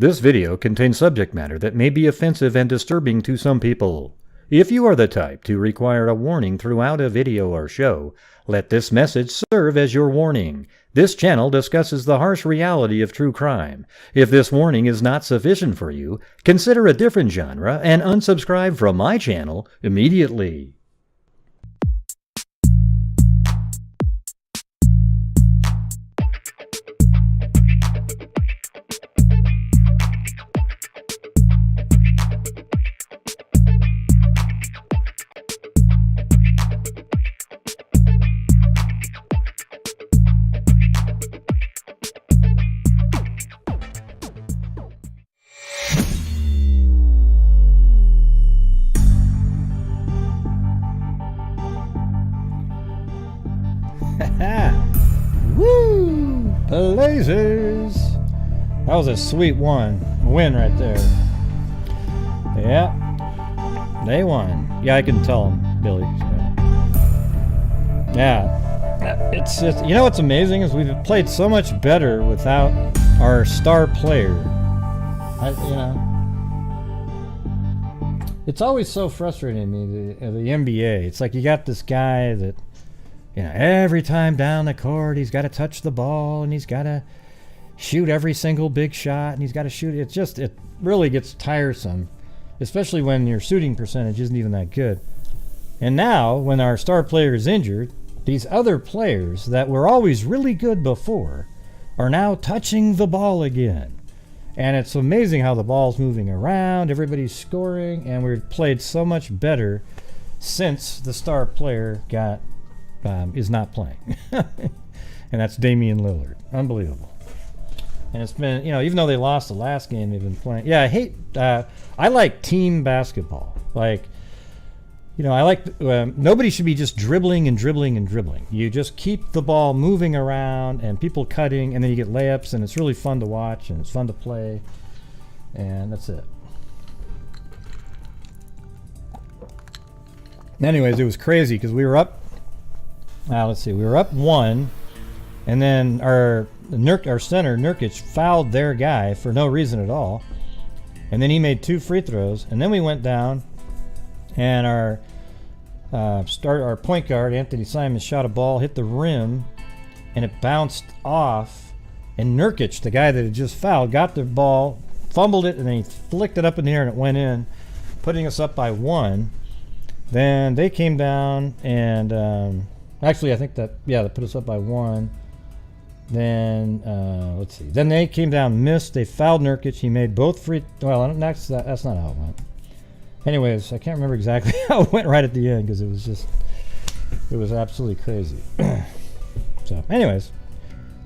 This video contains subject matter that may be offensive and disturbing to some people. If you are the type to require a warning throughout a video or show, let this message serve as your warning. This channel discusses the harsh reality of true crime. If this warning is not sufficient for you, consider a different genre and unsubscribe from my channel immediately. Woo! Blazers! That was a sweet win right there. Yeah, they won. Yeah, I can tell them, Billy. Yeah, it's just, you know what's amazing is we've played so much better without our star player. It's always so frustrating to me, the NBA. It's like you got this guy that, every time down the court, he's got to touch the ball and he's got to shoot every single big shot and he's got to shoot. It really gets tiresome, especially when your shooting percentage isn't even that good. And now, when our star player is injured, these other players that were always really good before are now touching the ball again. And it's amazing how the ball's moving around, everybody's scoring, and we've played so much better since the star player is not playing. And that's Damian Lillard. Unbelievable. And it's been, even though they lost the last game, they've been playing. Yeah, I like team basketball. Nobody should be just dribbling and dribbling and dribbling. You just keep the ball moving around and people cutting, and then you get layups, and it's really fun to watch and it's fun to play. And that's it. Anyways, it was crazy because we were up. We were up 1, and then our center, Nurkic, fouled their guy for no reason at all. And then he made 2 free throws, and then we went down, and our point guard, Anthony Simons, shot a ball, hit the rim, and it bounced off, and Nurkic, the guy that had just fouled, got the ball, fumbled it, and then he flicked it up in the air, and it went in, putting us up by 1. Then they came down, and actually, I think that put us up by 1. Then, let's see. Then they came down, missed. They fouled Nurkic. He made both free. Well, that's not how it went. Anyways, I can't remember exactly how it went right at the end because it was absolutely crazy. So, anyways,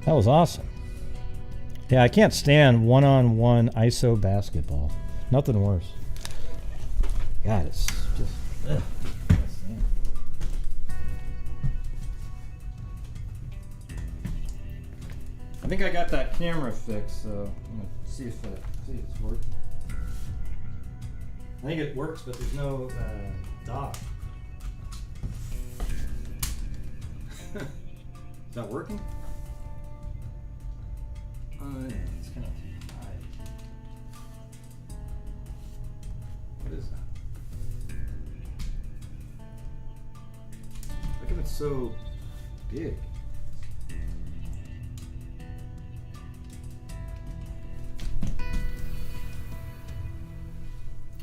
that was awesome. Yeah, I can't stand one-on-one ISO basketball. Nothing worse. God, it's just. Ugh. I think I got that camera fixed, so I'm gonna see if it's working. I think it works, but there's no dock. Is that working? Oh yeah, it's kind of high. What is that? How come it's so big?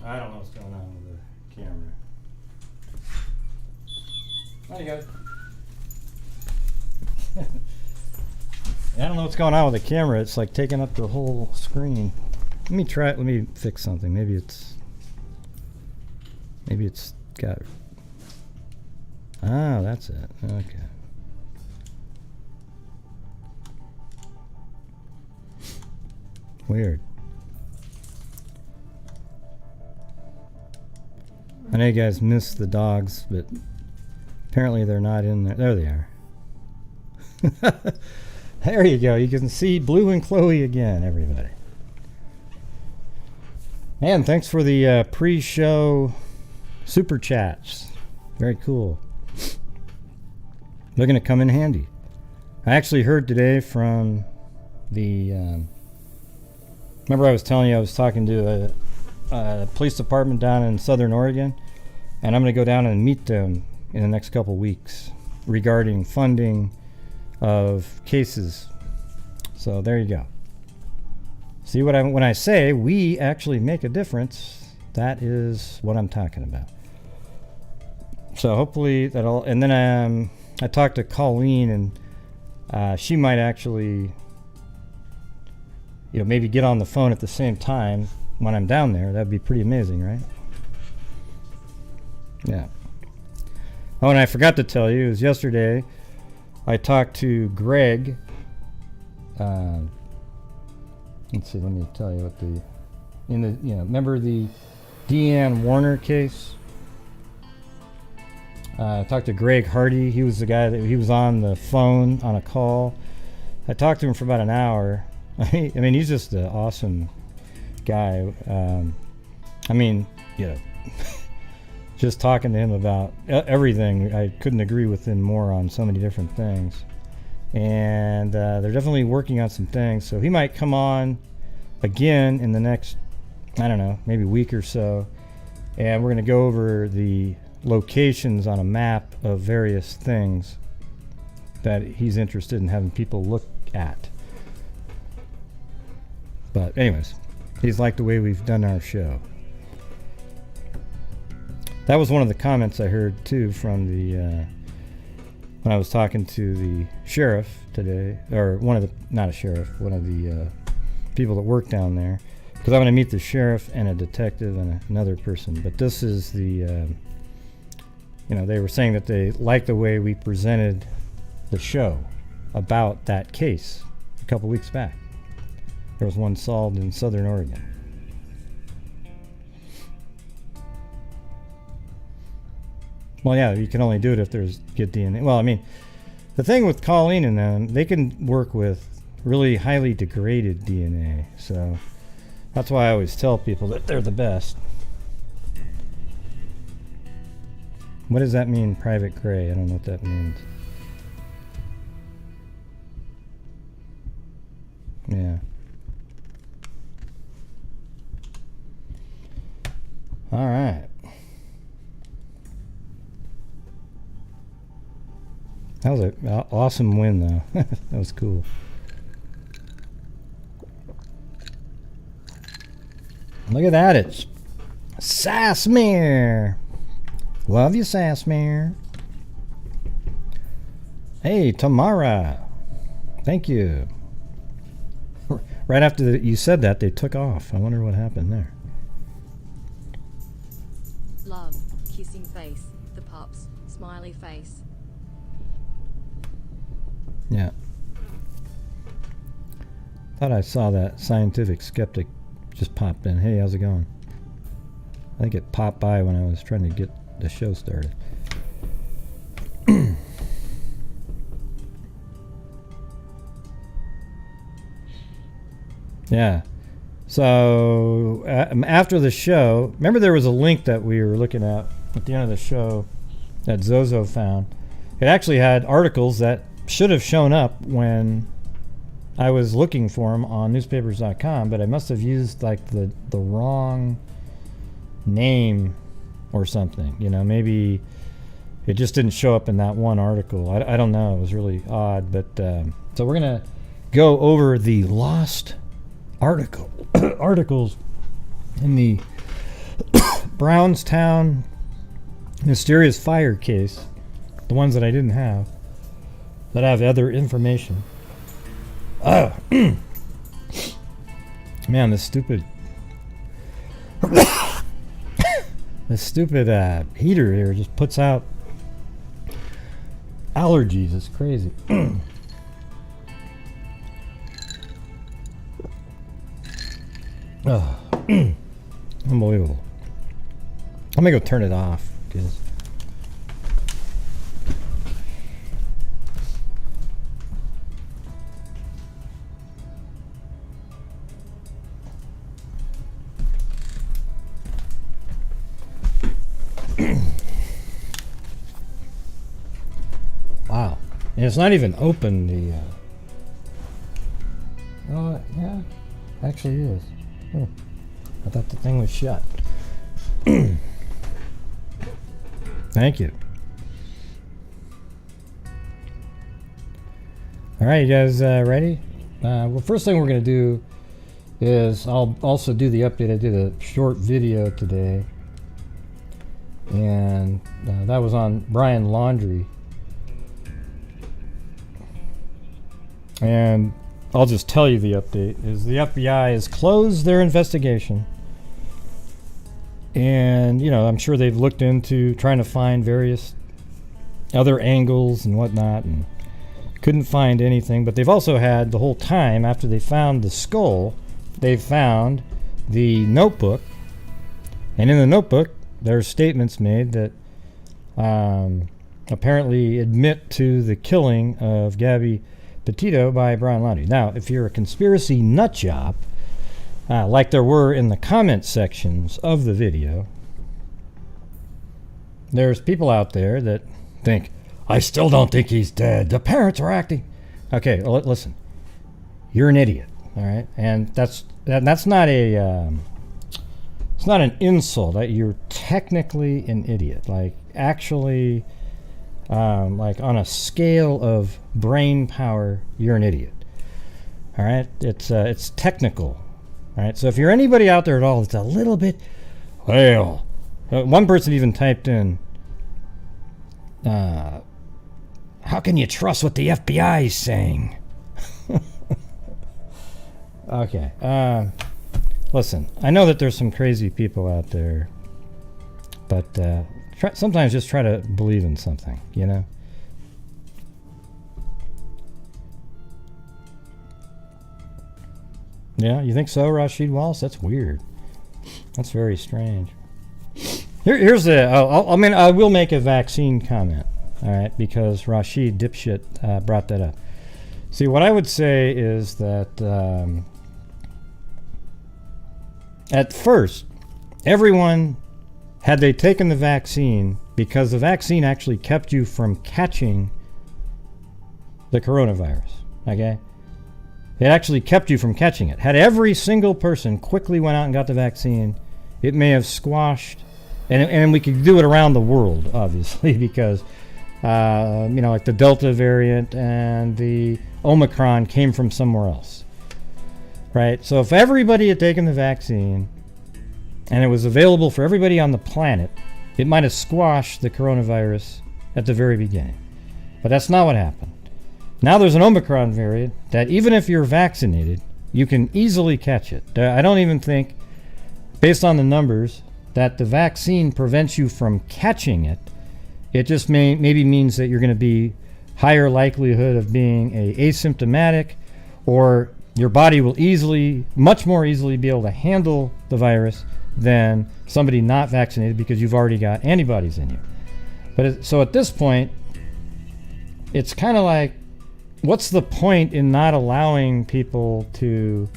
I don't know what's going on with the camera. Oh, you got it. I don't know what's going on with the camera. It's like taking up the whole screen. Let me try it. Let me fix something. Maybe it's got. Ah, that's it. Okay. Weird. I know you guys missed the dogs, but apparently they're not in there. There they are. There you go. You can see Blue and Chloe again, everybody. And thanks for the pre-show super chats. Very cool. They're going to come in handy. I actually heard today from the remember I was telling you I was talking to a police department down in Southern Oregon, and I'm going to go down and meet them in the next couple weeks regarding funding of cases. So there you go. See what when I say we actually make a difference, that is what I'm talking about. So hopefully that'll, and then I talked to Colleen, and she might actually, maybe get on the phone at the same time when I'm down there. That'd be pretty amazing, right? Yeah. Oh, and I forgot to tell you, it was yesterday I talked to Greg. Let's see, let me tell you what remember the Deanne Warner case? I talked to Greg Hardy. He was the guy he was on the phone on a call. I talked to him for about an hour. I mean, he's just an awesome guy. Just talking to him about everything, I couldn't agree with him more on so many different things. And they're definitely working on some things, so he might come on again in the next, I don't know, maybe week or so, and we're going to go over the locations on a map of various things that he's interested in having people look at. But anyways, he's liked the way we've done our show. That was one of the comments I heard too from the when I was talking to the sheriff today, or one of the people that work down there, because I'm going to meet the sheriff and a detective and another person. But this is the, they were saying that they liked the way we presented the show about that case a couple weeks back. There was one solved in Southern Oregon. Well, yeah, you can only do it if there's good DNA. Well, I mean, the thing with Colleen and them, they can work with really highly degraded DNA. So that's why I always tell people that they're the best. What does that mean, private gray? I don't know what that means. Yeah. All right. That was an awesome win, though. That was cool. Look at that. It's Sassmere. Love you, Sassmere. Hey, Tamara. Thank you. Right after you said that, they took off. I wonder what happened there. Love, kissing face, the pups, smiley face. Yeah. Thought I saw that scientific skeptic just popped in. Hey, how's it going? I think it popped by when I was trying to get the show started. Yeah. So after the show, remember there was a link that we were looking at the end of the show that Zozo found. It actually had articles that should have shown up when I was looking for them on newspapers.com, but I must have used like the wrong name or something. Maybe it just didn't show up in that one article. I don't know. It was really odd. But so we're going to go over the lost articles in the Brownstown mysterious fire case, the ones that I didn't have, that have other information. Man, this stupid heater here just puts out allergies. It's crazy. Unbelievable. I'm gonna go turn it off, because wow. And it's not even open, the yeah. actually is. Oh, I thought the thing was shut. Thank you. All right, you guys ready? Well, first thing we're going to do is I'll also do the update. I did a short video today, and that was on Brian Laundrie. And I'll just tell you the update is the FBI has closed their investigation. And, you know, I'm sure they've looked into trying to find various other angles and whatnot and couldn't find anything. But they've also had the whole time after they found the skull, they found the notebook. And in the notebook, there's statements made that apparently admit to the killing of Gabby Petito by Brian Laundrie. Now, if you're a conspiracy nut job, like there were in the comment sections of the video, there's people out there that think, I still don't think he's dead. The parents are acting. Okay, well, listen. You're an idiot, all right? And that's not a it's not an insult. You're technically an idiot. Like, actually, like on a scale of brain power, you're an idiot. All right, it's technical. All right, so if you're anybody out there at all that's a little bit, well, one person even typed in, how can you trust what the FBI is saying? Okay, listen, I know that there's some crazy people out there, but sometimes just try to believe in something, you know? Yeah, you think so, Rashid Wallace? That's weird. That's very strange. Here's I will make a vaccine comment, all right, because Rashid dipshit brought that up. See, what I would say is that at first, everyone, had they taken the vaccine, because the vaccine actually kept you from catching the coronavirus, okay? It actually kept you from catching it. Had every single person quickly went out and got the vaccine, it may have squashed, and we could do it around the world, obviously, because, like the Delta variant and the Omicron came from somewhere else, right? So if everybody had taken the vaccine and it was available for everybody on the planet, it might have squashed the coronavirus at the very beginning. But that's not what happened. Now there's an Omicron variant that even if you're vaccinated, you can easily catch it. I don't even think, based on the numbers, that the vaccine prevents you from catching it. It just maybe means that you're going to be higher likelihood of being asymptomatic, or your body will much more easily be able to handle the virus than somebody not vaccinated because you've already got antibodies in you. But so at this point, it's kind of like, what's the point in not allowing people to,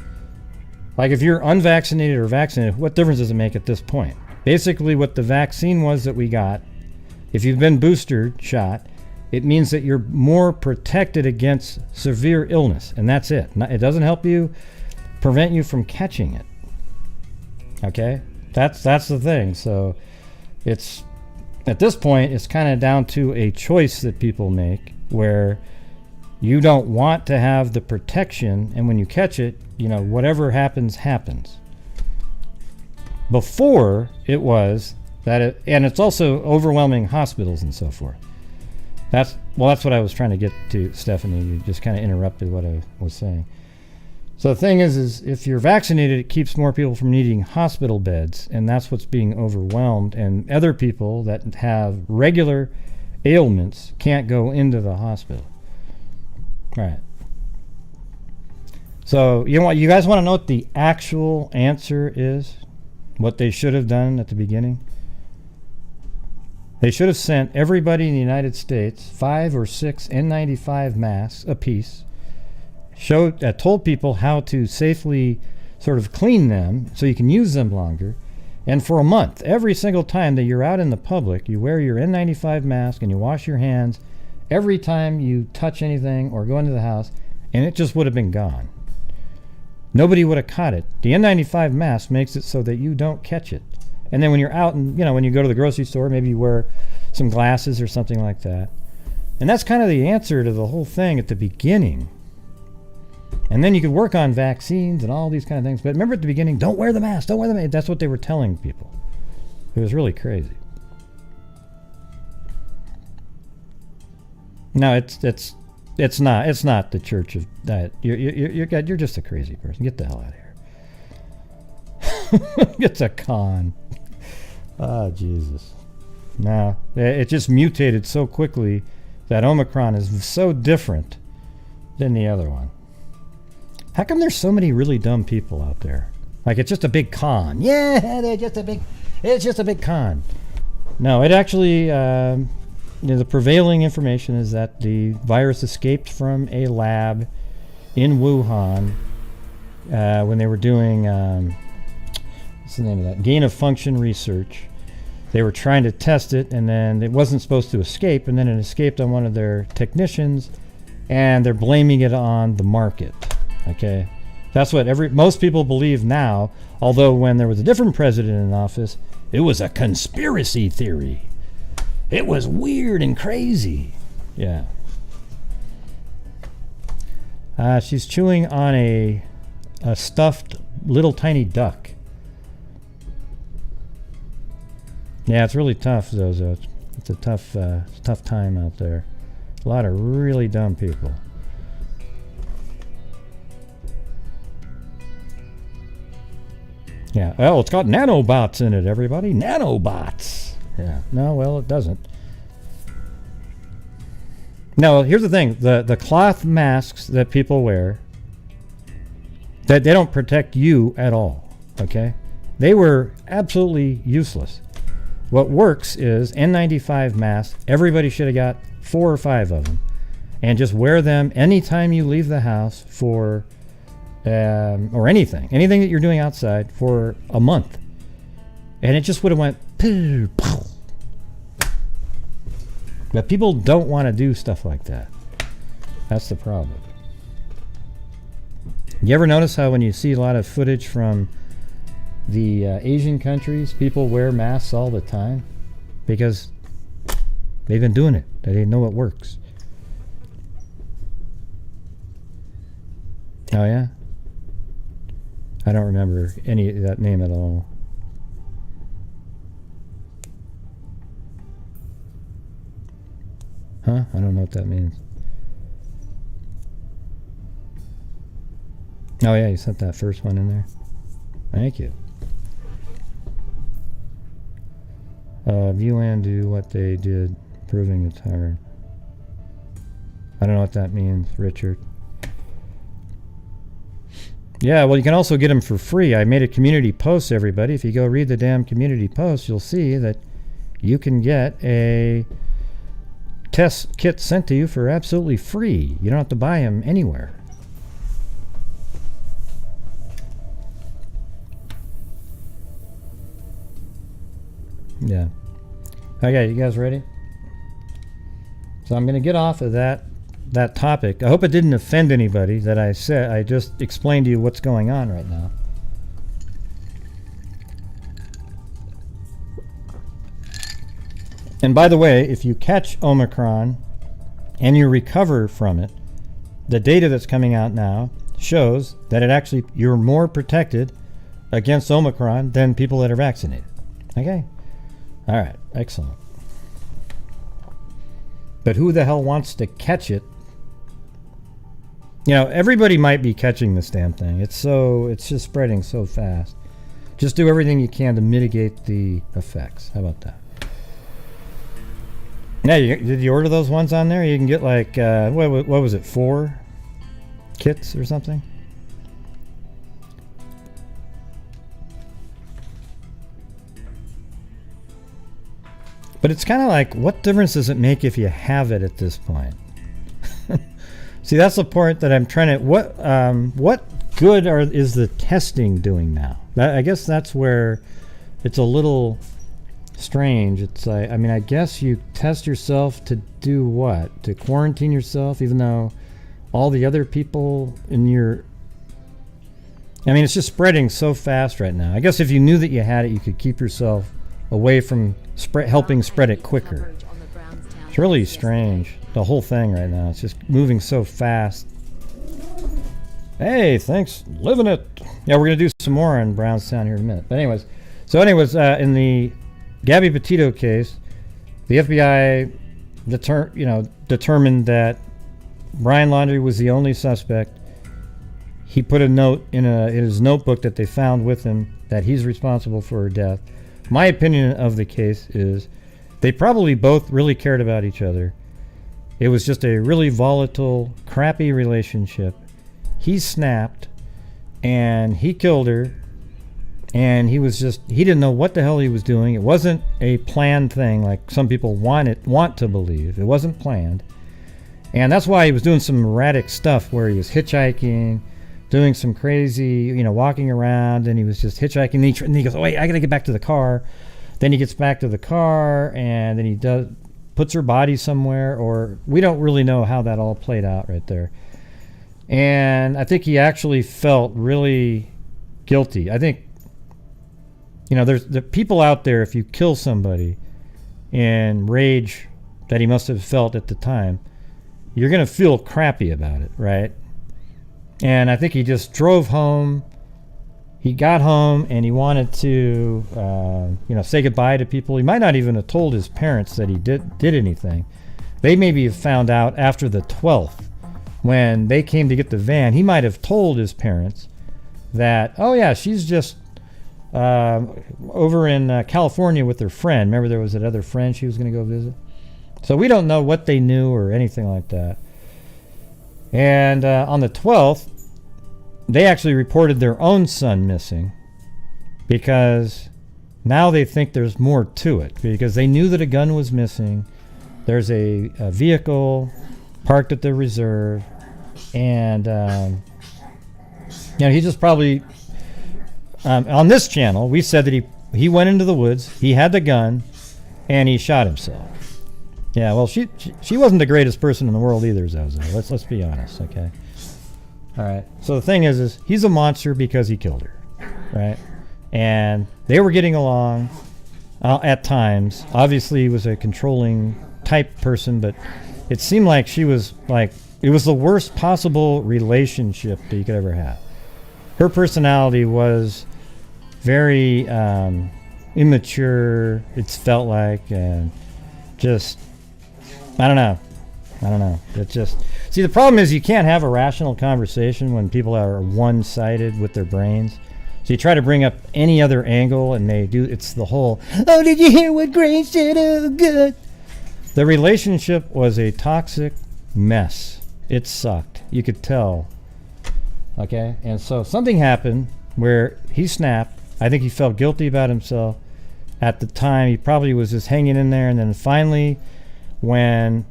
like, if you're unvaccinated or vaccinated, what difference does it make at this point? Basically, what the vaccine was that we got, if you've been booster shot, it means that you're more protected against severe illness, and that's it. It doesn't help you prevent you from catching it. Okay? That's the thing. So it's, at this point, it's kind of down to a choice that people make where you don't want to have the protection, and when you catch it, whatever happens, happens. Before, it was that and it's also overwhelming hospitals and so forth. That's what I was trying to get to, Stephanie. You just kind of interrupted what I was saying. So the thing is if you're vaccinated, it keeps more people from needing hospital beds, and that's what's being overwhelmed, and other people that have regular ailments can't go into the hospital. Right. So, you know what? You guys want to know what the actual answer is? What they should have done at the beginning? They should have sent everybody in the United States 5 or 6 N95 masks apiece, told people how to safely sort of clean them so you can use them longer, and for a month, every single time that you're out in the public, you wear your N95 mask and you wash your hands every time you touch anything or go into the house, and it just would have been gone. nobody would have caught it. The N95 mask makes it so that you don't catch it. And then when you're out and, when you go to the grocery store, maybe you wear some glasses or something like that. And that's kind of the answer to the whole thing at the beginning. And then you could work on vaccines and all these kind of things. But remember at the beginning, don't wear the mask, don't wear the mask. That's what they were telling people. It was really crazy. No, it's not the church of that. You're just a crazy person. Get the hell out of here. It's a con. Oh, Jesus. No, it just mutated so quickly that Omicron is so different than the other one. How come there's so many really dumb people out there? Like, it's just a big con. Yeah, it's just a big con. No, it actually, the prevailing information is that the virus escaped from a lab in Wuhan when they were doing, what's the name of that? Gain of function research. They were trying to test it, and then it wasn't supposed to escape, and then it escaped on one of their technicians, and they're blaming it on the market. Okay, that's what most people believe now, although when there was a different president in office, it was a conspiracy theory. It was weird and crazy. Yeah. She's chewing on a stuffed little tiny duck. Yeah, it's really tough, Zozo. It's a tough time out there. A lot of really dumb people. Yeah. Oh, it's got nanobots in it, everybody. Nanobots. Yeah. No, well, it doesn't. No, here's the thing. The cloth masks that people wear, that they don't protect you at all. Okay? They were absolutely useless. What works is N95 masks. Everybody should have got 4 or 5 of them. And just wear them anytime you leave the house for... or anything that you're doing outside for a month, and it just would have went poof, poof. But people don't want to do stuff like that. That's the problem. You ever notice how when you see a lot of footage from the Asian countries, people wear masks all the time because they've been doing it. They know it works. Oh yeah? I don't remember any of that name at all. Huh? I don't know what that means. Oh yeah, you sent that first one in there. Thank you. View and do what they did, proving it's hard. I don't know what that means, Richard. Yeah, well, you can also get them for free. I made a community post, everybody. If you go read the damn community post, you'll see that you can get a test kit sent to you for absolutely free. You don't have to buy them anywhere. Yeah. Okay, you guys ready? So I'm going to get off of that topic. I hope it didn't offend anybody that I said. I just explained to you what's going on right now. And by the way, if you catch Omicron and you recover from it, the data that's coming out now shows that you're more protected against Omicron than people that are vaccinated. Okay? All right, excellent. But who the hell wants to catch it? Everybody might be catching this damn thing. It's just spreading so fast. Just do everything you can to mitigate the effects. How about that? Yeah, did you order those ones on there? You can get like, what was it, 4 kits or something? But it's kind of like, what difference does it make if you have it at this point? See, that's the part that I'm trying to... What good is the testing doing now? I guess that's where it's a little strange. It's like, I guess you test yourself to do what? To quarantine yourself, even though all the other people in your I mean, it's just spreading so fast right now. I guess if you knew that you had it, you could keep yourself away from helping spread it quicker. It's really strange, the whole thing right now. It's just moving so fast. Hey, thanks. Living it. Yeah, we're going to do some more on Brownstown here in a minute. But anyways, in the Gabby Petito case, the FBI determined that Brian Laundrie was the only suspect. He put a note in his notebook that they found with him that he's responsible for her death. My opinion of the case is they probably both really cared about each other. It was just a really volatile, crappy relationship. He snapped, and he killed her, and he didn't know what the hell he was doing. It wasn't a planned thing like some people want to believe. It wasn't planned. And that's why he was doing some erratic stuff where he was hitchhiking, doing some crazy, walking around, and he was just hitchhiking. And he goes, oh, wait, I got to get back to the car. Then he gets back to the car, and then he puts her body somewhere, or we don't really know how that all played out right there. And I think he actually felt really guilty. I think, there's the people out there, if you kill somebody in rage that he must have felt at the time, you're going to feel crappy about it, right? And I think he just drove home. He got home and he wanted to, say goodbye to people. He might not even have told his parents that he did anything. They maybe have found out after the 12th when they came to get the van. He might have told his parents that, oh yeah, she's just over in California with her friend. Remember there was that other friend she was going to go visit? So we don't know what they knew or anything like that. And on the 12th, they actually reported their own son missing because now they think there's more to it, because they knew that a gun was missing. There's a vehicle parked at the reserve, and he just probably on this channel we said that he went into the woods, he had the gun, and he shot himself. Yeah, well, she wasn't the greatest person in the world either, Zozo. Let's be honest, okay? All right. So the thing is he's a monster because he killed her, right? And they were getting along at times. Obviously, he was a controlling type person, but it seemed like she was it was the worst possible relationship that you could ever have. Her personality was very immature. It's felt like, and just. I don't know. It's just... See, the problem is you can't have a rational conversation when people are one-sided with their brains. So you try to bring up any other angle, and they do... It's the whole, oh, did you hear what Grant said? Oh, good. The relationship was a toxic mess. It sucked. You could tell. Okay? And so something happened where he snapped. I think he felt guilty about himself. At the time, he probably was just hanging in there, and then finally... when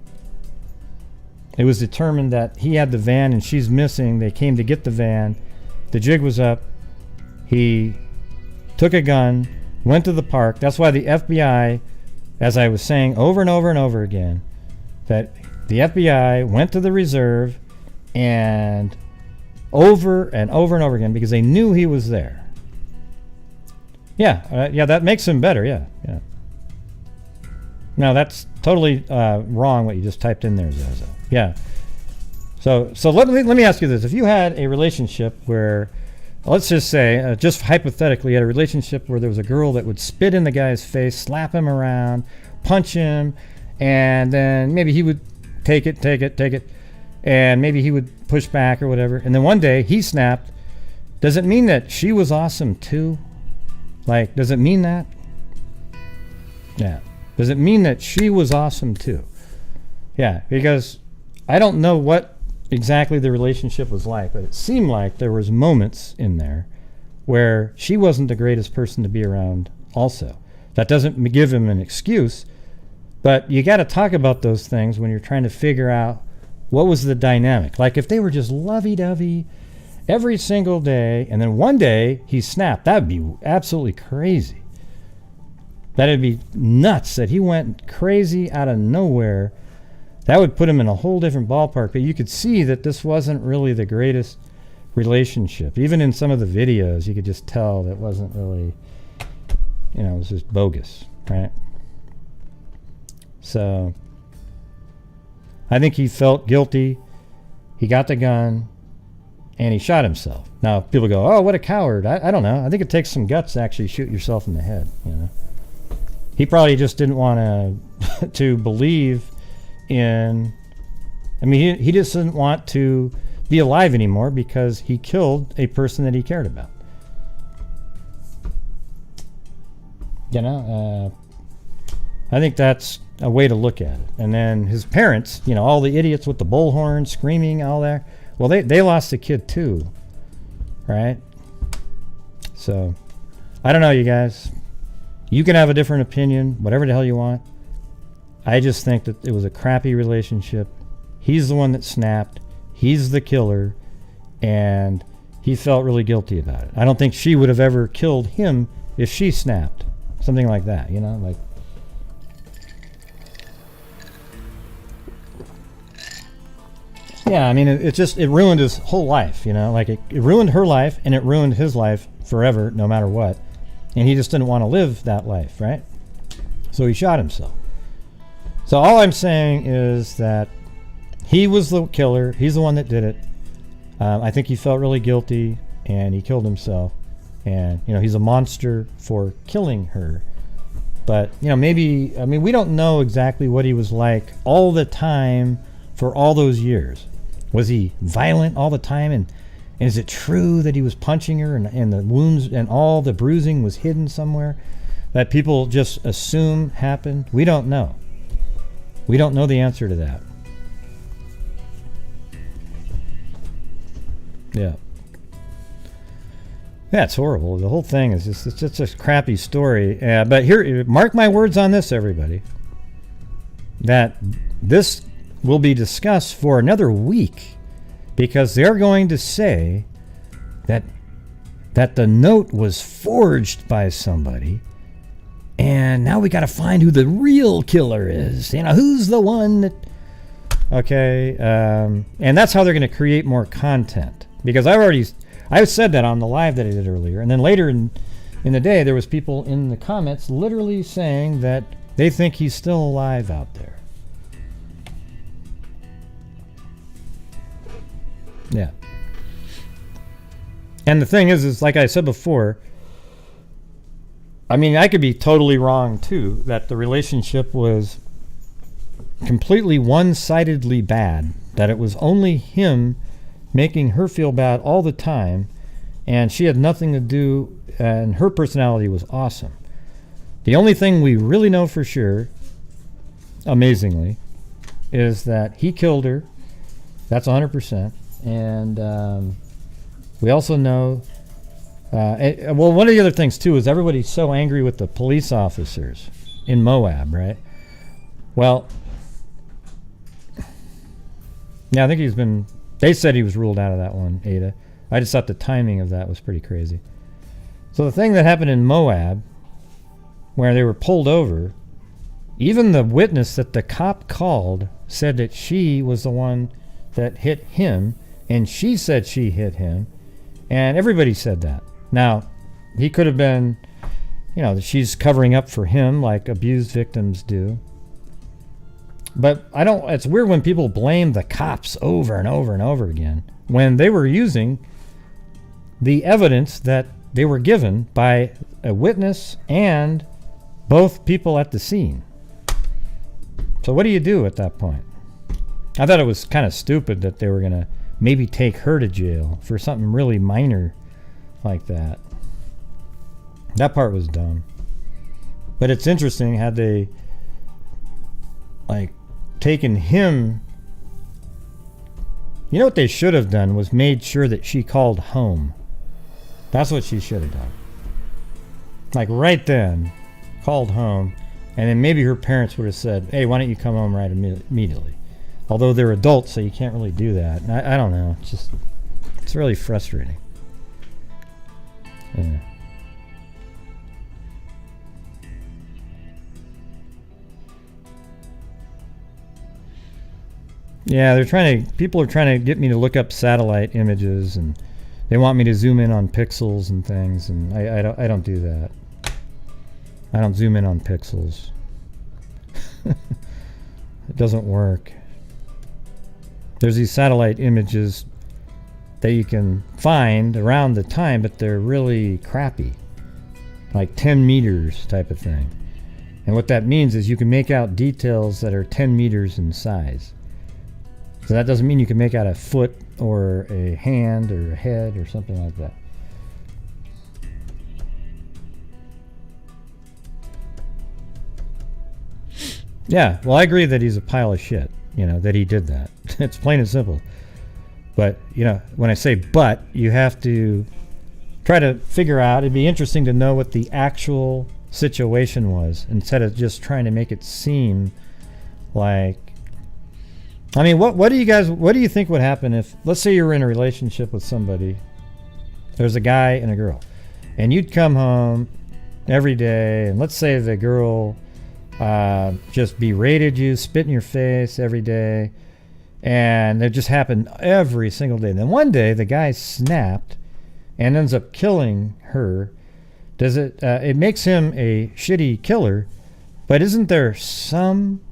it was determined that he had the van and she's missing, they came to get the van. The jig was up. He took a gun, went to the park. That's why the FBI, as I was saying over and over and over again, that the FBI went to the reserve and over and over and over again because they knew he was there. Yeah, that makes him better. Yeah. No, that's totally wrong what you just typed in there, Zozo. Yeah. So let me ask you this. If you had a relationship where, let's just say, just hypothetically, you had a relationship where there was a girl that would spit in the guy's face, slap him around, punch him, and then maybe he would take it, and maybe he would push back or whatever, and then one day he snapped, does it mean that she was awesome too? Does it mean that? Yeah. Does it mean that she was awesome too? Yeah, because I don't know what exactly the relationship was like, but it seemed like there was moments in there where she wasn't the greatest person to be around also. That doesn't give him an excuse, but you got to talk about those things when you're trying to figure out what was the dynamic. Like if they were just lovey-dovey every single day, and then one day he snapped, that would be absolutely crazy. That'd be nuts that he went crazy out of nowhere. That would put him in a whole different ballpark. But you could see that this wasn't really the greatest relationship. Even in some of the videos, you could just tell that wasn't really, it was just bogus, right? So I think he felt guilty. He got the gun and he shot himself. Now people go, oh, what a coward. I don't know. I think it takes some guts to actually shoot yourself in the head. He probably just didn't want to believe in, he just didn't want to be alive anymore because he killed a person that he cared about. I think that's a way to look at it. And then his parents, all the idiots with the bullhorn screaming, all that. Well, they lost a kid too, right? So, I don't know, you guys. You can have a different opinion, whatever the hell you want. I just think that it was a crappy relationship. He's the one that snapped. He's the killer. And he felt really guilty about it. I don't think she would have ever killed him if she snapped. Something like that, like... Yeah, it ruined his whole life, it ruined her life and it ruined his life forever, no matter what. And he just didn't want to live that life, right? So he shot himself. So all I'm saying is that he was the killer. He's the one that did it. I think he felt really guilty and he killed himself. And, he's a monster for killing her. But, maybe, we don't know exactly what he was like all the time for all those years. Was he violent all the time? And is it true that he was punching her and the wounds and all the bruising was hidden somewhere that people just assume happened? We don't know. We don't know the answer to that. Yeah. Yeah, it's horrible. The whole thing is it's just a crappy story. But here, mark my words on this, everybody, that this will be discussed for another week because they're going to say that the note was forged by somebody and now we got to find who the real killer is. Who's the one that... Okay, and that's how they're going to create more content because I said that on the live that I did earlier, and then later in the day there was people in the comments literally saying that they think he's still alive out there. Yeah. And the thing is like I said before, I could be totally wrong too, that the relationship was completely one-sidedly bad, that it was only him making her feel bad all the time, and she had nothing to do, and her personality was awesome. The only thing we really know for sure, amazingly, is that he killed her. That's 100%. And we also know, one of the other things too is everybody's so angry with the police officers in Moab, right? Well, yeah, I think they said he was ruled out of that one, Ada. I just thought the timing of that was pretty crazy. So the thing that happened in Moab, where they were pulled over, even the witness that the cop called said that she was the one that hit him, and she said she hit him, and everybody said that. Now, he could have been, she's covering up for him like abused victims do. But it's weird when people blame the cops over and over and over again when they were using the evidence that they were given by a witness and both people at the scene. So what do you do at that point? I thought it was kind of stupid that they were going to maybe take her to jail for something really minor like that. That part was dumb. But it's interesting, had they taken him, what they should have done was made sure that she called home. That's what she should have done. Right then, called home, and then maybe her parents would have said, hey, why don't you come home right immediately? Although they're adults, so you can't really do that. And I don't know. It's really frustrating. Yeah. Yeah, people are trying to get me to look up satellite images and They want me to zoom in on pixels and things, and I don't do that. I don't zoom in on pixels. It doesn't work. There's these satellite images that you can find around the time, but they're really crappy. Like 10 meters type of thing. And what that means is you can make out details that are 10 meters in size. So that doesn't mean you can make out a foot or a hand or a head or something like that. Yeah, well, I agree that he's a pile of shit, you know, that he did that. It's plain and simple. But, you know, when I say but, you have to try to figure out, it'd be interesting to know what the actual situation was instead of just trying to make it seem like, I mean, what do you think would happen if, let's say you were in a relationship with somebody, there's a guy and a girl, and you'd come home every day, and let's say the girl just berated you, spit in your face every day, and it just happened every single day. And then one day the guy snapped and ends up killing her. Does it? It makes him a shitty killer, but isn't there some,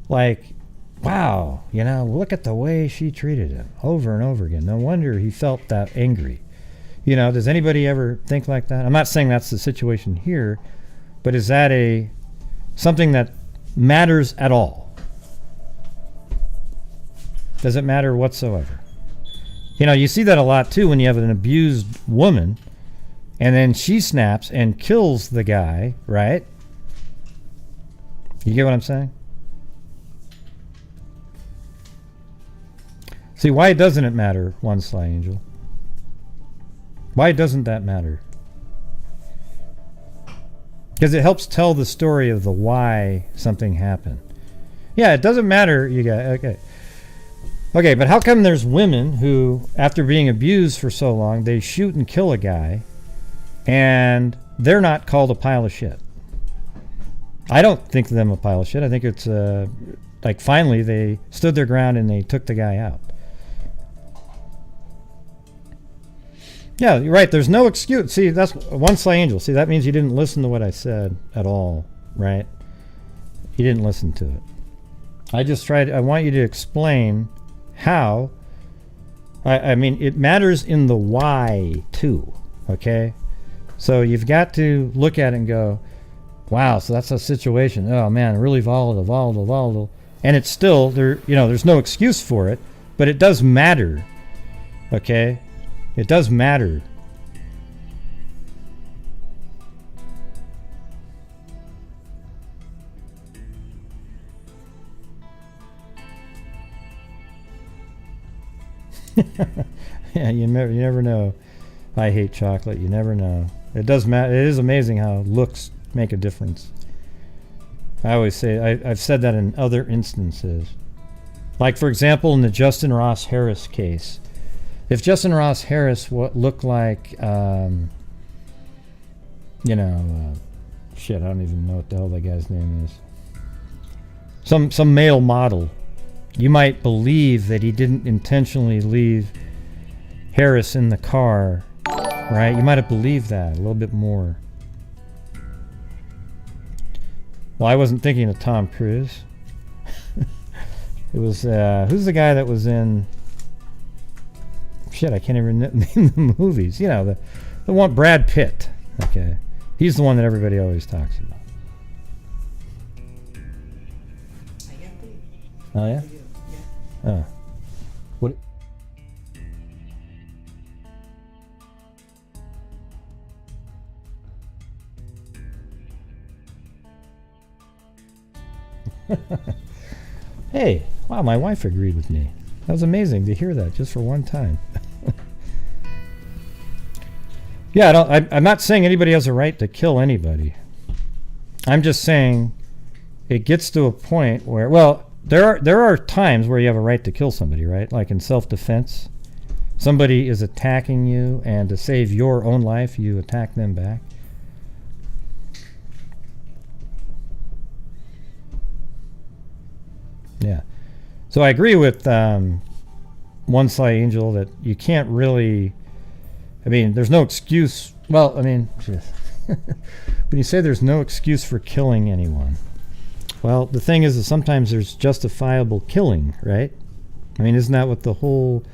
like, wow, you know, look at the way she treated him over and over again. No wonder he felt that angry. You know, does anybody ever think like that? I'm not saying that's the situation here, but is that something that matters at all? Does it matter whatsoever? You know, you see that a lot too when you have an abused woman and then she snaps and kills the guy, right? You get what I'm saying? See, why doesn't it matter, One Sly Angel? Why doesn't that matter? Because it helps tell the story of the why something happened. Yeah, it doesn't matter, you guys. Okay, but how come there's women who, after being abused for so long, they shoot and kill a guy, and they're not called a pile of shit? I don't think them a pile of shit. I think it's like finally they stood their ground and they took the guy out. Yeah, you're right. There's no excuse. See, that's One Sly Angel. See, that means you didn't listen to what I said at all, right? You didn't listen to it. I want you to explain how. I mean, it matters in the why, too, okay? So you've got to look at it and go, wow, so that's a situation. Oh, man, really volatile. And it's still, there's no excuse for it, but it does matter, okay? It does matter. Yeah, you never know. I hate chocolate. You never know. It does matter. It is amazing how looks make a difference. I always say, I've said that in other instances. Like, for example, in the Justin Ross Harris case. If Justin Ross Harris looked like, shit, I don't even know what the hell that guy's name is. Some male model, you might believe that he didn't intentionally leave Harris in the car, right? You might have believed that a little bit more. Well, I wasn't thinking of Tom Cruise. It was, who's the guy that was in... Shit, I can't even name the movies. You know, the one, Brad Pitt. Okay. He's the one that everybody always talks about. Oh, yeah? Oh. What? Hey, wow, my wife agreed with me. That was amazing to hear that just for one time. Yeah, I'm not saying anybody has a right to kill anybody. I'm just saying it gets to a point where, well, there are times where you have a right to kill somebody, right? Like in self-defense. Somebody is attacking you, and to save your own life, you attack them back. Yeah. So I agree with One Sly Angel that you can't really I mean, there's no excuse. Well, I mean, when you say there's no excuse for killing anyone, well, the thing is that sometimes there's justifiable killing, right? I mean, isn't that what the whole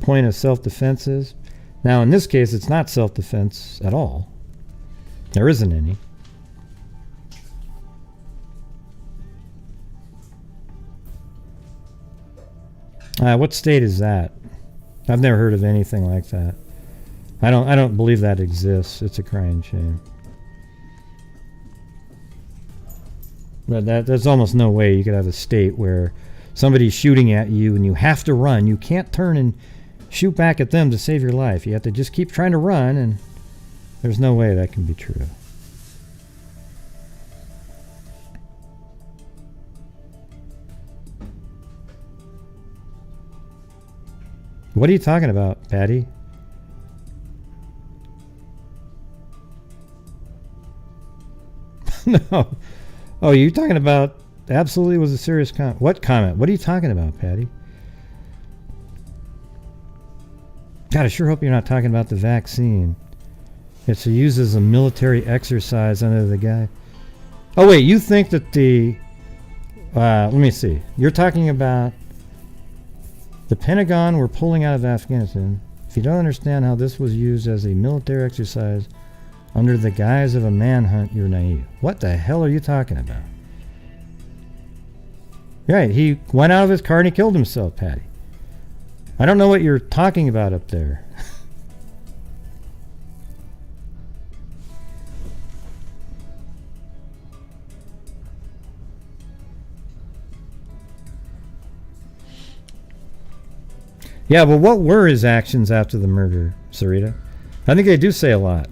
point of self-defense is? Now, in this case, it's not self-defense at all. There isn't any. What state is that? I've never heard of anything like that. I don't believe that exists. It's a crying shame. But there's almost no way you could have a state where somebody's shooting at you and you have to run. You can't turn and shoot back at them to save your life. You have to just keep trying to run, and there's no way that can be true. What are you talking about, Patty? No. Oh, you're talking about absolutely was a serious comment. What comment? What are you talking about, Patty? God, I sure hope you're not talking about the vaccine. It's used as a military exercise under the guy. Oh, wait, you think that the... let me see. You're talking about the Pentagon were pulling out of Afghanistan. If you don't understand how this was used as a military exercise under the guise of a manhunt, you're naive. What the hell are you talking about? Right, he went out of his car and he killed himself, Patty. I don't know what you're talking about up there. Yeah, but what were his actions after the murder, Sarita? I think they do say a lot.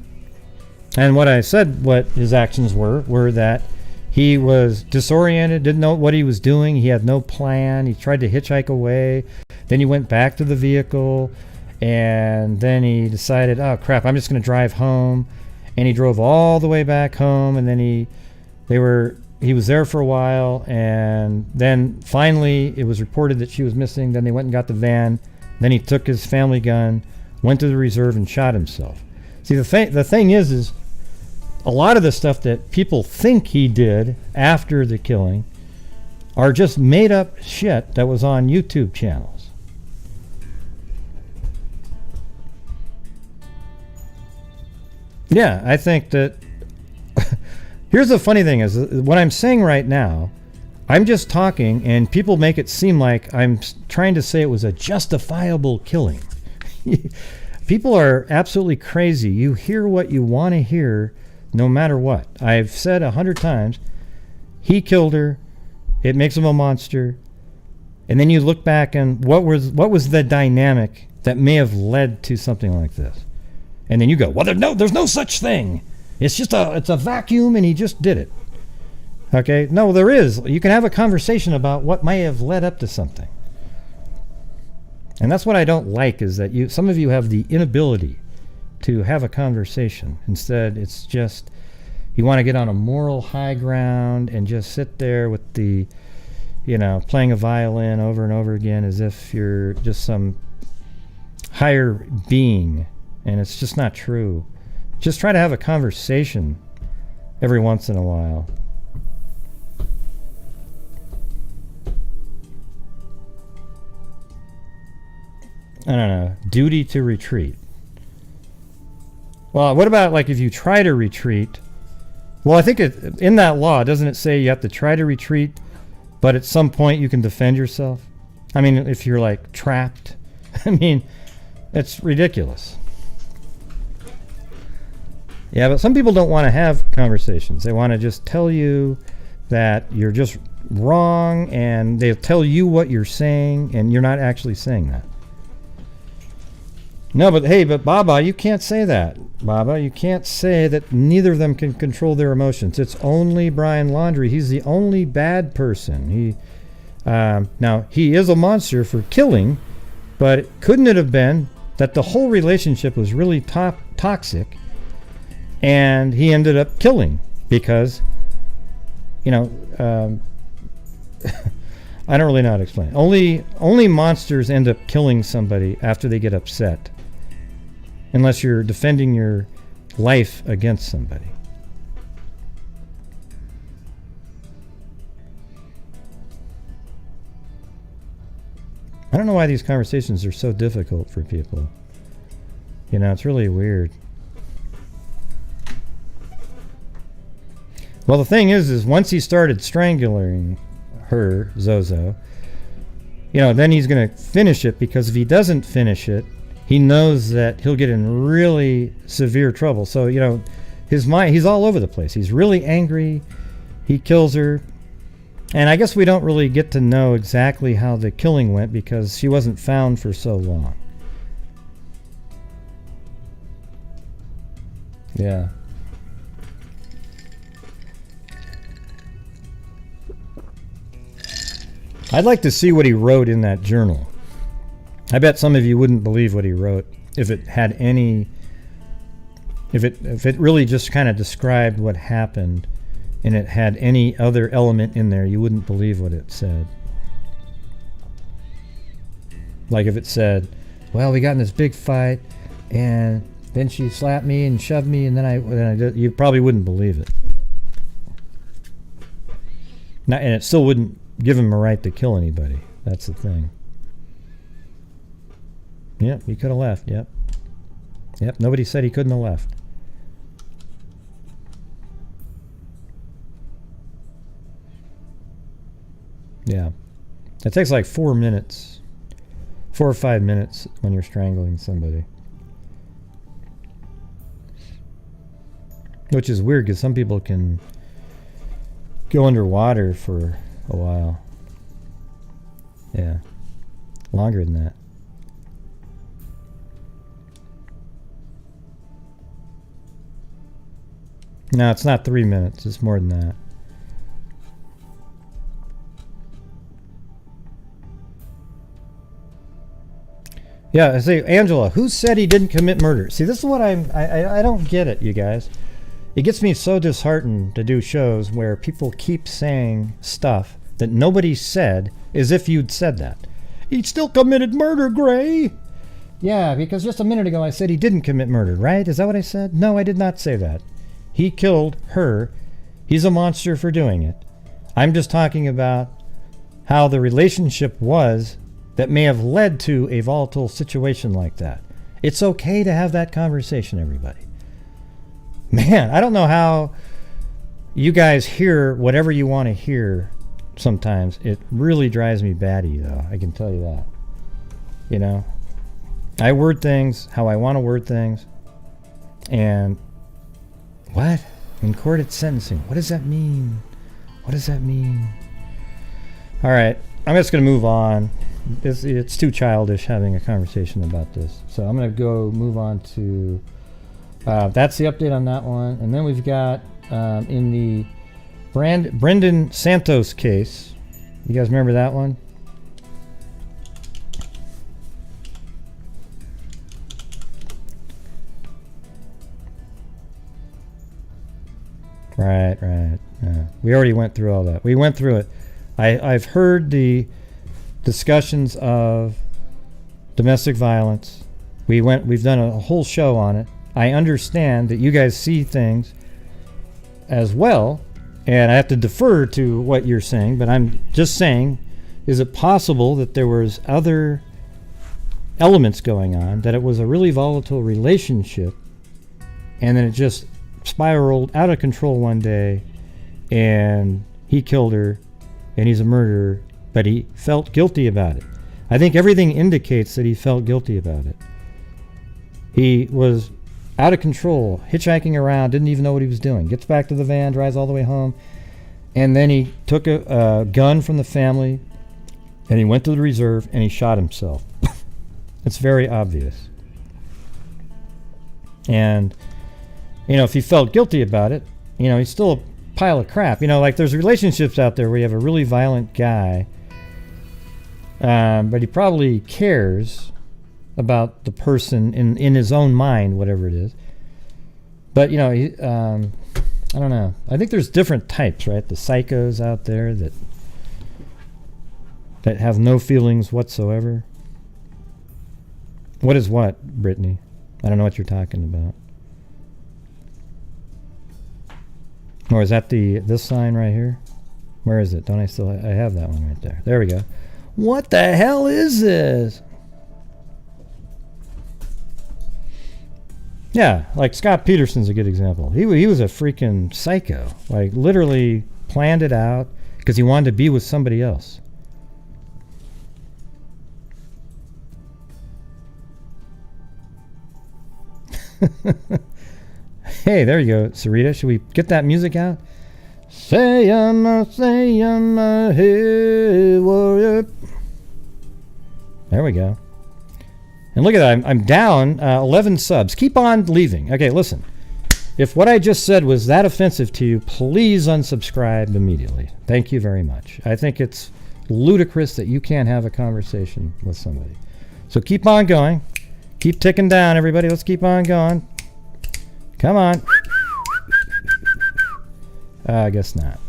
And what I said, what his actions were that he was disoriented, didn't know what he was doing. He had no plan. He tried to hitchhike away. Then he went back to the vehicle, and then he decided, oh crap, I'm just going to drive home. And he drove all the way back home, and then he was there for a while, and then finally it was reported that she was missing. Then they went and got the van. Then he took his family gun, went to the reserve, and shot himself. See, the thing is a lot of the stuff that people think he did after the killing are just made up shit that was on YouTube channels. Yeah, I think that... Here's the funny thing is, what I'm saying right now, I'm just talking, and people make it seem like I'm trying to say it was a justifiable killing. People are absolutely crazy. You hear what you want to hear, no matter what. I've said 100 times, he killed her. It makes him a monster. And then you look back and what was the dynamic that may have led to something like this? And then you go, well, there's no such thing. It's a vacuum, and he just did it. Okay? No, there is. You can have a conversation about what may have led up to something. And that's what I don't like, is that some of you have the inability to have a conversation. Instead, it's just you want to get on a moral high ground and just sit there with the, playing a violin over and over again as if you're just some higher being. And it's just not true. Just try to have a conversation every once in a while. I don't know. Duty to retreat. Well, what about like if you try to retreat? Well, I think in that law, doesn't it say you have to try to retreat, but at some point you can defend yourself? I mean, if you're like trapped, I mean, it's ridiculous. Yeah, but some people don't want to have conversations. They want to just tell you that you're just wrong, and they'll tell you what you're saying, and you're not actually saying that. No, but hey, but Baba, you can't say that. Baba, you can't say that neither of them can control their emotions. It's only Brian Laundrie. He's the only bad person. Now, he is a monster for killing, but couldn't it have been that the whole relationship was really toxic, and he ended up killing because, I don't really know how to explain it. Only monsters end up killing somebody after they get upset. unless you're defending your life against somebody. I don't know why these conversations are so difficult for people. You know, it's really weird. Well, the thing is once he started strangling her, Zozo, you know, then he's going to finish it, because if he doesn't finish it, he knows that he'll get in really severe trouble. So, you know, his mind, he's all over the place. He's really angry. He kills her. And I guess we don't really get to know exactly how the killing went, because she wasn't found for so long. Yeah. I'd like to see what he wrote in that journal. I bet some of you wouldn't believe what he wrote if it had any, if it really just kind of described what happened and it had any other element in there. You wouldn't believe what it said. Like if it said, well, we got in this big fight and then she slapped me and shoved me, and then I did, you probably wouldn't believe it. Now, and it still wouldn't give him a right to kill anybody. That's the thing. Yep, he could have left. Yep. Yep, nobody said he couldn't have left. Yeah. It takes like 4 minutes. 4 or 5 minutes when you're strangling somebody. Which is weird, because some people can go underwater for a while. Yeah. Longer than that. No, it's not 3 minutes. It's more than that. Yeah, I say, Angela, who said he didn't commit murder? See, this is what I don't get it, you guys. It gets me so disheartened to do shows where people keep saying stuff that nobody said, as if you'd said that. He still committed murder, Gray. Yeah, because just a minute ago I said he didn't commit murder, right? Is that what I said? No, I did not say that. He killed her. He's a monster for doing it. I'm just talking about how the relationship was that may have led to a volatile situation like that. It's okay to have that conversation, everybody. Man, I don't know how you guys hear whatever you want to hear sometimes. It really drives me batty, though. I can tell you that. You know? I word things how I want to word things. And what? In court it's sentencing. What does that mean? What does that mean? All right. I'm just going to move on. It's too childish having a conversation about this. So I'm going to go move on to... that's the update on that one. And then we've got in the Brendan Santos case. You guys remember that one? Right. Yeah. We already went through all that. We went through it. I've heard the discussions of domestic violence. We've done a whole show on it. I understand that you guys see things as well, and I have to defer to what you're saying, but I'm just saying, is it possible that there was other elements going on, that it was a really volatile relationship, and then it just spiraled out of control one day, and he killed her, and he's a murderer, but he felt guilty about it. I think everything indicates that he felt guilty about it. He was out of control, hitchhiking around, didn't even know what he was doing. Gets back to the van, drives all the way home, and then he took a gun from the family, and he went to the reserve, and he shot himself. It's very obvious. And, you know, if he felt guilty about it, you know, he's still a pile of crap. You know, like there's relationships out there where you have a really violent guy, but he probably cares about the person in his own mind, whatever it is. But, you know, I don't know. I think there's different types, right? The psychos out there that have no feelings whatsoever. What is what, Brittany? I don't know what you're talking about. Or is that this sign right here? Where is it? Don't I still... I have that one right there. There we go. What the hell is this? Yeah, like Scott Peterson's a good example. He was a freaking psycho. Like, literally planned it out because he wanted to be with somebody else. Hey, there you go, Sarita. Should we get that music out? Say I'm a hey warrior. There we go. And look at that. I'm down 11 subs. Keep on leaving. Okay, listen. If what I just said was that offensive to you, please unsubscribe immediately. Thank you very much. I think it's ludicrous that you can't have a conversation with somebody. So keep on going. Keep ticking down, everybody. Let's keep on going. Come on. I guess not.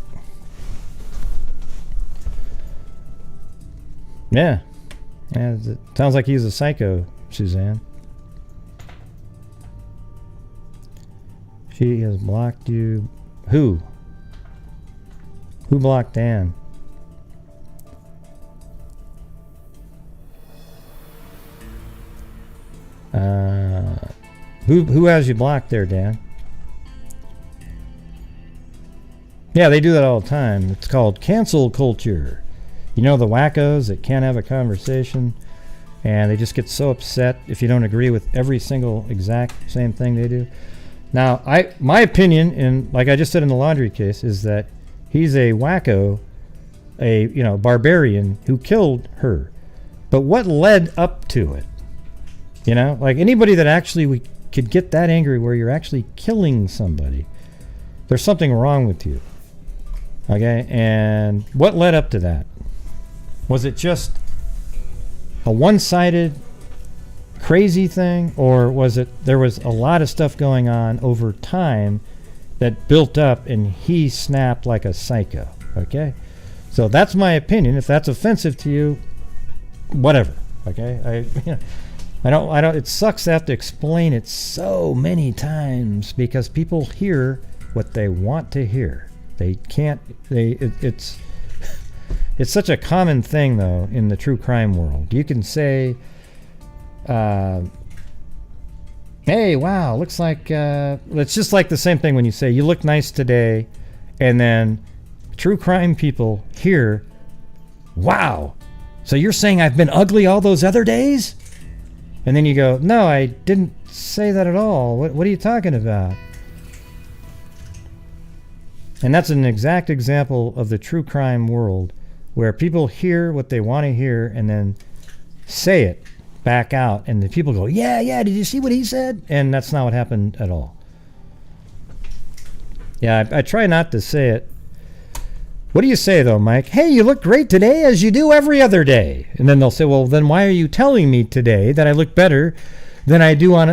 Yeah. It sounds like he's a psycho, Suzanne. She has blocked you. Who? Who blocked Dan? Who has you blocked there, Dan? Yeah, they do that all the time. It's called cancel culture. You know, the wackos that can't have a conversation and they just get so upset if you don't agree with every single exact same thing they do. Now, my opinion, in like I just said in the Laundrie case, is that he's a wacko, a barbarian who killed her. But what led up to it? You know, like anybody that actually could get that angry where you're actually killing somebody, there's something wrong with you. Okay, and what led up to that? Was it just a one-sided crazy thing, or was it there was a lot of stuff going on over time that built up and he snapped like a psycho? Okay, so that's my opinion. If that's offensive to you, whatever. Okay, I don't. It sucks to have to explain it so many times because people hear what they want to hear. They can't. It's such a common thing though in the true crime world. You can say, "Hey, wow, looks like." It's just like the same thing when you say, "You look nice today," and then true crime people hear, "Wow, so you're saying I've been ugly all those other days?" And then you go, "No, I didn't say that at all. What are you talking about?" And that's an exact example of the true crime world where people hear what they want to hear and then say it back out. And the people go, yeah, did you see what he said? And that's not what happened at all. Yeah, I try not to say it. What do you say, though, Mike? Hey, you look great today as you do every other day. And then they'll say, well, then why are you telling me today that I look better than I do on...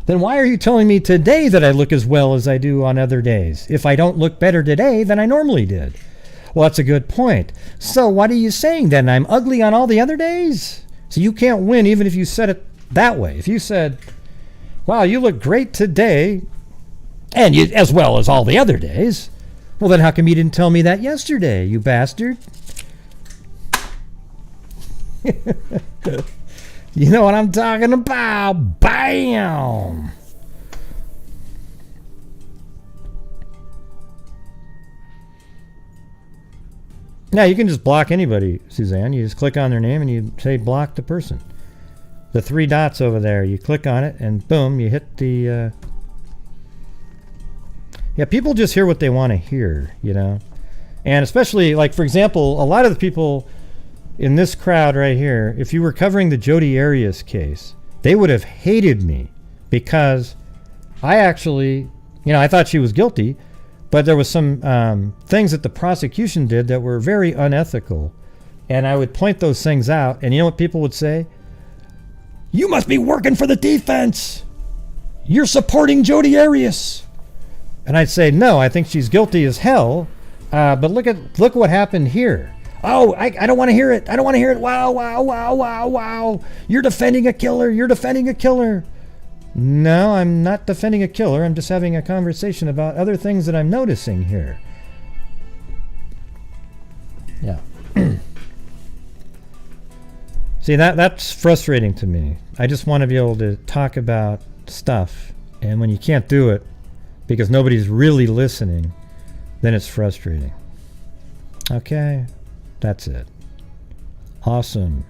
then why are you telling me today that I look as well as I do on other days? If I don't look better today than I normally did. Well, that's a good point. So what are you saying then? I'm ugly on all the other days? So you can't win even if you said it that way. If you said, wow, you look great today and you, as well as all the other days... Well, then how come you didn't tell me that yesterday, you bastard? You know what I'm talking about. Bam! Now, you can just block anybody, Suzanne. You just click on their name and you say block the person. The 3 dots over there, you click on it and boom, you hit the... Yeah, people just hear what they want to hear, you know? And especially, like, for example, a lot of the people in this crowd right here, if you were covering the Jodi Arias case, they would have hated me because I actually, I thought she was guilty, but there was some things that the prosecution did that were very unethical. And I would point those things out, and you know what people would say? You must be working for the defense. You're supporting Jodi Arias. And I'd say, no, I think she's guilty as hell. But look what happened here. Oh, I don't want to hear it. I don't want to hear it. Wow, wow, wow, wow, wow. You're defending a killer. You're defending a killer. No, I'm not defending a killer. I'm just having a conversation about other things that I'm noticing here. Yeah. See, that's frustrating to me. I just want to be able to talk about stuff, and when you can't do it because nobody's really listening, then it's frustrating. Okay, that's it. Awesome.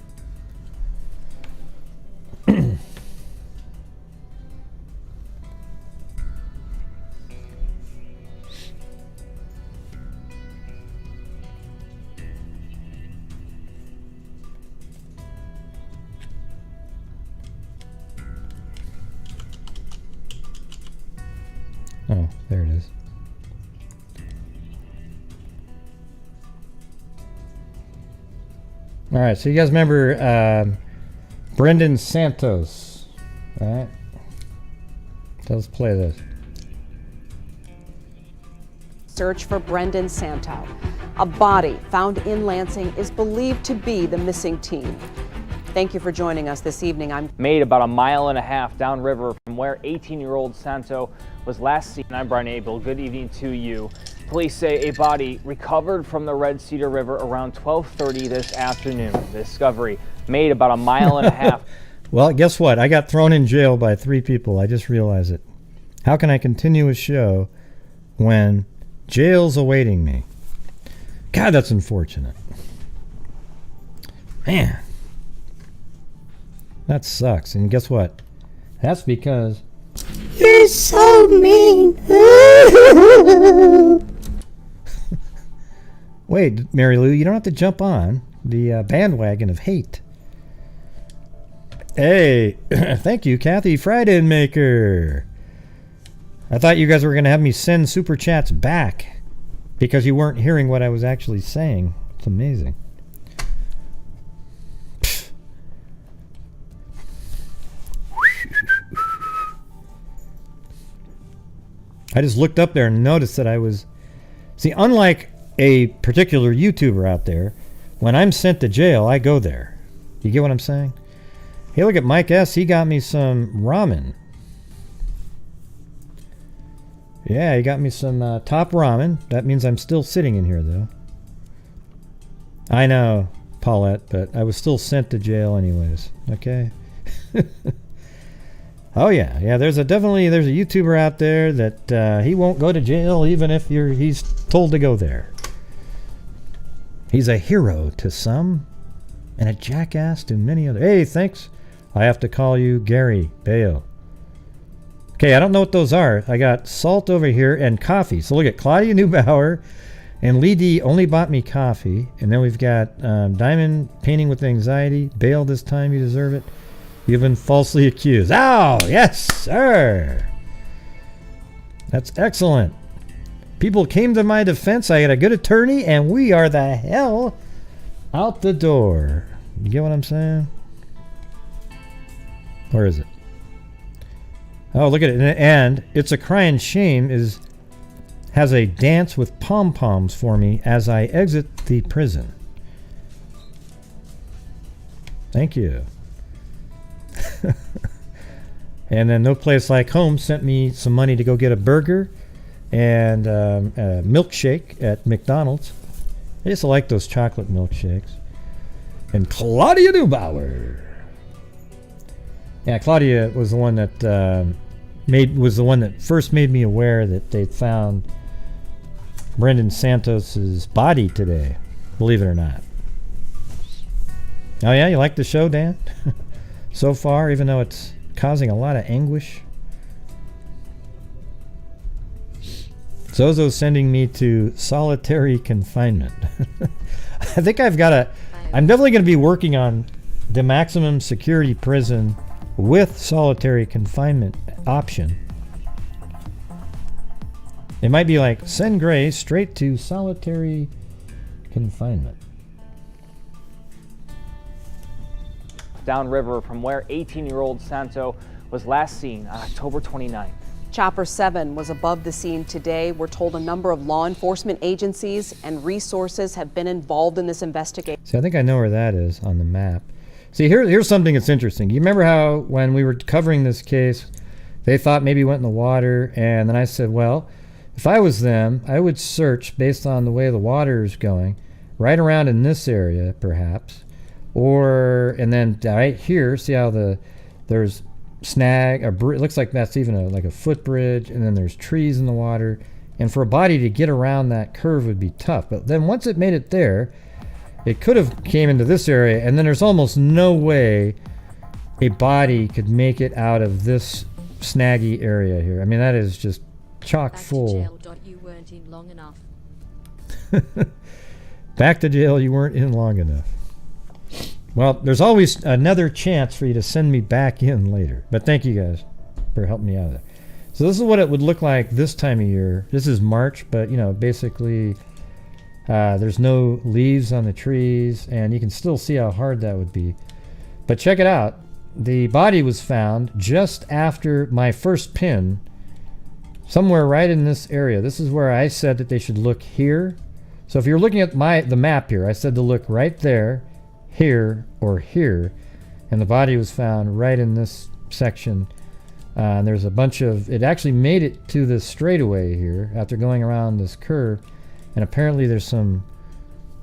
Oh, there it is. All right, so you guys remember Brendan Santos, right? So let's play this. Search for Brendan Santo. A body found in Lansing is believed to be the missing teen. Thank you for joining us this evening. I'm made about a mile and a half downriver from where 18-year-old Santo was last seen. I'm Brian Abel. Good evening to you. Police say a body recovered from the Red Cedar River around 12:30 this afternoon. The discovery made about a mile and a half. Well, guess what? I got thrown in jail by 3 people. I just realized it. How can I continue a show when jail's awaiting me? God, that's unfortunate. Man. That sucks. And guess what? That's because you're so mean. Wait, Mary Lou, you don't have to jump on the bandwagon of hate. Hey, thank you, Kathy Frydenmaker. I thought you guys were going to have me send super chats back because you weren't hearing what I was actually saying. It's amazing. I just looked up there and noticed that I was... See, unlike a particular YouTuber out there, when I'm sent to jail, I go there. You get what I'm saying? Hey, look at Mike S. He got me some ramen. Yeah, he got me some top ramen. That means I'm still sitting in here, though. I know, Paulette, but I was still sent to jail anyways. Okay? Oh yeah, there's a YouTuber out there that he won't go to jail even if he's told to go there. He's a hero to some and a jackass to many other. Hey, thanks. I have to call you Gary Bale. Okay, I don't know what those are. I got salt over here and coffee. So look at Claudia Neubauer and Lee D only bought me coffee. And then we've got Diamond Painting with Anxiety. Bale, this time you deserve it. You've been falsely accused. Oh, yes, sir. That's excellent. People came to my defense. I got a good attorney, and we are the hell out the door. You get what I'm saying? Where is it? Oh, look at it. And It's a Crying Shame has a dance with pom-poms for me as I exit the prison. Thank you. And then No Place Like Home sent me some money to go get a burger and a milkshake at McDonald's. I used to like those chocolate milkshakes. And Claudia Neubauer. Yeah, Claudia was the one that first made me aware that they'd found Brendan Santos's body today. Believe it or not. Oh yeah, you like the show, Dan? So far, even though it's causing a lot of anguish. Zozo's sending me to solitary confinement. I think I'm definitely going to be working on the maximum security prison with solitary confinement option. It might be like, send Gray straight to solitary confinement. Downriver from where 18-year-old Santo was last seen on October 29th. Chopper 7 was above the scene today. We're told a number of law enforcement agencies and resources have been involved in this investigation. See, I think I know where that is on the map. See, here's something that's interesting. You remember how when we were covering this case, they thought maybe it went in the water, and then I said, well, if I was them, I would search based on the way the water is going, right around in this area, perhaps, and then right here, see how there's snag, it looks like that's even like a footbridge, and then there's trees in the water, and for a body to get around that curve would be tough. But then once it made it there, it could have came into this area, and then there's almost no way a body could make it out of this snaggy area here. I mean, that is just chock Back to full. jail. You weren't in long enough. Back to jail, you weren't in long enough. Well, there's always another chance for you to send me back in later. But thank you guys for helping me out of that. So this is what it would look like this time of year. This is March, but you know, basically there's no leaves on the trees, and you can still see how hard that would be. But check it out. The body was found just after my first pin, somewhere right in this area. This is where I said that they should look here. So if you're looking at the map here, I said to look right there, here, or here, and the body was found right in this section. And there's a bunch of, it actually made it to this straightaway here after going around this curve, and apparently there's some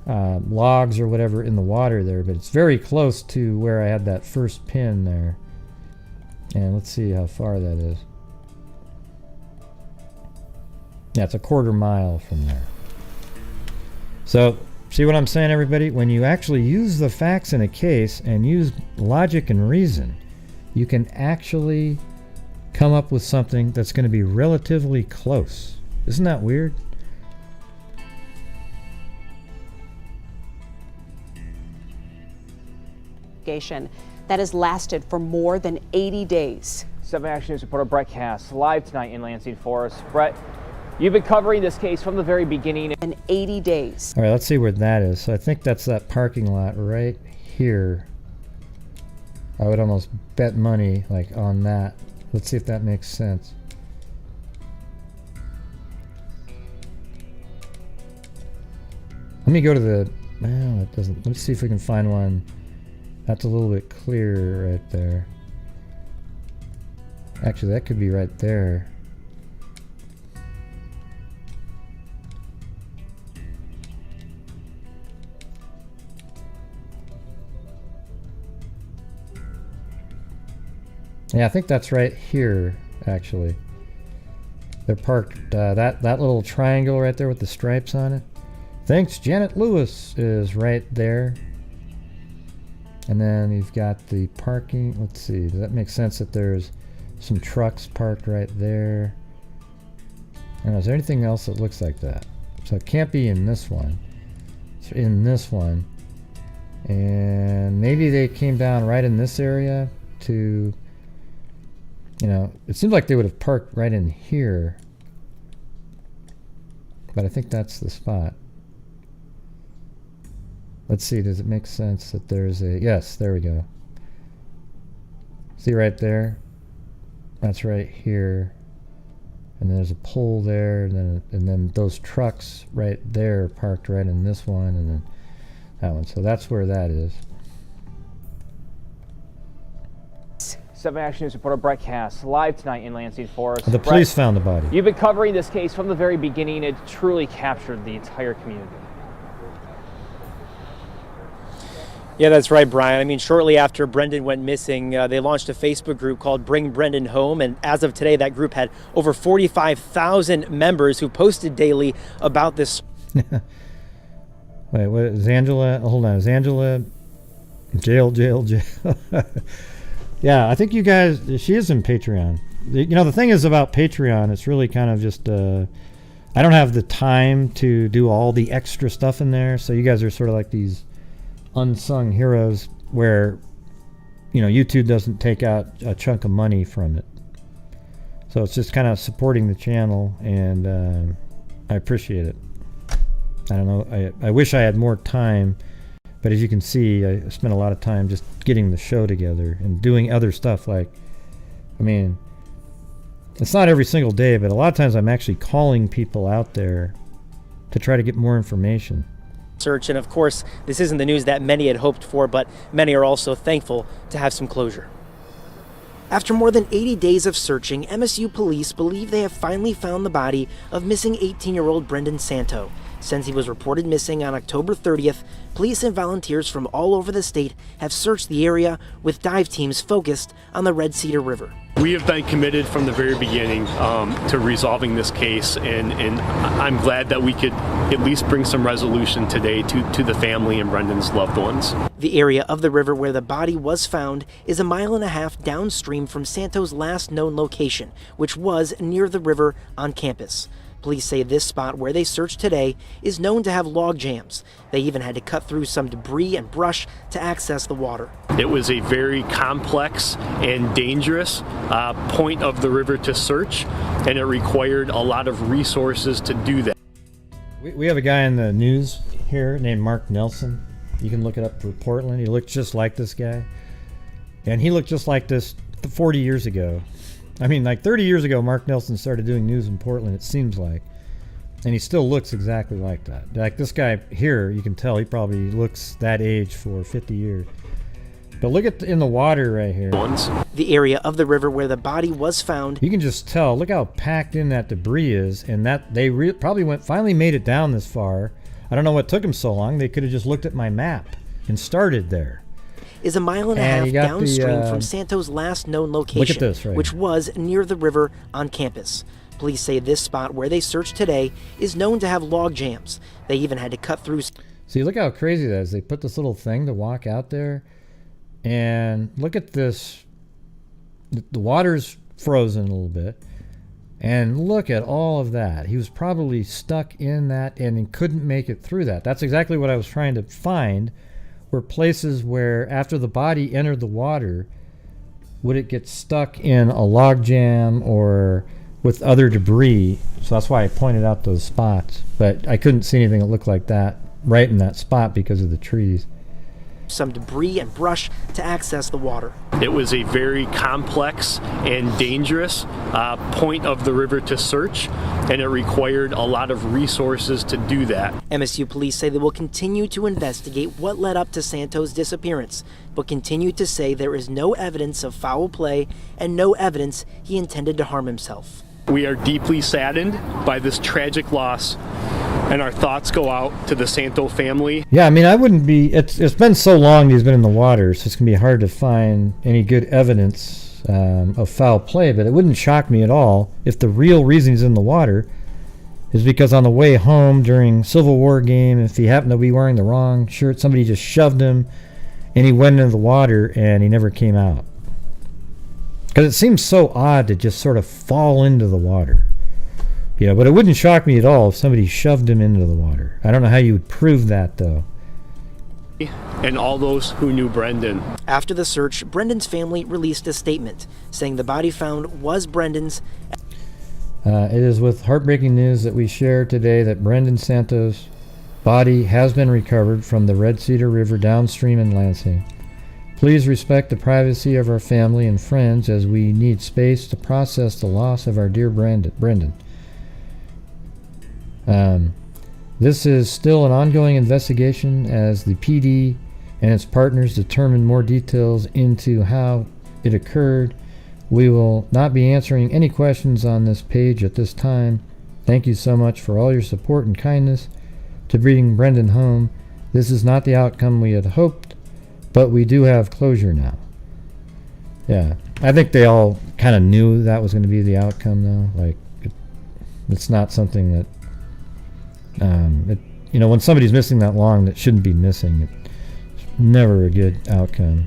logs or whatever in the water there, but it's very close to where I had that first pin there. And let's see how far that is. Yeah, it's a quarter mile from there. So see what I'm saying, everybody? When you actually use the facts in a case and use logic and reason, you can actually come up with something that's going to be relatively close. Isn't that weird? That has lasted for more than 80 days. 7 Action News reporter Brett Cass live tonight in Lansing Forest. Brett, you've been covering this case from the very beginning. In 80 days. All right, let's see where that is. So I think that's that parking lot right here. I would almost bet money like on that. Let's see if that makes sense. Let me go to the, well, it doesn't. Let's see if we can find one that's a little bit clearer right there. Actually, that could be right there. Yeah, I think that's right here, actually. They're parked, that little triangle right there with the stripes on it. Thanks, Janet Lewis is right there. And then you've got the parking. Let's see, does that make sense that there's some trucks parked right there? I don't know, is there anything else that looks like that? So it can't be in this one. It's in this one. And maybe they came down right in this area to, you know, it seems like they would have parked right in here. But I think that's the spot. Let's see, does it make sense that there's a, yes, there we go. See right there? That's right here. And there's a pole there, and then those trucks right there parked right in this one, and then that one. So that's where that is. 7 Action News reporter Brett Cass live tonight in Lansing Forest. The police found the body. You've been covering this case from the very beginning. It truly captured the entire community. Yeah, that's right, Brian. I mean, shortly after Brendan went missing, they launched a Facebook group called Bring Brendan Home. And as of today, that group had over 45,000 members who posted daily about this. Wait, what is Angela? Hold on, is Angela jail? Yeah, I think you guys, she is in Patreon. You know, the thing is about Patreon, it's really kind of just, I don't have the time to do all the extra stuff in there. So you guys are sort of like these unsung heroes where, you know, YouTube doesn't take out a chunk of money from it. So it's just kind of supporting the channel, and I appreciate it. I don't know, I wish I had more time, but as you can see, I spent a lot of time just getting the show together and doing other stuff. Like, I mean, It's not every single day, but a lot of times I'm actually calling people out there to try to get more information. Search, and of course, this isn't the news that many had hoped for, but many are also thankful to have some closure. After more than 80 days of searching, MSU police believe they have finally found the body of missing 18-year-old Brendan Santo. Since he was reported missing on October 30th, police and volunteers from all over the state have searched the area with dive teams focused on the Red Cedar River. We have been committed from the very beginning to resolving this case, and I'm glad that we could at least bring some resolution today to the family and Brendan's loved ones. The area of the river where the body was found is a 1.5 miles downstream from Santo's last known location, which was near the river on campus. Police say this spot where they searched today is known to have log jams. They even had to cut through some debris and brush to access the water. It was a very complex and dangerous point of the river to search, and it required a lot of resources to do that. We have a guy in the news here named Mark Nelson. You can look it up for Portland. He looked just like this guy. And he looked just like this 40 years ago. I mean, like 30 years ago, Mark Nelson started doing news in Portland, it seems like. And he still looks exactly like that. Like this guy here, you can tell he probably looks that age for 50 years. But look at in the water right here. The area of the river where the body was found. You can just tell, look how packed in that debris is. And that they probably finally made it down this far. I don't know what took them so long. They could have just looked at my map and started there. Is 1.5 miles downstream from Santo's last known location, look at this, right, which was near the river on campus. Police say this spot where they searched today is known to have log jams. They even had to cut through. See, look how crazy that is. They put this little thing to walk out there, and look at this. The water's frozen a little bit, and look at all of that. He was probably stuck in that and he couldn't make it through that. That's exactly what I was trying to find. Were places where after the body entered the water, would it get stuck in a log jam or with other debris? So that's why I pointed out those spots. But I couldn't see anything that looked like that right in that spot because of the trees. Some debris and brush to access the water. It was a very complex and dangerous point of the river to search, and it required a lot of resources to do that. MSU police say they will continue to investigate what led up to Santo's disappearance, but continue to say there is no evidence of foul play and no evidence he intended to harm himself. We are deeply saddened by this tragic loss, and our thoughts go out to the Santo family. Yeah, I mean, I wouldn't be, it's been so long he's been in the water, so it's going to be hard to find any good evidence of foul play, but it wouldn't shock me at all if the real reason he's in the water is because on the way home during Civil War game, if he happened to be wearing the wrong shirt, somebody just shoved him and he went into the water and he never came out. Because it seems so odd to just sort of fall into the water. Yeah, but it wouldn't shock me at all if somebody shoved him into the water. I don't know how you would prove that, though. And all those who knew Brendan. After the search, Brendan's family released a statement saying the body found was Brendan's. It is with heartbreaking news that we share today that Brendan Santos' body has been recovered from the Red Cedar River downstream in Lansing. Please respect the privacy of our family and friends as we need space to process the loss of our dear Brendan. This is still an ongoing investigation as the PD and its partners determine more details into how it occurred. We will not be answering any questions on this page at this time. Thank you so much for all your support and kindness to bringing Brendan home. This is not the outcome we had hoped, but we do have closure now. Yeah, I think they all kind of knew that was going to be the outcome, though. Like, it's not something that, you know, when somebody's missing that long that shouldn't be missing, it's never a good outcome.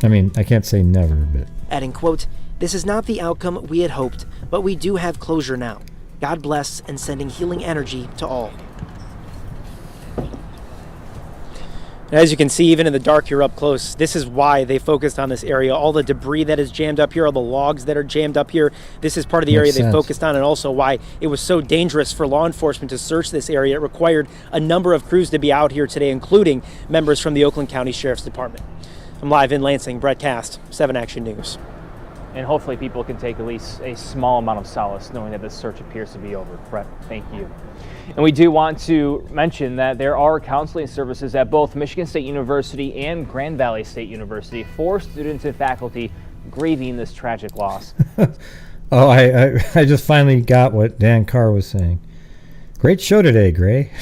I mean, I can't say never, but... Adding, quote, "This is not the outcome we had hoped, but we do have closure now. God bless, and sending healing energy to all." As you can see, even in the dark, you're up close. This is why they focused on this area. All the debris that is jammed up here, all the logs that are jammed up here, this is part of the area they focused on, and also why it was so dangerous for law enforcement to search this area. It required a number of crews to be out here today, including members from the Oakland County Sheriff's Department. I'm live in Lansing, Brett Cast, 7 Action News. and hopefully people can take at least a small amount of solace knowing that this search appears to be over. Brett, thank you. And we do want to mention that there are counseling services at both Michigan State University and Grand Valley State University for students and faculty grieving this tragic loss. Oh, I just finally got what Dan Carr was saying. Great show today, Gray.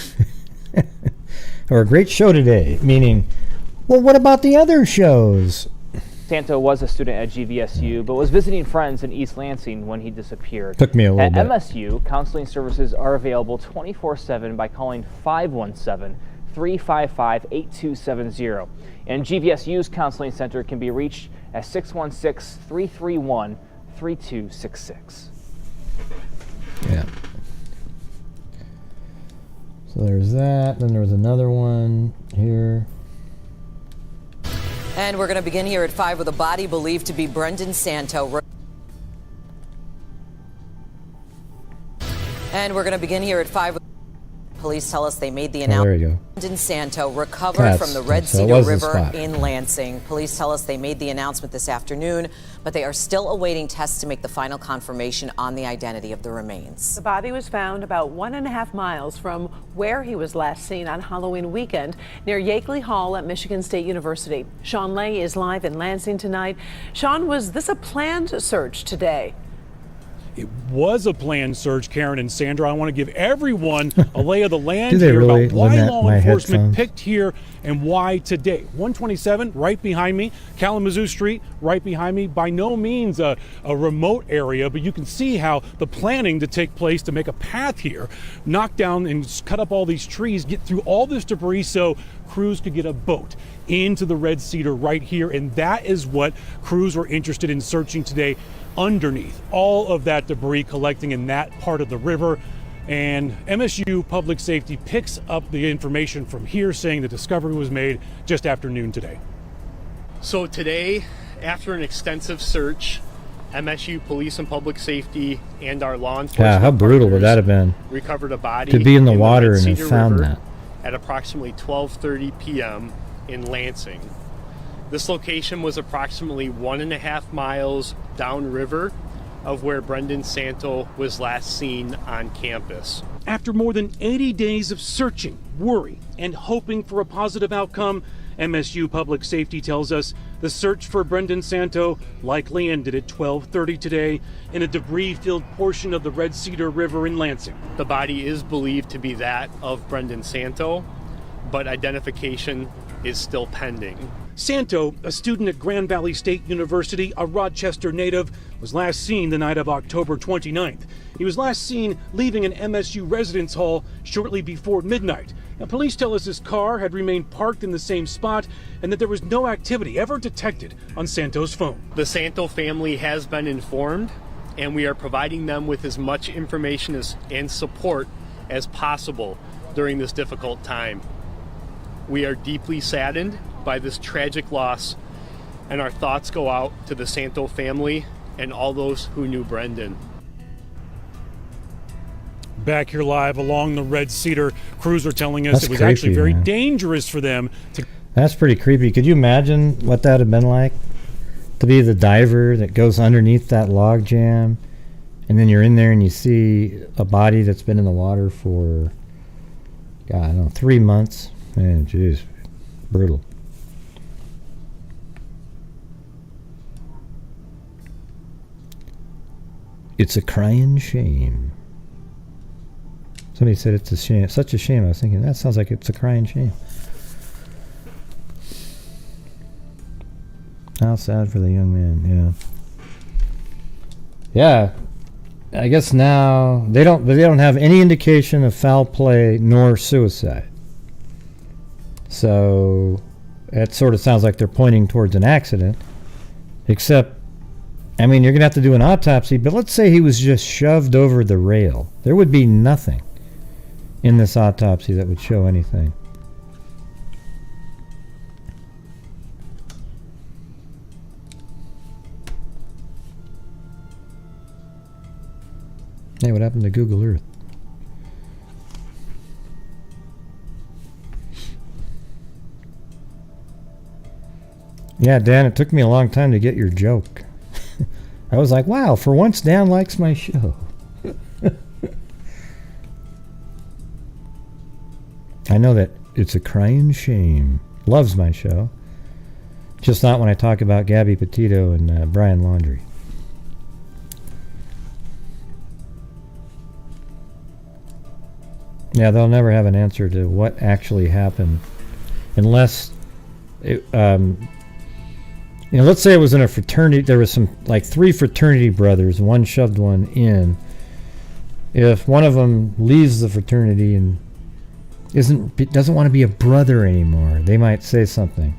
Or great show today, meaning, well, what about the other shows? Santo was a student at GVSU, but was visiting friends in East Lansing when he disappeared. Took me a little bit. At MSU, counseling services are available 24/7 by calling 517-355-8270. And GVSU's counseling center can be reached at 616-331-3266. Yeah. So there's that. Then there was another one here. And we're going to begin here at 5 with a body believed to be Brendan Santo. And we're going to begin here at 5. Police tell us they made the announcement. There you go. Brendan Santo recovered from the Red Cedar River in Lansing. Police tell us they made the announcement this afternoon, but they are still awaiting tests to make the final confirmation on the identity of the remains. The body was found about 1.5 miles from where he was last seen on Halloween weekend near Yakeley Hall at Michigan State University. Sean Lay is live in Lansing tonight. Sean, was this a planned search today? It was a planned search, Karen and Sandra. I want to give everyone a lay of the land Do they here really about why law enforcement headphones? picked here and why today. 127 right behind me, Kalamazoo Street right behind me. By no means a remote area, but you can see how the planning to take place to make a path here, knock down and cut up all these trees, get through all this debris so crews could get a boat into the Red Cedar right here. And that is what crews were interested in searching today, underneath all of that debris collecting in that part of the river. And MSU Public Safety picks up the information from here saying the discovery was made just after noon today. So today, after an extensive search, MSU Police and Public Safety and our law enforcement Yeah, how brutal would that have been? recovered a body To be in the water Red and Cedar have found River that. at approximately 12:30 p.m. in Lansing. This location was approximately 1.5 miles downriver of where Brendan Santo was last seen on campus. After more than 80 days of searching, worry, and hoping for a positive outcome, MSU Public Safety tells us the search for Brendan Santo likely ended at 12:30 today in a debris-filled portion of the Red Cedar River in Lansing. The body is believed to be that of Brendan Santo, but identification is still pending. Santo, a student at Grand Valley State University, a Rochester native, was last seen the night of October 29th. He was last seen leaving an MSU residence hall shortly before midnight. Now, police tell us his car had remained parked in the same spot and that there was no activity ever detected on Santo's phone. The Santo family has been informed, and we are providing them with as much information and support as possible during this difficult time. We are deeply saddened by this tragic loss, and our thoughts go out to the Santo family and all those who knew Brendan. Back here live along the Red Cedar, crews are telling us That's it was creepy, actually very man. dangerous for them to. That's pretty creepy. Could you imagine what that would have been like? To be the diver that goes underneath that log jam, and then you're in there and you see a body that's been in the water for, God, I don't know, 3 months. Man, jeez, brutal. It's a crying shame. Somebody said it's a shame. Such a shame. I was thinking, that sounds like it's a crying shame. How sad for the young man, yeah. Yeah, I guess now they don't have any indication of foul play nor suicide. So it sort of sounds like they're pointing towards an accident. Except, I mean, you're going to have to do an autopsy, but let's say he was just shoved over the rail. There would be nothing in this autopsy that would show anything. Hey, what happened to Google Earth? Yeah, Dan, it took me a long time to get your joke. I was like, wow, for once Dan likes my show. I know that it's a crying shame. Loves my show. Just not when I talk about Gabby Petito and Brian Laundrie. Yeah, they'll never have an answer to what actually happened. Unless, let's say it was in a fraternity. There was some, like 3 fraternity brothers. One shoved one in. If one of them leaves the fraternity and doesn't want to be a brother anymore, they might say something.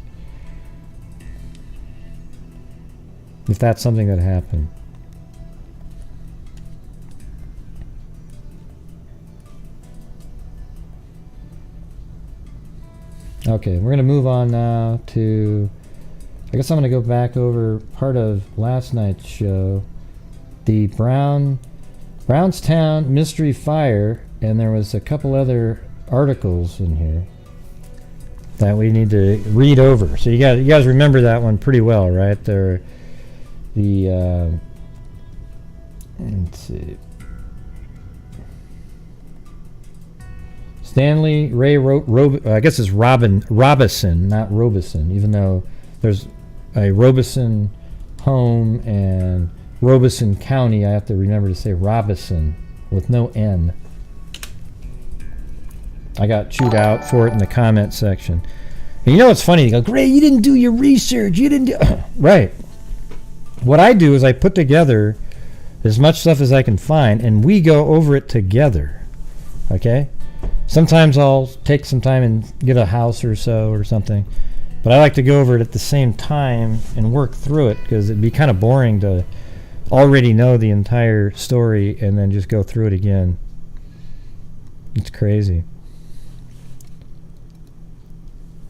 If that's something that happened. Okay, we're going to move on now to... I guess I'm going to go back over part of last night's show. The Brownstown mystery fire, and there was a couple other articles in here that we need to read over. So you guys remember that one pretty well, right? Let's see. Stanley Ray I guess it's Robison, not Robeson, even though there's a Robeson home and Robeson County. I have to remember to say Robison with no N. I got chewed out for it in the comment section. And you know what's funny? You go, Gray, you didn't do your research. You didn't do... Right. What I do is I put together as much stuff as I can find, and we go over it together. Okay? Sometimes I'll take some time and get a house or so or something. But I like to go over it at the same time and work through it, because it'd be kind of boring to already know the entire story and then just go through it again. It's crazy.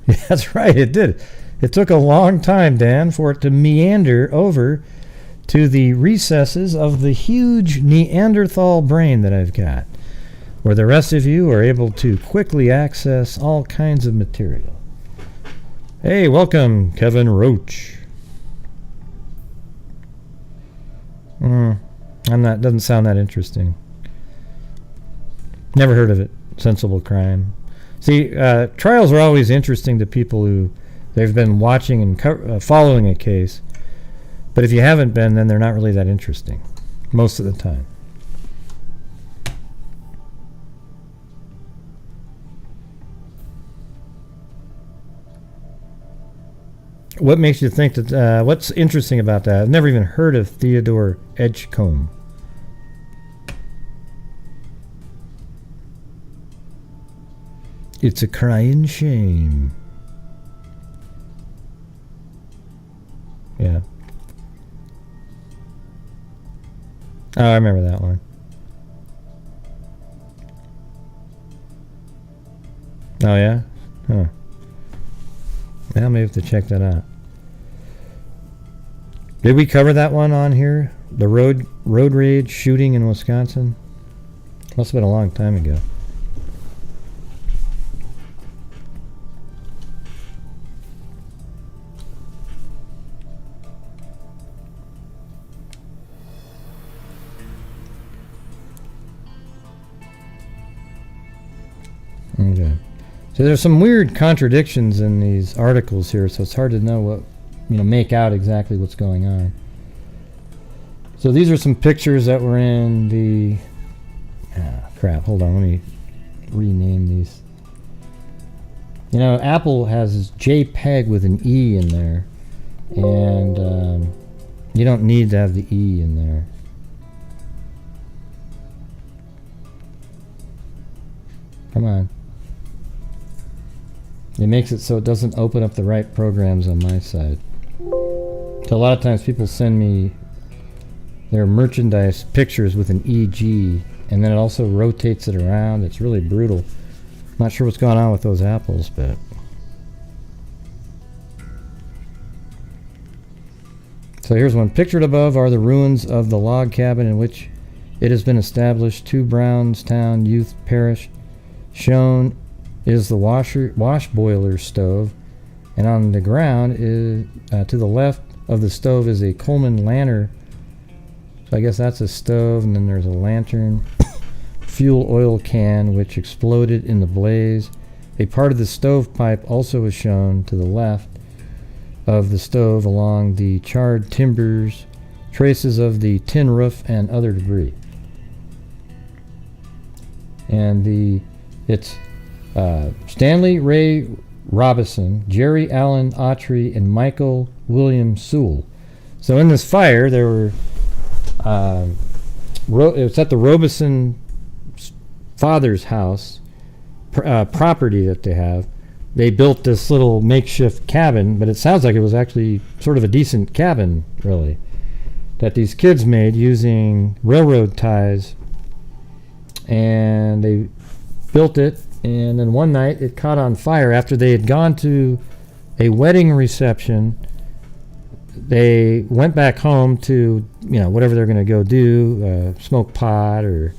Yeah, that's right, it did. It took a long time, Dan, for it to meander over to the recesses of the huge Neanderthal brain that I've got, where the rest of you are able to quickly access all kinds of material. Hey, welcome, Kevin Roach. Doesn't sound that interesting. Never heard of it. Sensible crime. See, trials are always interesting to people who they've been watching and following a case. But if you haven't been, then they're not really that interesting most of the time. What makes you think that, what's interesting about that? I've never even heard of Theodore Edgecombe. It's a crying shame. Yeah. Oh, I remember that one. Oh, yeah? Huh. Now I may have to check that out. Did we cover that one on here? The road rage shooting in Wisconsin? Must have been a long time ago. Okay. So there's some weird contradictions in these articles here, so it's hard to know what, make out exactly what's going on. So these are some pictures that were in the... crap, hold on, let me rename these. Apple has JPEG with an E in there, and you don't need to have the E in there. Come on. It makes it so it doesn't open up the right programs on my side. So a lot of times people send me their merchandise pictures with an EG, and then it also rotates it around. It's really brutal. Not sure what's going on with those apples, but... So here's one. Pictured above are the ruins of the log cabin in which it has been established, 2 Brownstown youth perished. Shown is the wash boiler stove, and on the ground is to the left of the stove is a Coleman So I guess that's a stove, and then there's a lantern. Fuel oil can, which exploded in the blaze. A part of the stovepipe also was shown to the left of the stove along the charred timbers, traces of the tin roof, and other debris. And it's Stanley Ray Robison, Jerry Allen Autry, and Michael William Sewell. So in this fire, there were it's at the Robison father's house, property that they have. They built this little makeshift cabin, but it sounds like it was actually sort of a decent cabin, really, that these kids made using railroad ties. And they built it, and then one night it caught on fire after they had gone to a wedding reception. They went back home to, whatever they're going to go do, smoke pot or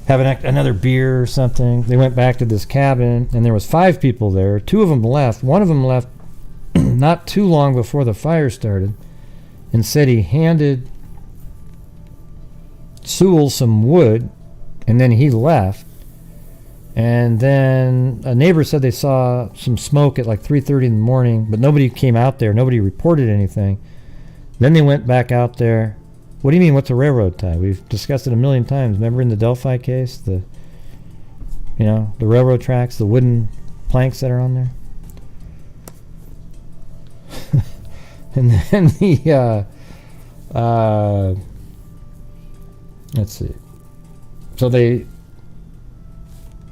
have another beer or something. They went back to this cabin, and there was 5 people there. 2 of them left. One of them left not too long before the fire started and said he handed Sewell some wood, and then he left. And then a neighbor said they saw some smoke at like 3:30 in the morning, but nobody came out there. Nobody reported anything. Then they went back out there. What do you mean, what's a railroad tie? We've discussed it a million times. Remember in the Delphi case, the railroad tracks, the wooden planks that are on there? And then let's see. So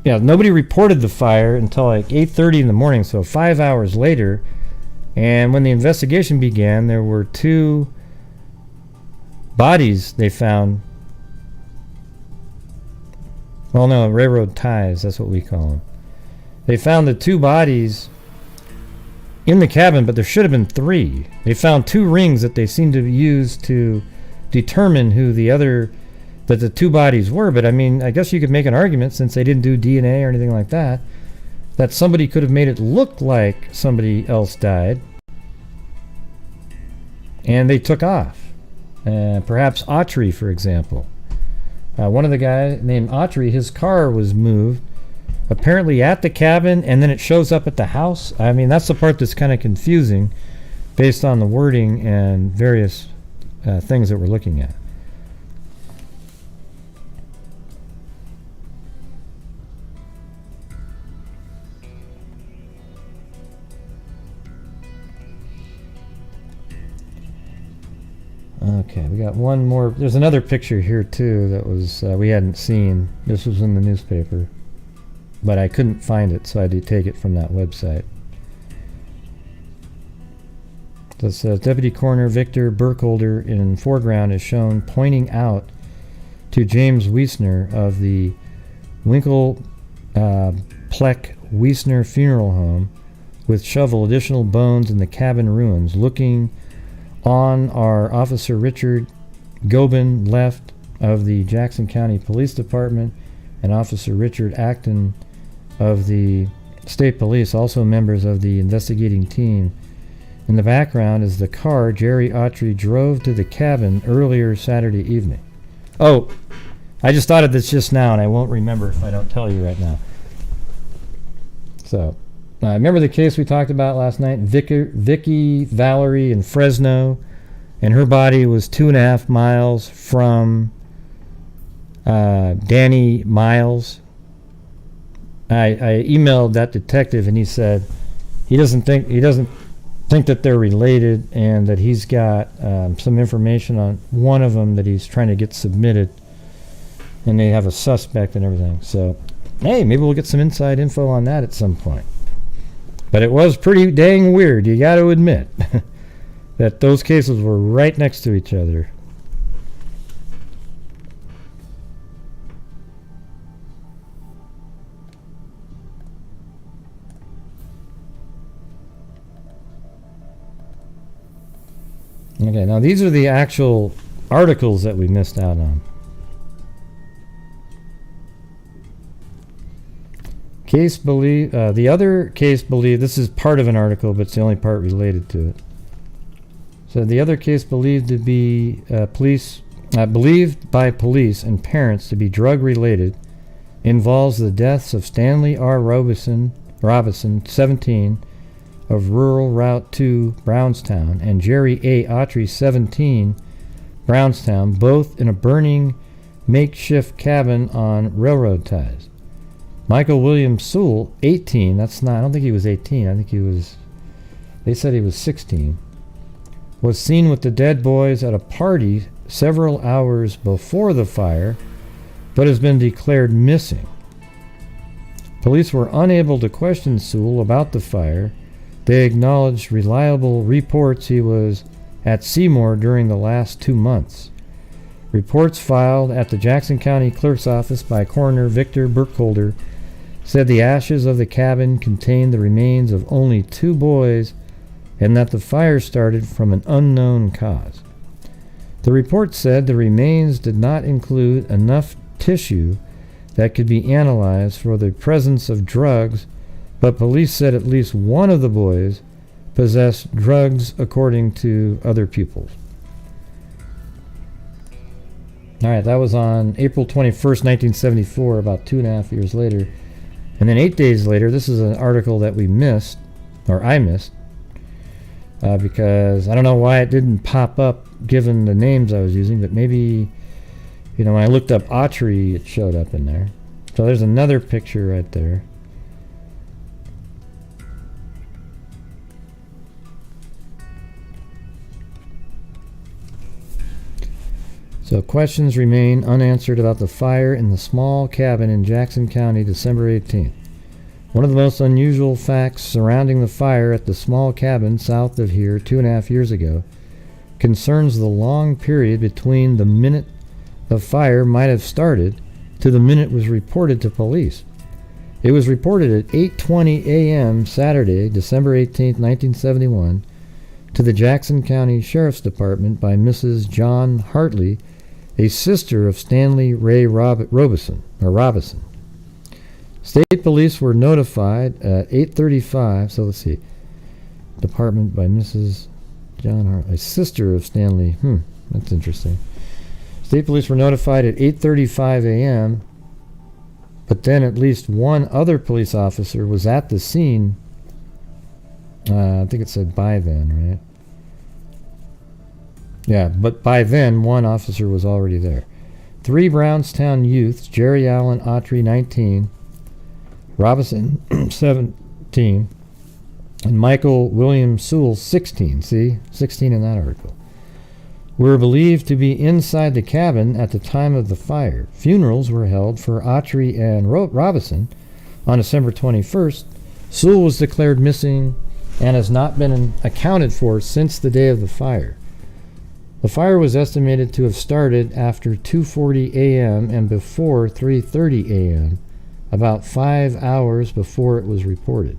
nobody reported the fire until like 8:30 in the morning, so 5 hours later. And when the investigation began, there were 2 bodies they found. Well, no, railroad ties, that's what we call them. They found the 2 bodies in the cabin, but there should have been 3. They found 2 rings that they seemed to use to determine who that the 2 bodies were. But I mean, I guess you could make an argument, since they didn't do DNA or anything like that somebody could have made it look like somebody else died and they took off. Perhaps Autry, for example. One of the guys named Autry, his car was moved apparently at the cabin, and then it shows up at the house. I mean, that's the part that's kind of confusing based on the wording and various things that we're looking at. Okay, we got one more. There's another picture here too that was we hadn't seen. This was in the newspaper, but I couldn't find it, so I had to take it from that website. This Deputy Coroner Victor Burkholder in foreground is shown pointing out to James Wiesner of the Winkle Pleck Wiesner Funeral Home with shovel additional bones in the cabin ruins. Looking on are Officer Richard Gobin, left, of the Jackson County Police Department, and Officer Richard Acton of the State Police, also members of the investigating team. In the background is the car Jerry Autry drove to the cabin earlier Saturday evening. Oh, I just thought of this just now, and I won't remember if I don't tell you right now. So, remember the case we talked about last night? Vicky Valerie in Fresno, and her body was 2.5 miles from Danny Miles. I emailed that detective, and he said he doesn't think that they're related, and that he's got some information on one of them that he's trying to get submitted, and they have a suspect and everything. So, hey, maybe we'll get some inside info on that at some point. But it was pretty dang weird, you got to admit, that those cases were right next to each other. Okay, now these are the actual articles that we missed out on. The other case believed, this is part of an article, but it's the only part related to it. So the other case believed to be police believed by police and parents to be drug-related, involves the deaths of Stanley R. Robinson, 17, of Rural Route 2, Brownstown, and Jerry A. Autry, 17, Brownstown, both in a burning makeshift cabin on railroad ties. Michael William Sewell, 18, I don't think he was 18, I think they said he was 16, was seen with the dead boys at a party several hours before the fire, but has been declared missing. Police were unable to question Sewell about the fire. They acknowledged reliable reports he was at Seymour during the last 2 months. Reports filed at the Jackson County Clerk's Office by Coroner Victor Burkholder said the ashes of the cabin contained the remains of only 2 boys and that the fire started from an unknown cause. The report said the remains did not include enough tissue that could be analyzed for the presence of drugs, but police said at least one of the boys possessed drugs according to other pupils. All right, that was on April 21st, 1974, about 2.5 years later. And then 8 days later, this is an article that we missed, or I missed, because I don't know why it didn't pop up given the names I was using, but maybe, when I looked up Autry, it showed up in there. So there's another picture right there. So questions remain unanswered about the fire in the small cabin in Jackson County, December 18th. One of the most unusual facts surrounding the fire at the small cabin south of here 2.5 years ago concerns the long period between the minute the fire might have started to the minute it was reported to police. It was reported at 8:20 a.m. Saturday, December 18th, 1971, to the Jackson County Sheriff's Department by Mrs. John Hartley, a sister of Stanley Ray Robinson. State police were notified at 8:35. So let's see. Department by Mrs. John Hartley, a sister of Stanley. That's interesting. State police were notified at 8:35 a.m. But then at least one other police officer was at the scene. I think it said by then, right? Yeah, but by then, one officer was already there. 3 Brownstown youths, Jerry Allen Autry, 19, Robinson, 17, and Michael William Sewell, 16. See? 16 in that article. Were believed to be inside the cabin at the time of the fire. Funerals were held for Autry and Robinson on December 21st. Sewell was declared missing and has not been accounted for since the day of the fire. The fire was estimated to have started after 2:40 a.m. and before 3:30 a.m., about 5 hours before it was reported.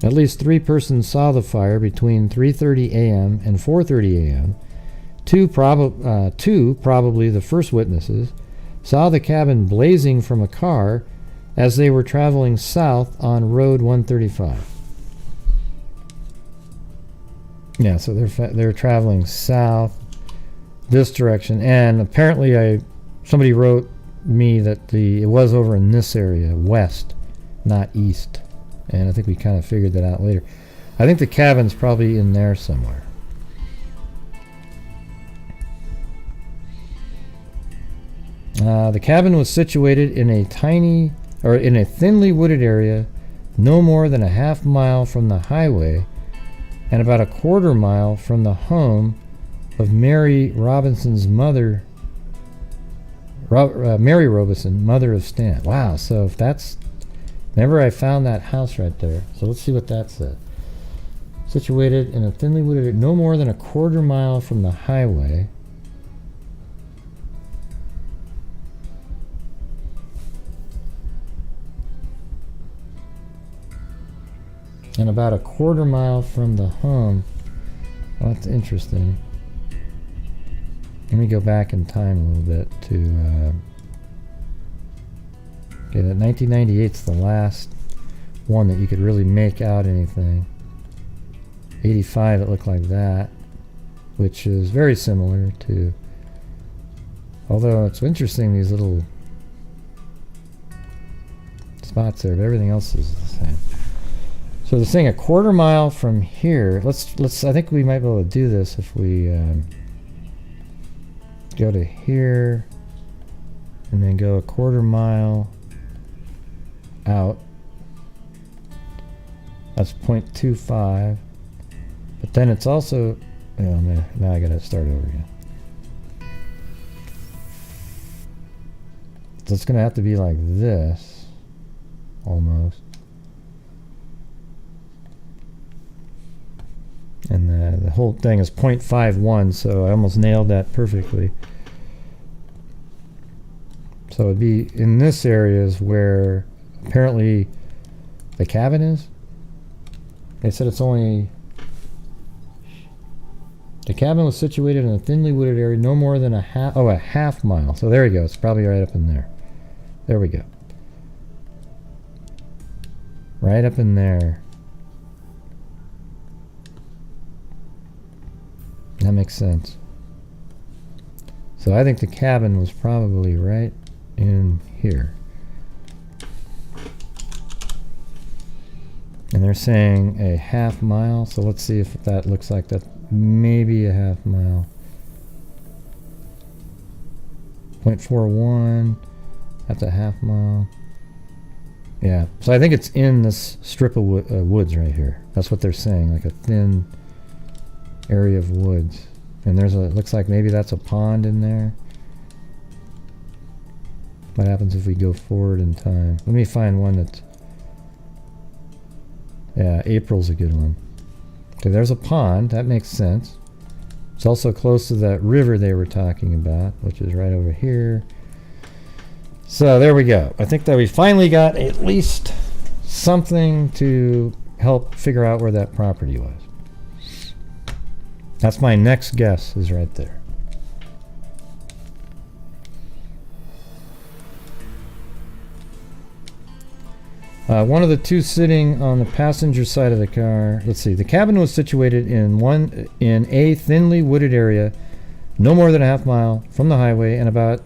At least 3 persons saw the fire between 3:30 a.m. and 4:30 a.m. Two, probably the first witnesses, saw the cabin blazing from a car as they were traveling south on Road 135. Yeah, so they're traveling south this direction, and apparently somebody wrote me that it was over in this area, west, not east, and I think we kind of figured that out later. I think the cabin's probably in there somewhere. The cabin was situated in a thinly wooded area, no more than a half mile from the highway, and about a quarter mile from the home of Mary Robinson's mother, Mary Robinson, mother of Stan. Wow, so if that's... Remember I found that house right there. So let's see what that said. Situated in a thinly wooded area, no more than a quarter mile from the highway. And about a quarter mile from the home. Well, that's interesting. Let me go back in time a little bit to... okay, that 1998's the last one that you could really make out anything. 85, it looked like that, which is very similar to Although it's interesting, these little spots there, but everything else is the same. So they're saying a quarter mile from here. Let's. I think we might be able to do this if we go to here and then go a quarter mile out. That's 0.25. But then it's also. Oh man, now I gotta start over again. So it's gonna have to be like this, almost. And the whole thing is 0.51, so I almost nailed that perfectly. So it'd be in this area is where apparently the cabin is. They said it's only... The cabin was situated in a thinly wooded area no more than a half mile. So there we go. It's probably right up in there. There we go. Right up in there. That makes sense. So I think the cabin was probably right in here. And they're saying a half mile, so let's see if that looks like that. Maybe a half mile. 0.41. That's a half mile. Yeah, so I think it's in this strip of woods right here. That's what they're saying, like a thin area of woods. And there's it looks like maybe that's a pond in there. What happens if we go forward in time? Let me find one that's... Yeah, April's a good one. Okay, there's a pond. That makes sense. It's also close to that river they were talking about, which is right over here. So there we go. I think that we finally got at least something to help figure out where that property was. That's my next guess, is right there. One of the two sitting on the passenger side of the car. Let's see. The cabin was situated in a thinly wooded area, no more than a half mile from the highway, and about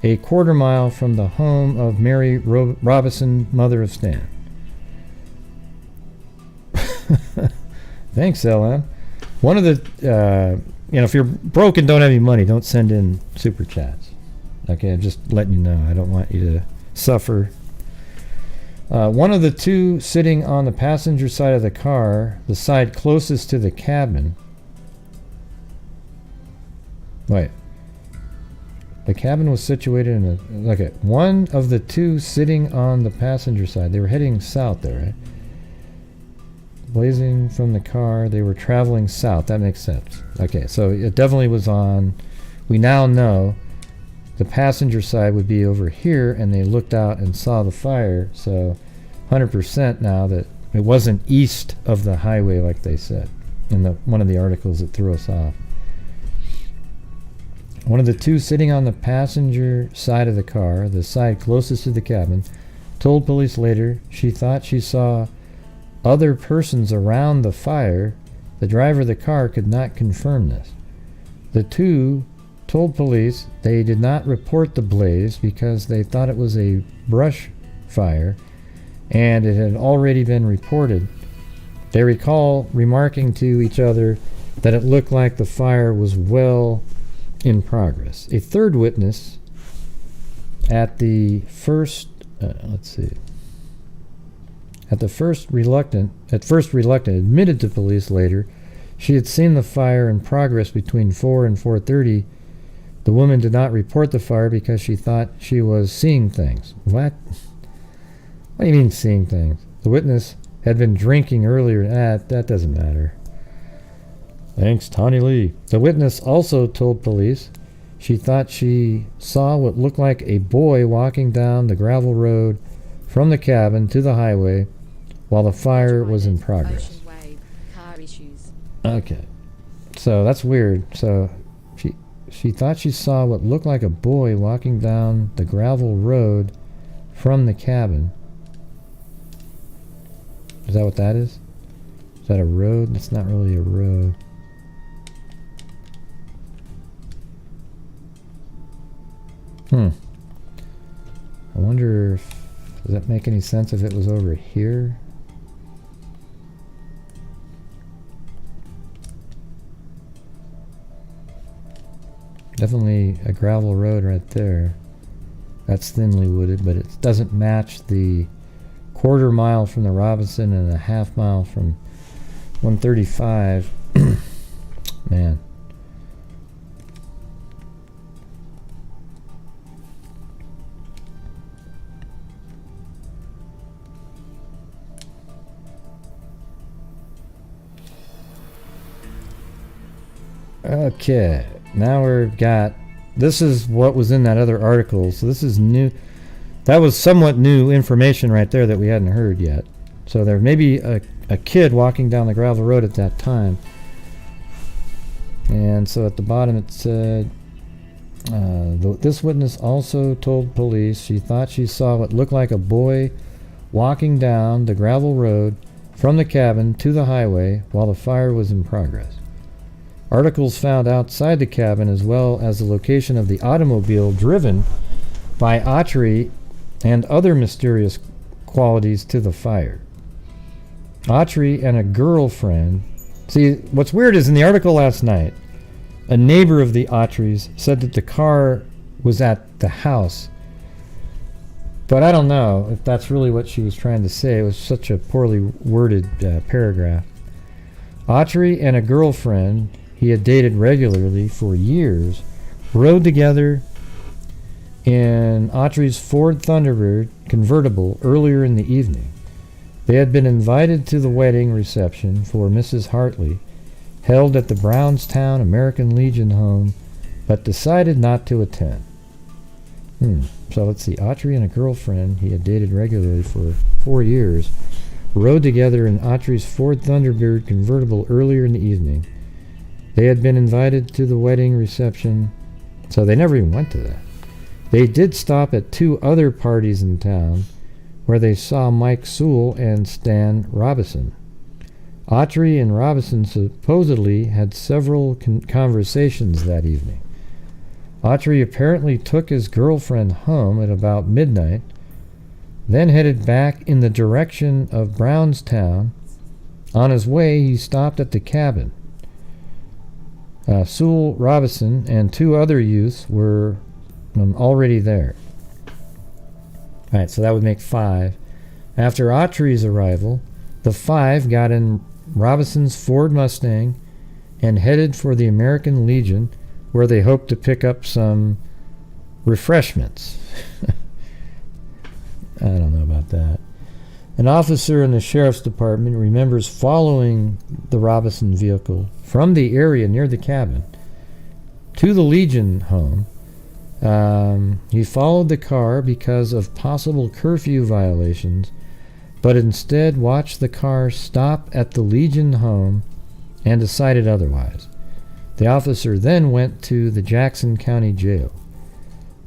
a quarter mile from the home of Mary Robinson, mother of Stan. Thanks, LM. One of the, if you're broke and don't have any money, don't send in super chats. Okay, I'm just letting you know. I don't want you to suffer. One of the two sitting on the passenger side of the car, the side closest to the cabin. Wait. The cabin was situated in a... Okay, one of the two sitting on the passenger side. They were heading south there, right? Blazing from the car, they were traveling south. That makes sense. Okay, so it definitely was on... We now know the passenger side would be over here, and they looked out and saw the fire, so 100% now that it wasn't east of the highway like they said in one of the articles that threw us off. One of the two sitting on the passenger side of the car, the side closest to the cabin, told police later she thought she saw other persons around the fire. The driver of the car could not confirm this. The two told police they did not report the blaze because they thought it was a brush fire and it had already been reported. They recall remarking to each other that it looked like the fire was well in progress. A third witness at first reluctant, admitted to police later she had seen the fire in progress between 4 and 4:30. The woman did not report the fire because she thought she was seeing things. What? What do you mean seeing things? The witness had been drinking earlier. That doesn't matter. Thanks, Tawny Lee. The witness also told police she thought she saw what looked like a boy walking down the gravel road from the cabin to the highway while the fire was in progress. Okay. So that's weird. So she thought she saw what looked like a boy walking down the gravel road from the cabin. Is that what that is? Is that a road? That's not really a road. I wonder if... Does that make any sense if it was over here? Definitely a gravel road right there. That's thinly wooded, but it doesn't match the quarter mile from the Robinson and a half mile from 135. Man. Okay, now we've got, this is what was in that other article, so this is new. That was somewhat new information right there that we hadn't heard yet. So there may be a kid walking down the gravel road at that time. And so at the bottom it said, this witness also told police she thought she saw what looked like a boy walking down the gravel road from the cabin to the highway while the fire was in progress. Articles found outside the cabin, as well as the location of the automobile driven by Autry, and other mysterious qualities to the fire. Autry and a girlfriend... See, what's weird is in the article last night, a neighbor of the Autrys said that the car was at the house. But I don't know if that's really what she was trying to say. It was such a poorly worded paragraph. Autry and a girlfriend he had dated regularly for years rode together in Autry's Ford Thunderbird convertible earlier in the evening. They had been invited to the wedding reception for Mrs. Hartley, held at the Brownstown American Legion home, but decided not to attend. So let's see. Autry and a girlfriend he had dated regularly for 4 years rode together in Autry's Ford Thunderbird convertible earlier in the evening. They had been invited to the wedding reception, so they never even went to that. They did stop at 2 other parties in town where they saw Mike Sewell and Stan Robinson. Autry and Robinson supposedly had several conversations that evening. Autry apparently took his girlfriend home at about midnight, then headed back in the direction of Brownstown. On his way, he stopped at the cabin. Sewell, Robinson, and 2 other youths were already there. Alright, so that would make 5. After Autry's arrival, the 5 got in Robinson's Ford Mustang and headed for the American Legion, where they hoped to pick up some refreshments. I don't know about that. An officer in the sheriff's department remembers following the Robinson vehicle from the area near the cabin to the Legion home. He followed the car because of possible curfew violations, but instead watched the car stop at the Legion home and decided otherwise. The officer then went to the Jackson County Jail.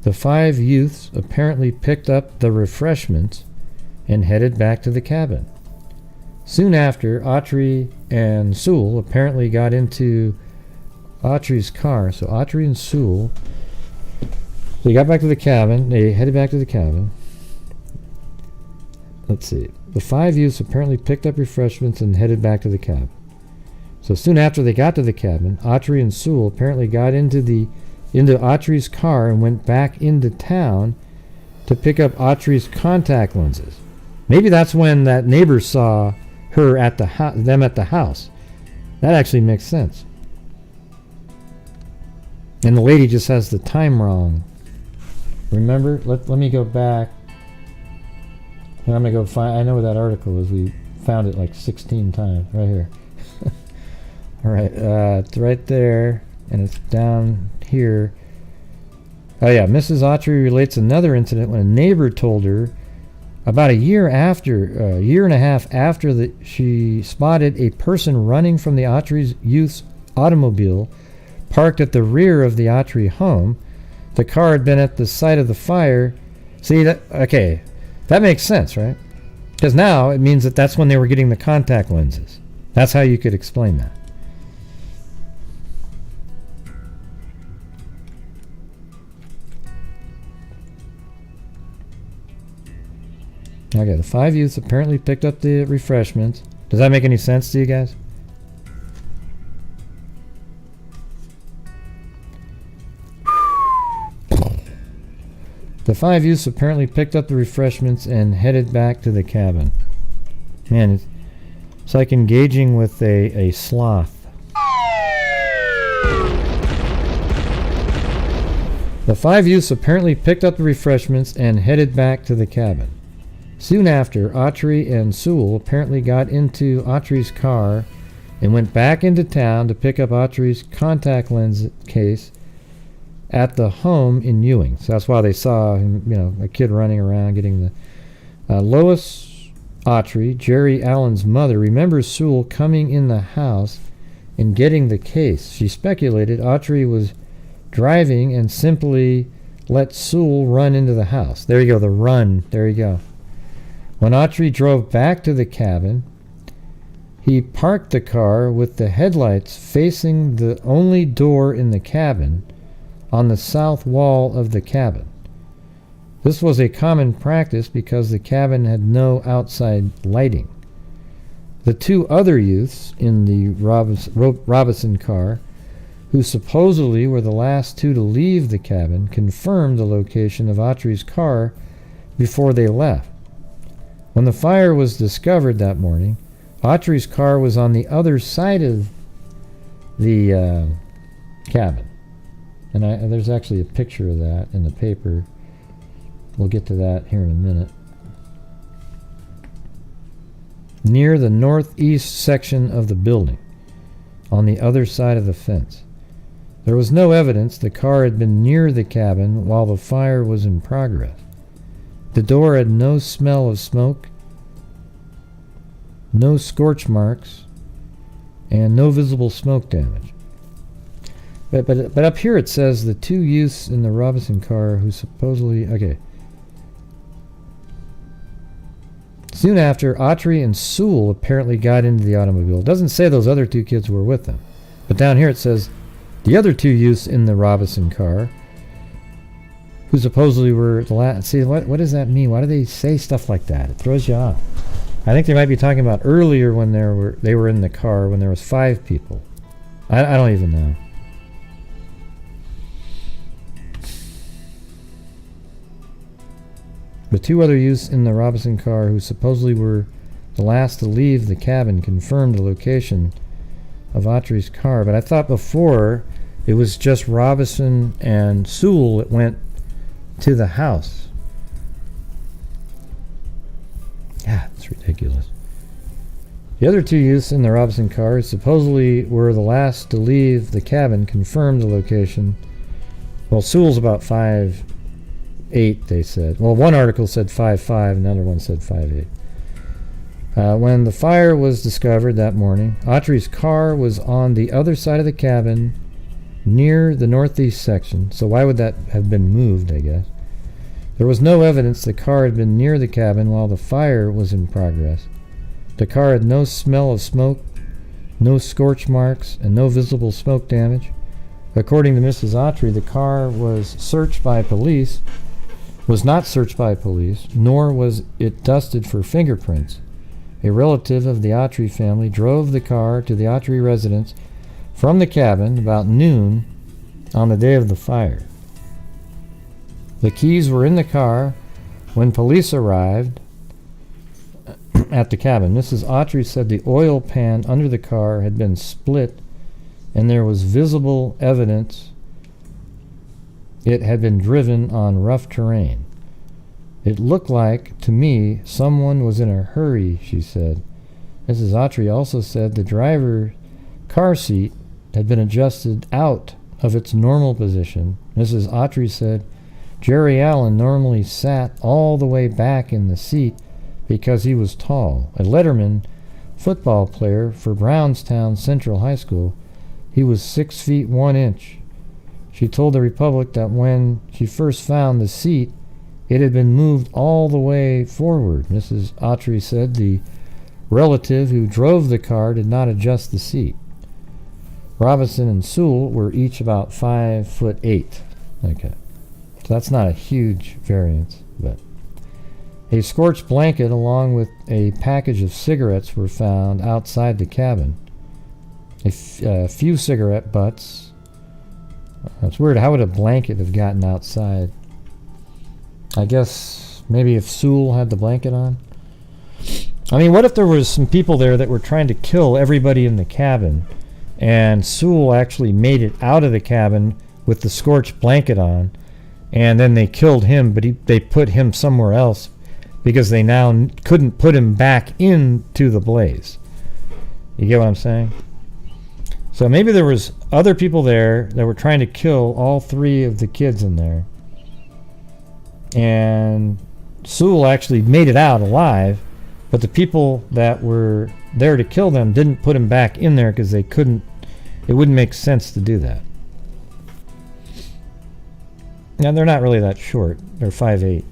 The 5 youths apparently picked up the refreshments and headed back to the cabin. Soon after, Autry and Sewell apparently got into Autry's car. So Autry and Sewell, they got back to the cabin. They headed back to the cabin. Let's see. The 5 youths apparently picked up refreshments and headed back to the cabin. So soon after they got to the cabin, Autry and Sewell apparently got into Autry's car and went back into town to pick up Autry's contact lenses. Maybe that's when that neighbor saw her at them at the house. That actually makes sense. And the lady just has the time wrong. Remember? Let me go back. And I'm going to go find... I know where that article is. We found it like 16 times. Right here. Alright. It's right there. And it's down here. Oh yeah. Mrs. Autry relates another incident when a neighbor told her about a year and a half after she spotted a person running from the Autry's youth's automobile parked at the rear of the Autry home. The car had been at the site of the fire. See that? Okay, that makes sense, right? Because now it means that that's when they were getting the contact lenses. That's how you could explain that. Okay, the 5 youths apparently picked up the refreshments. Does that make any sense to you guys? The 5 youths apparently picked up the refreshments and headed back to the cabin. Man, it's like engaging with a sloth. The 5 youths apparently picked up the refreshments and headed back to the cabin. Soon after, Autry and Sewell apparently got into Autry's car and went back into town to pick up Autry's contact lens case at the home in Ewing. So that's why they saw him, a kid running around getting the... Lois Autry, Jerry Allen's mother, remembers Sewell coming in the house and getting the case. She speculated Autry was driving and simply let Sewell run into the house. There you go, the run. There you go. When Autry drove back to the cabin, he parked the car with the headlights facing the only door in the cabin on the south wall of the cabin. This was a common practice because the cabin had no outside lighting. The 2 other youths in the Robinson car, who supposedly were the last 2 to leave the cabin, confirmed the location of Autry's car before they left. When the fire was discovered that morning, Autry's car was on the other side of the cabin. And there's actually a picture of that in the paper. We'll get to that here in a minute. Near the northeast section of the building, on the other side of the fence. There was no evidence the car had been near the cabin while the fire was in progress. The door had no smell of smoke, no scorch marks, and no visible smoke damage. But up here it says the 2 youths in the Robinson car who supposedly... Okay. Soon after, Autry and Sewell apparently got into the automobile. It doesn't say those other 2 kids were with them. But down here it says the other 2 youths in the Robinson car who supposedly were the last... See, what does that mean? Why do they say stuff like that? It throws you off. I think they might be talking about earlier when they were in the car when there was 5 people. I don't even know. The 2 other youths in the Robinson car who supposedly were the last to leave the cabin confirmed the location of Autry's car. But I thought before it was just Robinson and Sewell that went to the house. Yeah, it's ridiculous. The other 2 youths in the Robinson car who supposedly were the last to leave the cabin confirmed the location. Well, Sewell's about 5'8", they said. Well, one article said 5'5", another one said 5'8". When the fire was discovered that morning, Autry's car was on the other side of the cabin near the northeast section. So why would that have been moved, I guess? There was no evidence the car had been near the cabin while the fire was in progress. The car had no smell of smoke, no scorch marks, and no visible smoke damage. According to Mrs. Autry, the car was not searched by police, nor was it dusted for fingerprints. A relative of the Autry family drove the car to the Autry residence from the cabin about noon on the day of the fire. The keys were in the car when police arrived at the cabin. Mrs. Autry said the oil pan under the car had been split and there was visible evidence it had been driven on rough terrain. It looked like, to me, someone was in a hurry, she said. Mrs. Autry also said the driver's car seat had been adjusted out of its normal position. Mrs. Autry said Jerry Allen normally sat all the way back in the seat because he was tall. A Letterman football player for Brownstown Central High School, he was 6 feet 1 inch. She told the Republic that when she first found the seat, it had been moved all the way forward. Mrs. Autry said the relative who drove the car did not adjust the seat. Robinson and Sewell were each about 5'8". Okay. So that's not a huge variance, but A scorched blanket along with a package of cigarettes were found outside the cabin. A few cigarette butts. That's weird. How would a blanket have gotten outside? I guess maybe if Sewell had the blanket on. I mean, what if there was some people there that were trying to kill everybody in the cabin, and Sewell actually made it out of the cabin with the scorched blanket on, and then they killed him, but they put him somewhere else because they now couldn't put him back into the blaze. You get what I'm saying? So maybe there was other people there that were trying to kill all three of the kids in there, and Sewell actually made it out alive, but the people that were there to kill them didn't put him back in there because they couldn't. It wouldn't make sense to do that. Now they're not really that short. They're 5'8",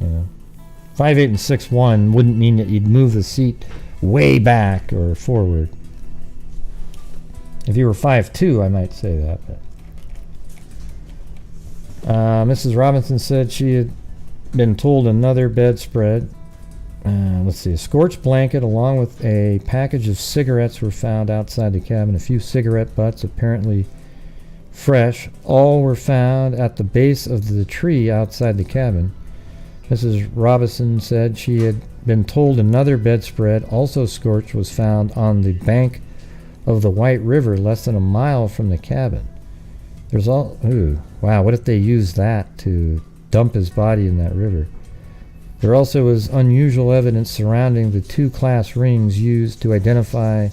you know. 5'8" and 6'1" wouldn't mean that you'd move the seat way back or forward. If you were 5'2", I might say that. But. Mrs. Robinson said she had been told another bedspread. Let's see. A scorched blanket along with a package of cigarettes were found outside the cabin. A few cigarette butts, apparently fresh. All were found at the base of the tree outside the cabin. Mrs. Robinson said she had been told another bedspread, also scorched, was found on the bank of the White River less than a mile from the cabin. There's all... Ooh, wow, what if they used that to dump his body in that river? There also was unusual evidence surrounding the two class rings used to identify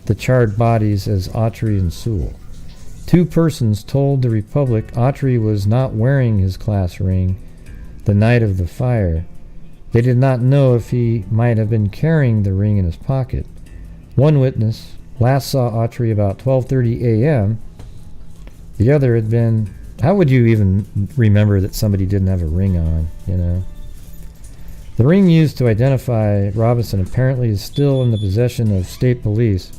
the charred bodies as Autry and Sewell. Two persons told the Republic Autry was not wearing his class ring the night of the fire. They did not know if he might have been carrying the ring in his pocket. One witness last saw Autry about 12:30 a.m. The other had been... How would you even remember that somebody didn't have a ring on, you know? The ring used to identify Robinson apparently is still in the possession of state police.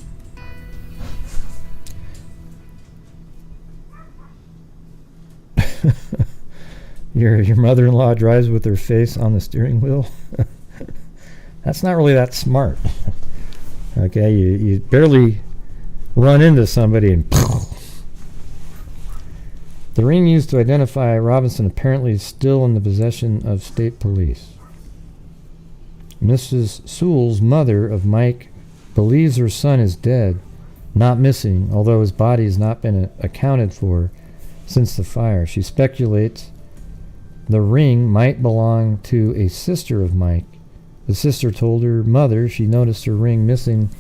Your mother-in-law drives with her face on the steering wheel? That's not really that smart. Okay, you barely run into somebody and... The ring used to identify Robinson apparently is still in the possession of state police. Mrs. Sewell's mother of Mike believes her son is dead, not missing, although his body has not been accounted for since the fire. She speculates the ring might belong to a sister of Mike. The sister told her mother she noticed her ring missing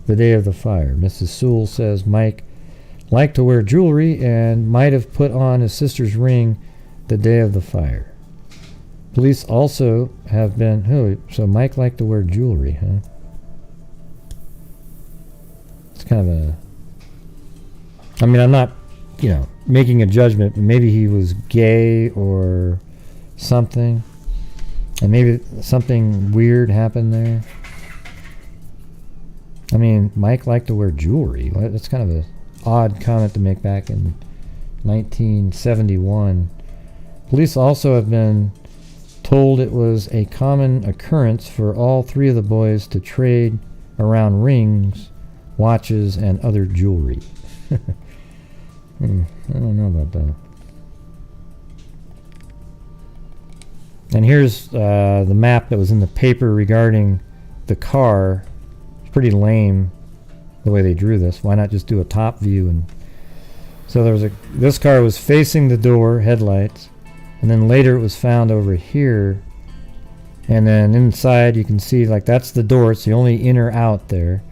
the day of the fire. Mrs. Sewell says Mike liked to wear jewelry and might have put on his sister's ring the day of the fire. Police also have been... Oh, so Mike liked to wear jewelry, huh? It's kind of a... I mean, I'm not, making a judgment, but maybe he was gay or something. And maybe something weird happened there. I mean, Mike liked to wear jewelry. That's kind of an odd comment to make back in 1971. Police also have been told it was a common occurrence for all three of the boys to trade around rings, watches, and other jewelry. I don't know about that. And here's the map that was in the paper regarding the car. It's pretty lame the way they drew this. Why not just do a top view? And so there was this car was facing the door, headlights, and then later it was found over here. And then inside you can see, like, that's the door. It's the only inner out there.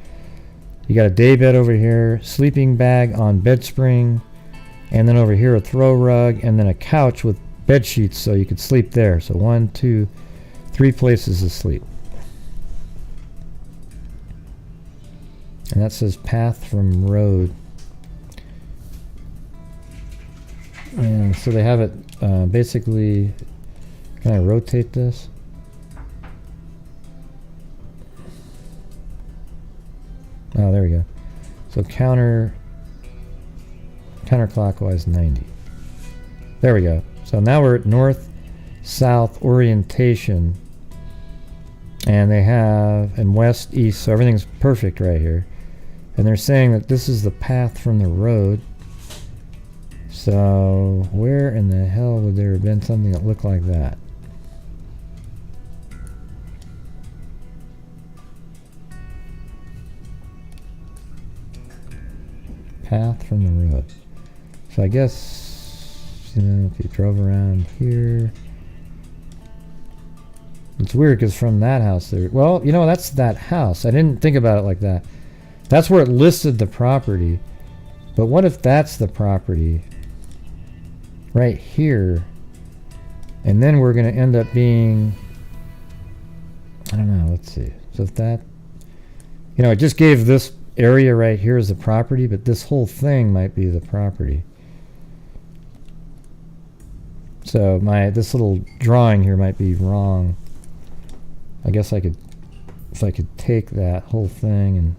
You got a daybed over here, sleeping bag on bed spring, and then over here a throw rug, and then a couch with bed sheets so you could sleep there. So 1, 2, 3 places to sleep. And that says path from road. And so they have it basically... Can I rotate this? Oh, there we go. So counterclockwise 90. There we go. So now we're at north-south orientation. And they have, and west, east, so everything's perfect right here. And they're saying that this is the path from the road. So where in the hell would there have been something that looked like that? Path from the road. So I guess, you know, if you drove around here, it's weird because from that house there, well, you know, that's that house. I didn't think about it like that. That's where it listed the property. But what if that's the property right here, and then we're going to end up being, I don't know, let's see. So if that, you know, it just gave this area right here as the property, but this whole thing might be the property. So this little drawing here might be wrong. I guess I could, if I could take that whole thing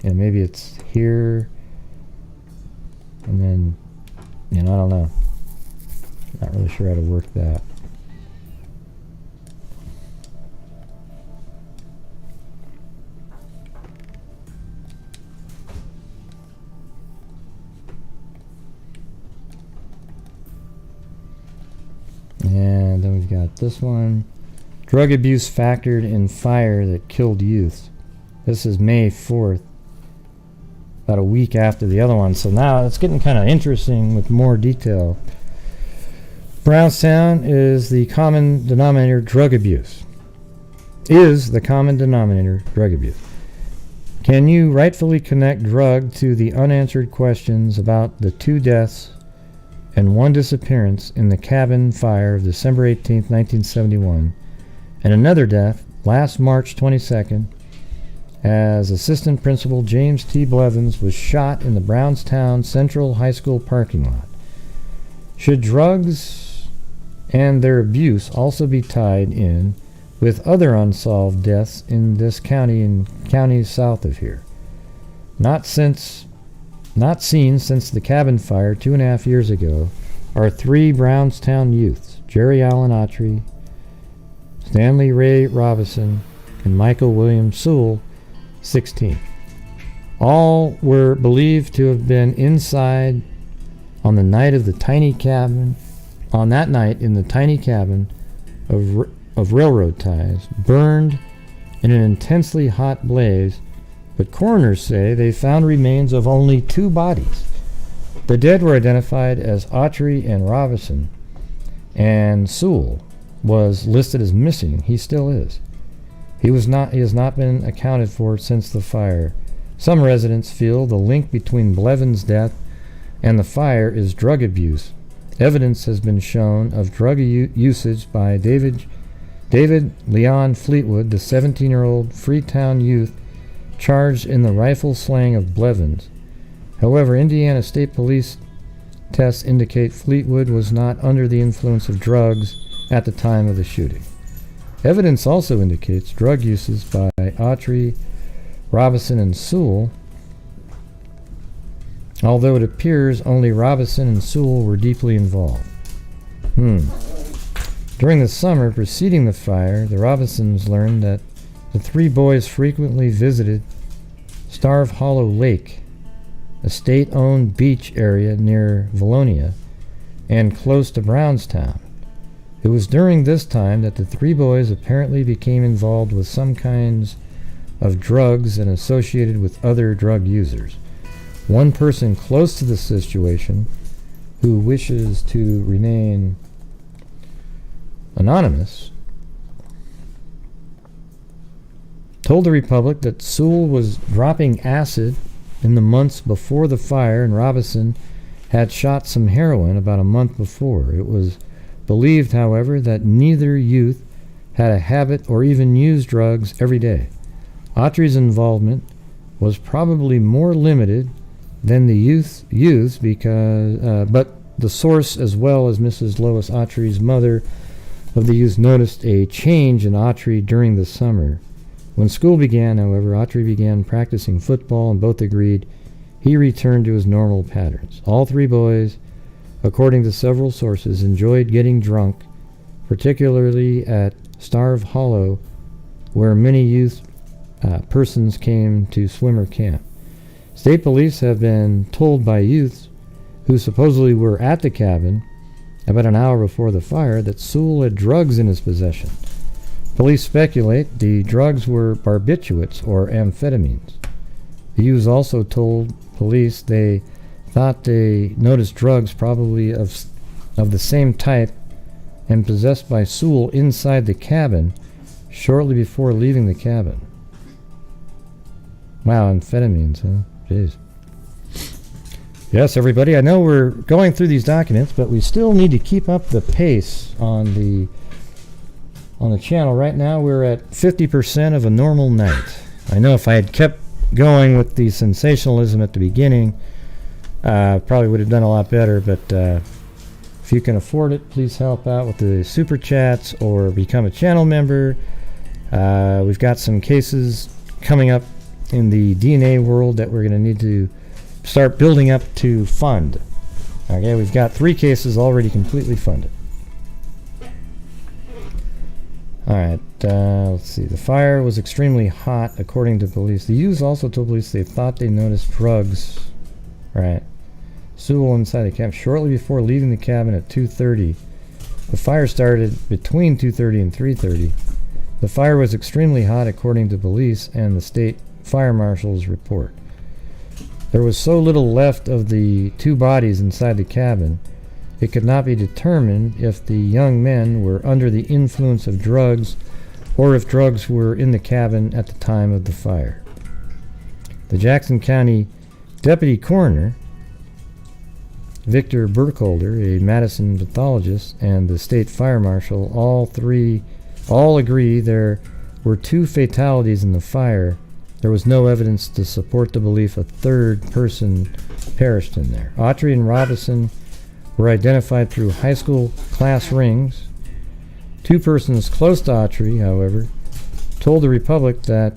and maybe it's here, and then, you know, I don't know. Not really sure how to work that. And then we've got this one. Drug abuse factored in fire that killed youth. This is May 4th. About a week after the other one. So now it's getting kind of interesting with more detail. Brownstown is the common denominator drug abuse. Is the common denominator drug abuse. Can you rightfully connect drug to the unanswered questions about the 2 deaths and 1 disappearance in the cabin fire of December 18th, 1971, and another death last March 22nd as Assistant Principal James T. Blevins was shot in the Brownstown Central High School parking lot? Should drugs and their abuse also be tied in with other unsolved deaths in this county and counties south of here? Not seen since the cabin fire 2.5 years ago are 3 Brownstown youths, Jerry Allen Autry, Stanley Ray Robinson, and Michael William Sewell, 16. All were believed to have been inside on the night of the tiny cabin, on that night in the tiny cabin of railroad ties, burned in an intensely hot blaze, but coroners say they found remains of only 2 bodies. The dead were identified as Autry and Robinson, and Sewell was listed as missing. He still is. He has not been accounted for since the fire. Some residents feel the link between Blevins' death and the fire is drug abuse. Evidence has been shown of drug usage by David Leon Fleetwood, the 17-year-old Freetown youth charged in the rifle slaying of Blevins. However, Indiana State Police tests indicate Fleetwood was not under the influence of drugs at the time of the shooting. Evidence also indicates drug uses by Autry, Robinson, and Sewell, although it appears only Robinson and Sewell were deeply involved. During the summer preceding the fire, the Robinsons learned that the 3 boys frequently visited Starve Hollow Lake, a state-owned beach area near Valonia and close to Brownstown. It was during this time that the 3 boys apparently became involved with some kinds of drugs and associated with other drug users. One person close to the situation, who wishes to remain anonymous, told the Republic that Sewell was dropping acid in the months before the fire and Robinson had shot some heroin about a month before. It was believed, however, that neither youth had a habit or even used drugs every day. Autry's involvement was probably more limited than the youth's because, but the source, as well as Mrs. Lois Autry's mother of the youth, noticed a change in Autry during the summer. When school began, however, Autry began practicing football, and both agreed he returned to his normal patterns. All 3 boys, according to several sources, enjoyed getting drunk, particularly at Starve Hollow where many youth persons came to swim or camp. State police have been told by youths who supposedly were at the cabin about an hour before the fire that Sewell had drugs in his possession. Police speculate the drugs were barbiturates or amphetamines. The youths also told police they thought they noticed drugs probably of the same type and possessed by Sewell inside the cabin shortly before leaving the cabin. Wow, amphetamines, huh? Jeez. Yes, everybody, I know we're going through these documents, but we still need to keep up the pace on the channel. Right now we're at 50% of a normal night. I know if I had kept going with the sensationalism at the beginning, probably would have done a lot better, but if you can afford it, please help out with the super chats or become a channel member. We've got some cases coming up in the DNA world that we're going to need to start building up to fund. Okay, we've got 3 cases already completely funded. Alright, let's see. The fire was extremely hot, according to police. The youths also told police they thought they noticed drugs. Right. Sewell inside the cabin shortly before leaving the cabin at 2:30. The fire started between 2:30 and 3:30. The fire was extremely hot, according to police and the state fire marshal's report. There was so little left of the 2 bodies inside the cabin, it could not be determined if the young men were under the influence of drugs or if drugs were in the cabin at the time of the fire. The Jackson County Deputy Coroner, Victor Burkholder, a Madison pathologist, and the state fire marshal all agree there were 2 fatalities in the fire. There was no evidence to support the belief a 3rd person perished in there. Autry and Robinson were identified through high school class rings. 2 persons close to Autry, however, told the Republic that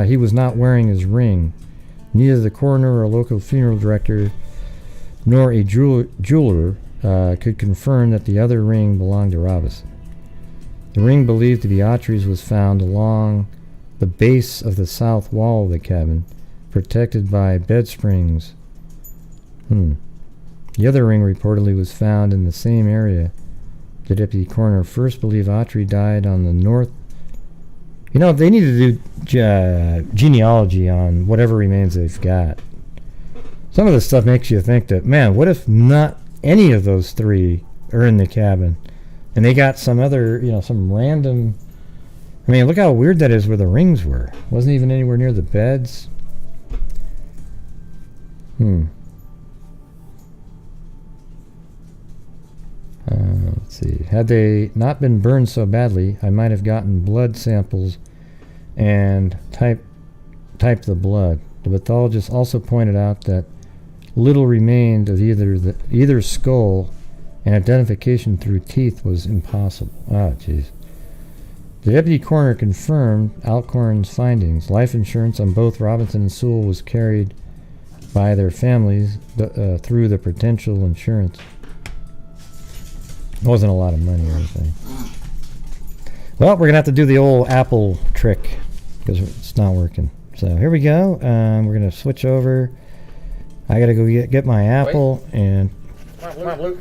he was not wearing his ring. Neither the coroner or local funeral director nor a jeweler could confirm that the other ring belonged to Robinson. The ring believed to be Autry's was found along the base of the south wall of the cabin, protected by bed springs. The other ring reportedly was found in the same area. The deputy coroner first believed Autry died on the north. You know, they need to do genealogy on whatever remains they've got. Some of this stuff makes you think that, man, what if not any of those 3 are in the cabin? And they got some other, some random... I mean, look how weird that is where the rings were. Wasn't even anywhere near the beds. Let's see. Had they not been burned so badly, I might have gotten blood samples and typed the blood. The pathologist also pointed out that little remained of either skull, and identification through teeth was impossible. Ah, jeez. The deputy coroner confirmed Alcorn's findings. Life insurance on both Robinson and Sewell was carried by their families through the potential insurance. It wasn't a lot of money or anything. Well, we're going to have to do the old Apple trick because it's not working. So here we go. We're going to switch over. I got to go get my Apple. Wait. And... Come on, Luke.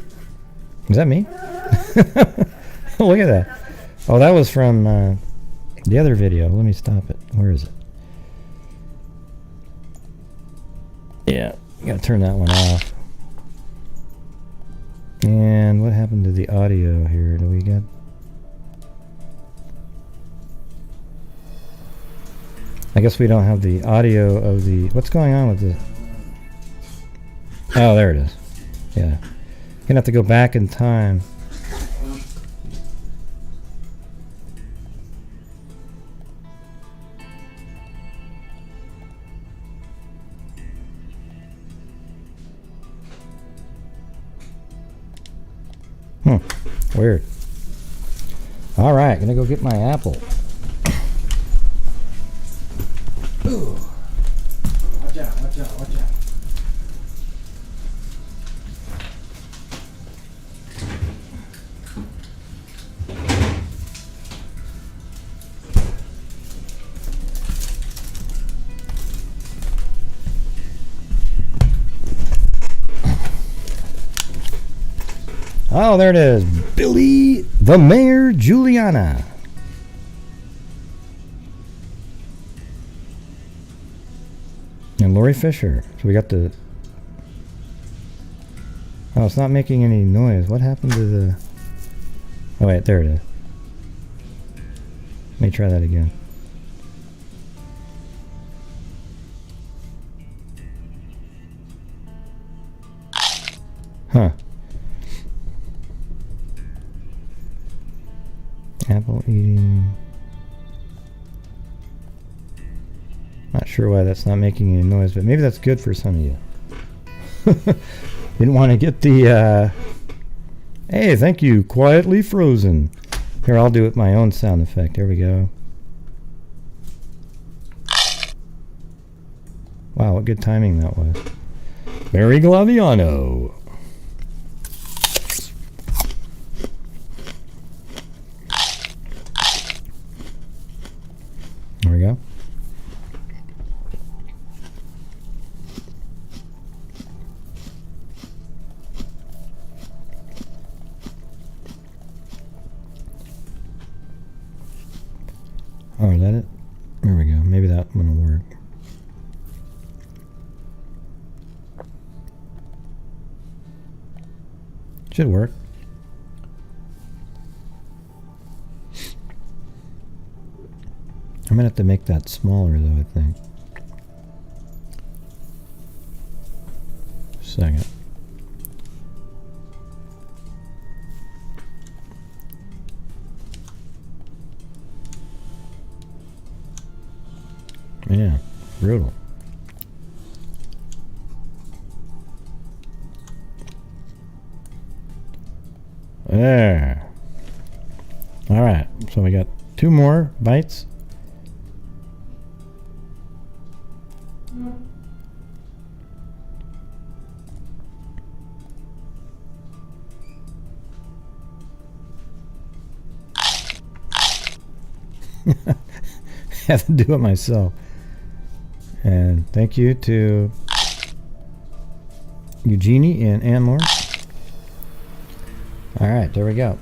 Is that me? Look at that. Oh, that was from the other video. Let me stop it. Where is it? Yeah, gotta turn that one off. And what happened to the audio here? Do we get... I guess we don't have the audio of the... What's going on with the... Oh, there it is. Yeah. Gonna have to go back in time. Weird. Alright, gonna go get my Apple. Ooh. Watch out, watch out, watch out. Oh, there it is. Billy the Mayor Juliana. And Lori Fisher. So we got the... Oh, it's not making any noise. What happened to the... Oh, wait, there it is. Let me try that again. Huh. Apple eating. Not sure why that's not making any noise, but maybe that's good for some of you. Didn't want to get the, hey, thank you, quietly frozen. Here, I'll do it my own sound effect. There we go. Wow, what good timing that was. Barry Glaviano. There we go. Oh, is that it? There we go. Maybe that one will work. Should work. I'm gonna have to make that smaller though, I think. Second. Yeah, brutal. There. All right, so we got 2 more bites. Have to do it myself. And thank you to Eugenie and Anmore. All right, there we go.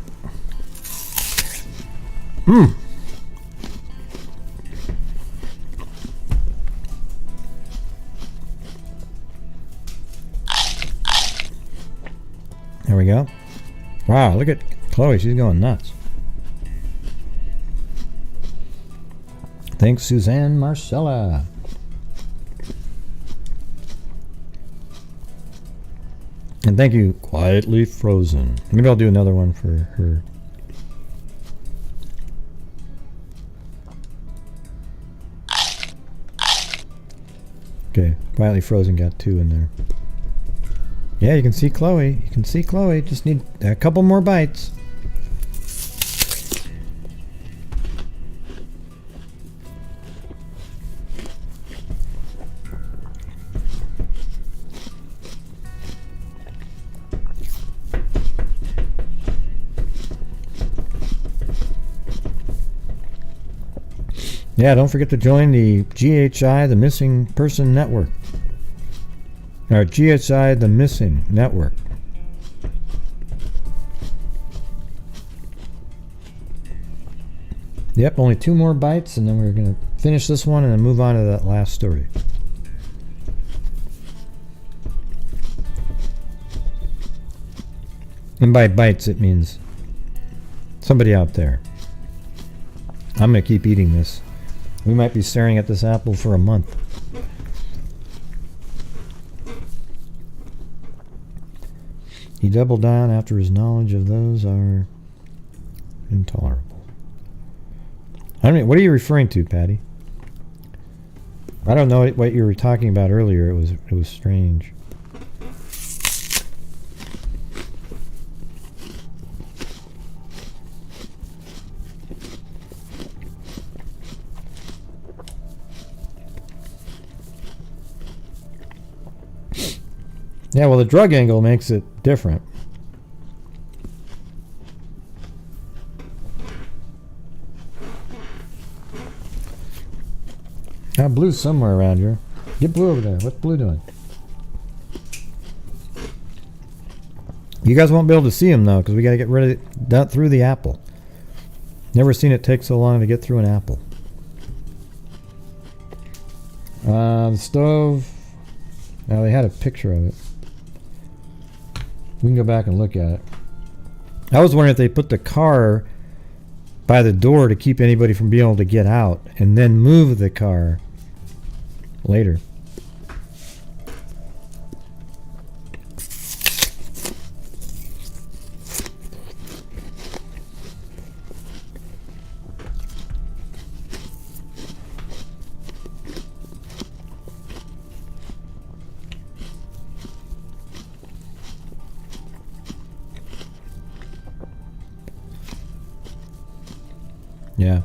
There we go. Wow, look at Chloe. She's going nuts. Thanks, Suzanne Marcella. And thank you, Quietly Frozen. Maybe I'll do another one for her. Okay, Quietly Frozen got 2 in there. Yeah, you can see Chloe. You can see Chloe. Just need a couple more bites. Yeah, don't forget to join the GHI, the Missing Person Network. Or GHI, the Missing Network. Yep, only 2 more bites, and then we're going to finish this one and then move on to that last story. And by bites, it means somebody out there. I'm going to keep eating this. We might be staring at this apple for a month. He doubled down after his knowledge of those are intolerable. I mean, what are you referring to, Patty? I don't know what you were talking about earlier. It was strange. Yeah, well, the drug angle makes it different. Blue's somewhere around here. Get Blue over there. What's Blue doing? You guys won't be able to see them though, because we got to get rid of it down through the apple. Never seen it take so long to get through an apple. The stove. Now they had a picture of it. We can go back and look at it. I was wondering if they put the car by the door to keep anybody from being able to get out, and then move the car later. Yeah.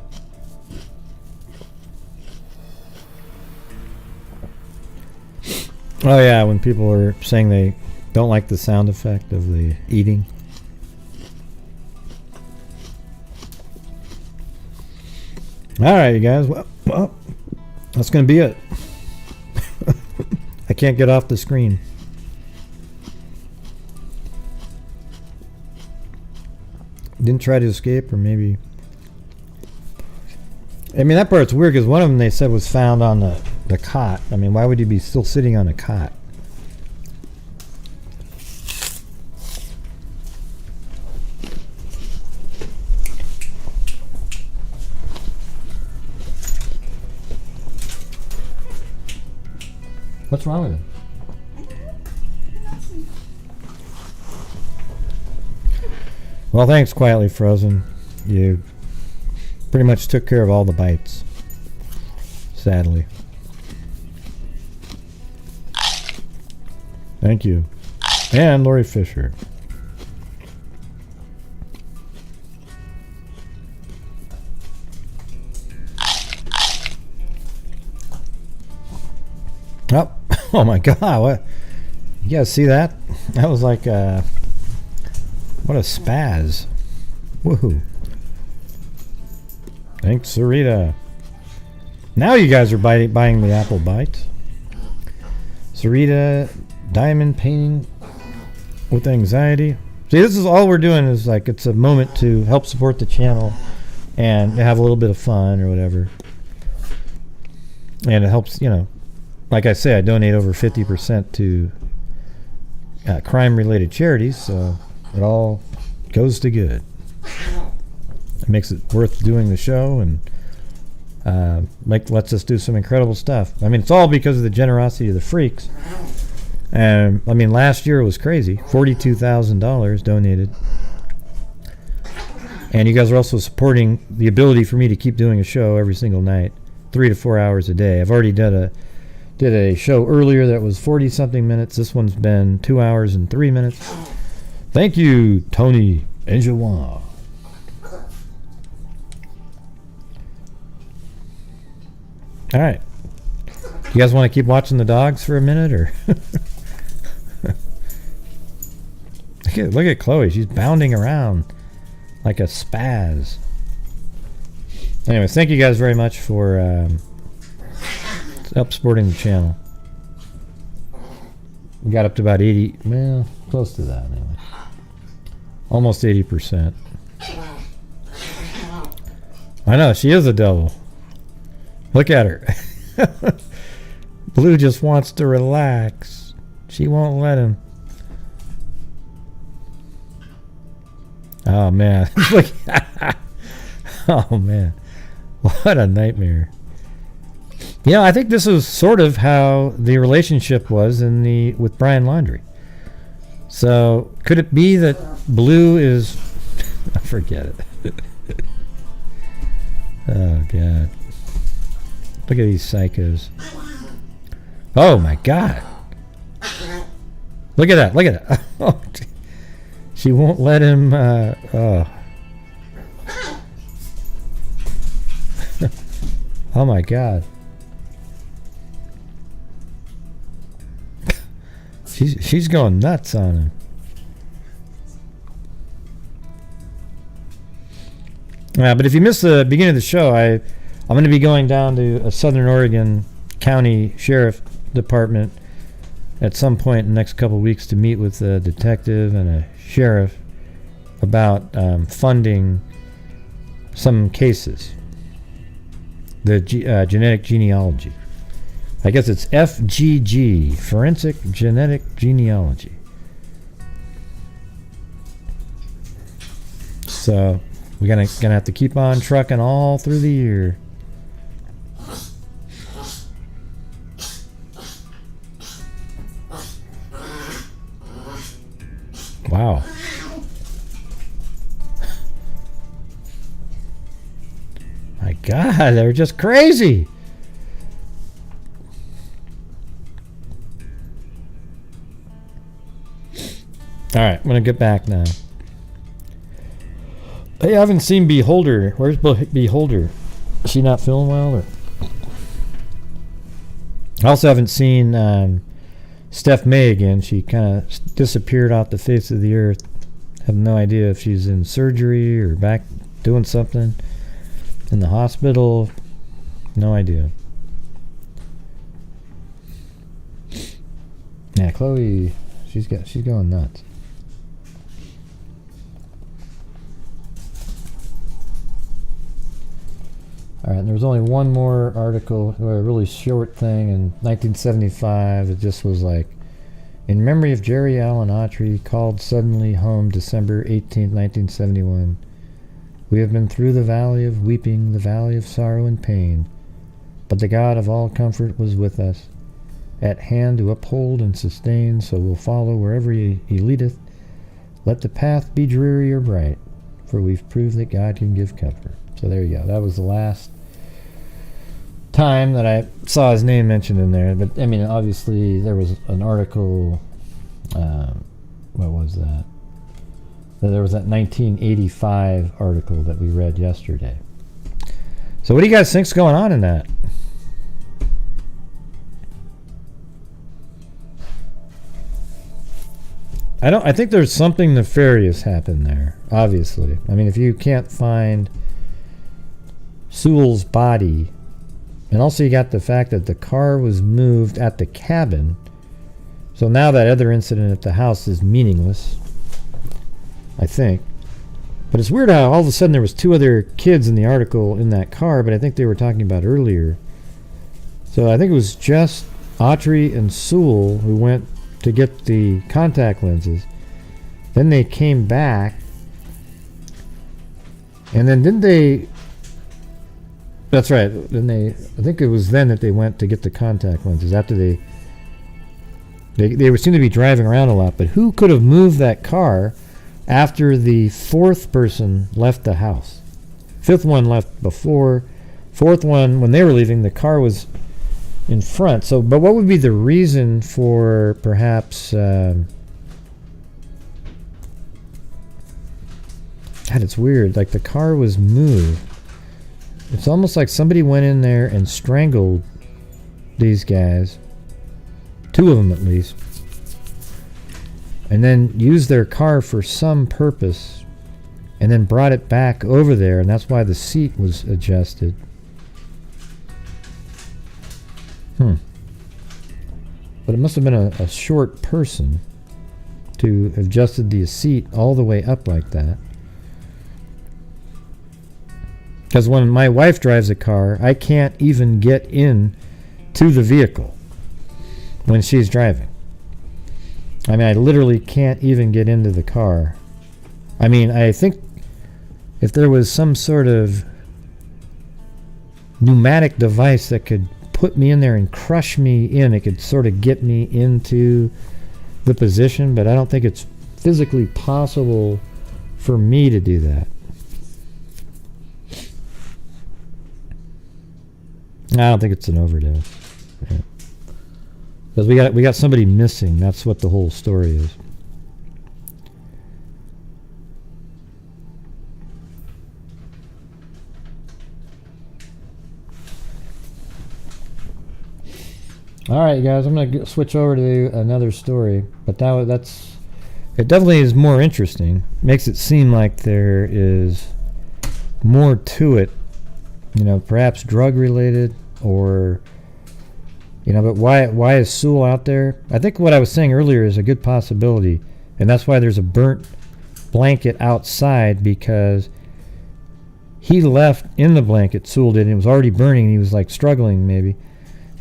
Oh yeah, when people are saying they don't like the sound effect of the eating. Alright, you guys. Well, that's going to be it. I can't get off the screen. Didn't try to escape, or maybe... I mean, that part's weird, because one of them they said was found on the cot. I mean, why would you be still sitting on a cot? What's wrong with it? Well, thanks, Quietly Frozen. You pretty much took care of all the bites, sadly. Thank you. And Lori Fisher. Oh my god, what? You guys see that? That was like what a spaz. Woohoo. Thanks, Sarita. Now you guys are buying the apple bite. Sarita, diamond painting with anxiety. See, this is all we're doing, is like, it's a moment to help support the channel and have a little bit of fun or whatever. And it helps, you know, like I say, I donate over 50% to crime-related charities, so it all goes to good. It makes it worth doing the show, and lets us do some incredible stuff. I mean, it's all because of the generosity of the freaks. And I mean, last year it was crazy. $42,000 donated. And you guys are also supporting the ability for me to keep doing a show every single night, 3 to 4 hours a day. I've already did a show earlier that was 40-something minutes. This one's been 2 hours and 3 minutes. Thank you, Tony Enjoua. All right. You guys want to keep watching the dogs for a minute, or? Look at Chloe. She's bounding around like a spaz. Anyways, thank you guys very much for help supporting the channel. We got up to about 80, well, close to that anyway. Almost 80%. I know, she is a devil. Look at her. Blue just wants to relax. She won't let him. Oh man. Look. Oh man. What a nightmare. You know, I think this is sort of how the relationship was with Brian Laundrie. So could it be that Blue is forget it. Oh god. Look at these psychos. Oh my god. Look at that. Look at that. Oh, she won't let him oh. Oh my god. She's going nuts on him. But if you missed the beginning of the show, I'm going to be going down to a Southern Oregon County Sheriff Department at some point in the next couple of weeks to meet with a detective and a sheriff about funding some cases. The genetic genealogy. I guess it's FGG, Forensic Genetic Genealogy. So we're gonna have to keep on trucking all through the year. Wow. My God, they're just crazy. All right, I'm gonna get back now. Hey, I haven't seen Beholder. Where's Beholder? Is she not feeling well? Or? I also haven't seen Steph May again. She kind of disappeared off the face of the earth. Have no idea if she's in surgery or back doing something in the hospital. No idea. Yeah, Chloe, she's going nuts. All right, and there was only one more article, a really short thing in 1975. It just was like, in memory of Jerry Allen Autry, called suddenly home December 18, 1971. We have been through the valley of weeping, the valley of sorrow and pain, but the God of all comfort was with us, at hand to uphold and sustain, so we'll follow wherever he leadeth. Let the path be dreary or bright, for we've proved that God can give comfort. So there you go. That was the last time that I saw his name mentioned in there. But I mean, obviously there was an article. What was that? There was that 1985 article that we read yesterday. So what do you guys think's going on in that? I think there's something nefarious happened there. Obviously, I mean, if you can't find Sewell's body, and also you got the fact that the car was moved at the cabin, so now that other incident at the house is meaningless, I think. But it's weird how all of a sudden there was two other kids in the article in that car, but I think they were talking about earlier. So I think it was just Autry and Sewell who went to get the contact lenses. Then they came back, and then didn't they? That's right. Then I think it was then that they went to get the contact lenses after they seem to be driving around a lot. But who could have moved that car after the fourth person left the house? Fifth one left before. Fourth one, when they were leaving, the car was in front. So, but what would be the reason for perhaps? God, it's weird. Like the car was moved. It's almost like somebody went in there and strangled these guys, two of them at least, and then used their car for some purpose, and then brought it back over there, and that's why the seat was adjusted. But it must have been a short person to have adjusted the seat all the way up like that. Because when my wife drives a car, I can't even get in to the vehicle when she's driving. I mean, I literally can't even get into the car. I mean, I think if there was some sort of pneumatic device that could put me in there and crush me in, it could sort of get me into the position, but I don't think it's physically possible for me to do that. I don't think it's an overdose. Because we got somebody missing. That's what the whole story is. All right, guys, I'm going to switch over to another story, but that's it. Definitely is more interesting. Makes it seem like there is more to it. You know, perhaps drug related, or You know, but why is Sewell out there? I think what I was saying earlier is a good possibility, and that's why there's a burnt blanket outside, because he left in the blanket, Sewell did, and it was already burning, and he was like struggling maybe.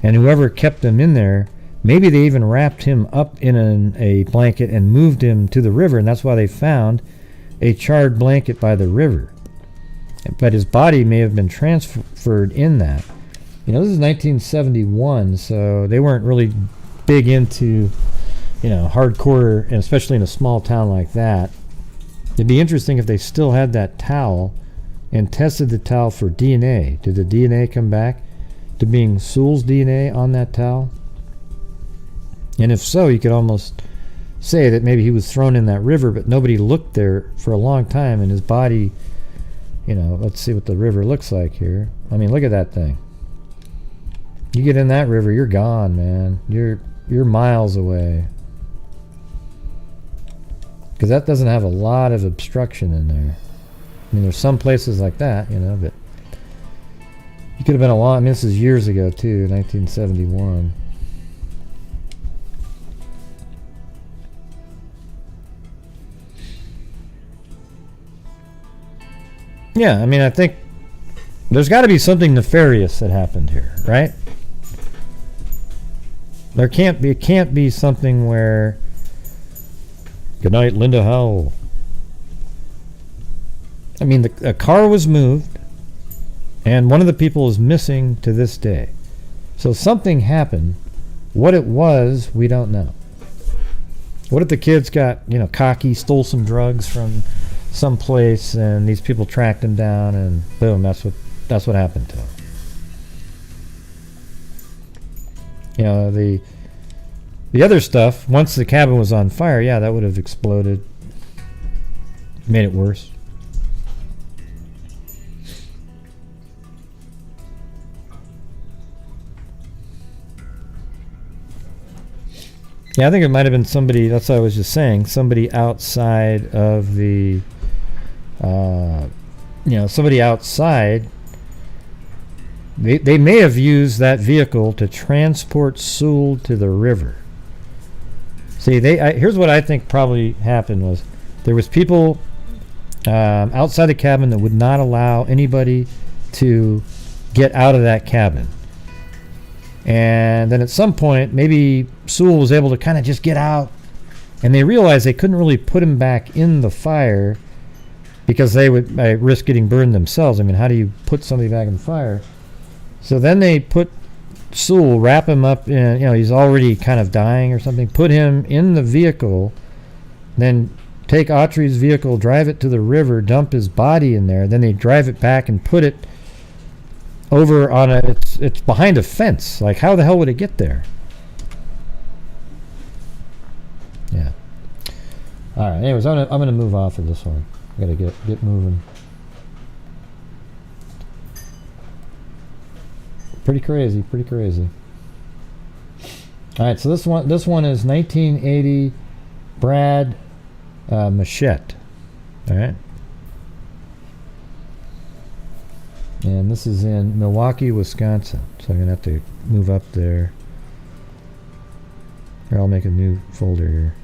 And whoever kept him in there, maybe they even wrapped him up in a blanket and moved him to the river, and that's why they found a charred blanket by the river. But his body may have been transferred in that. You know, this is 1971, so they weren't really big into, you know, hardcore, and especially in a small town like that. It'd be interesting if they still had that towel and tested the towel for DNA. Did the DNA come back to being Sewell's DNA on that towel? And if so, you could almost say that maybe he was thrown in that river, but nobody looked there for a long time, and his body, you know, let's see what the river looks like here. I mean, look at that thing. You get in that river, you're gone, man. You're miles away. Because that doesn't have a lot of obstruction in there. I mean, there's some places like that, you know, but you could have been I mean, this is years ago, too, 1971. Yeah, I mean, I think there's got to be something nefarious that happened here, right? It can't be something where, good night, Linda Howell. I mean, a car was moved, and one of the people is missing to this day. So something happened. What it was, we don't know. What if the kids got, you know, cocky, stole some drugs from someplace, and these people tracked him down, and boom, that's what happened to him. You know, the other stuff, once the cabin was on fire, yeah, that would have exploded, made it worse. Yeah, I think it might have been somebody, that's what I was just saying, somebody outside of the, you know, somebody outside. They may have used that vehicle to transport Sewell to the river. See, here's what I think probably happened was there was people outside the cabin that would not allow anybody to get out of that cabin. And then at some point, maybe Sewell was able to kind of just get out, and they realized they couldn't really put him back in the fire because they would risk getting burned themselves. I mean, how do you put somebody back in the fire? So then they put Sewell, wrap him up in, you know, he's already kind of dying or something, put him in the vehicle, then take Autry's vehicle, drive it to the river, dump his body in there, then they drive it back and put it over on it's behind a fence. Like, how the hell would it get there? Yeah. All right. Anyways, I'm gonna move off of this one. I gotta get moving. Pretty crazy. All right. So this one is 1980 Brad Machette. All right. And this is in Milwaukee, Wisconsin. So I'm going to have to move up there. Here, I'll make a new folder here.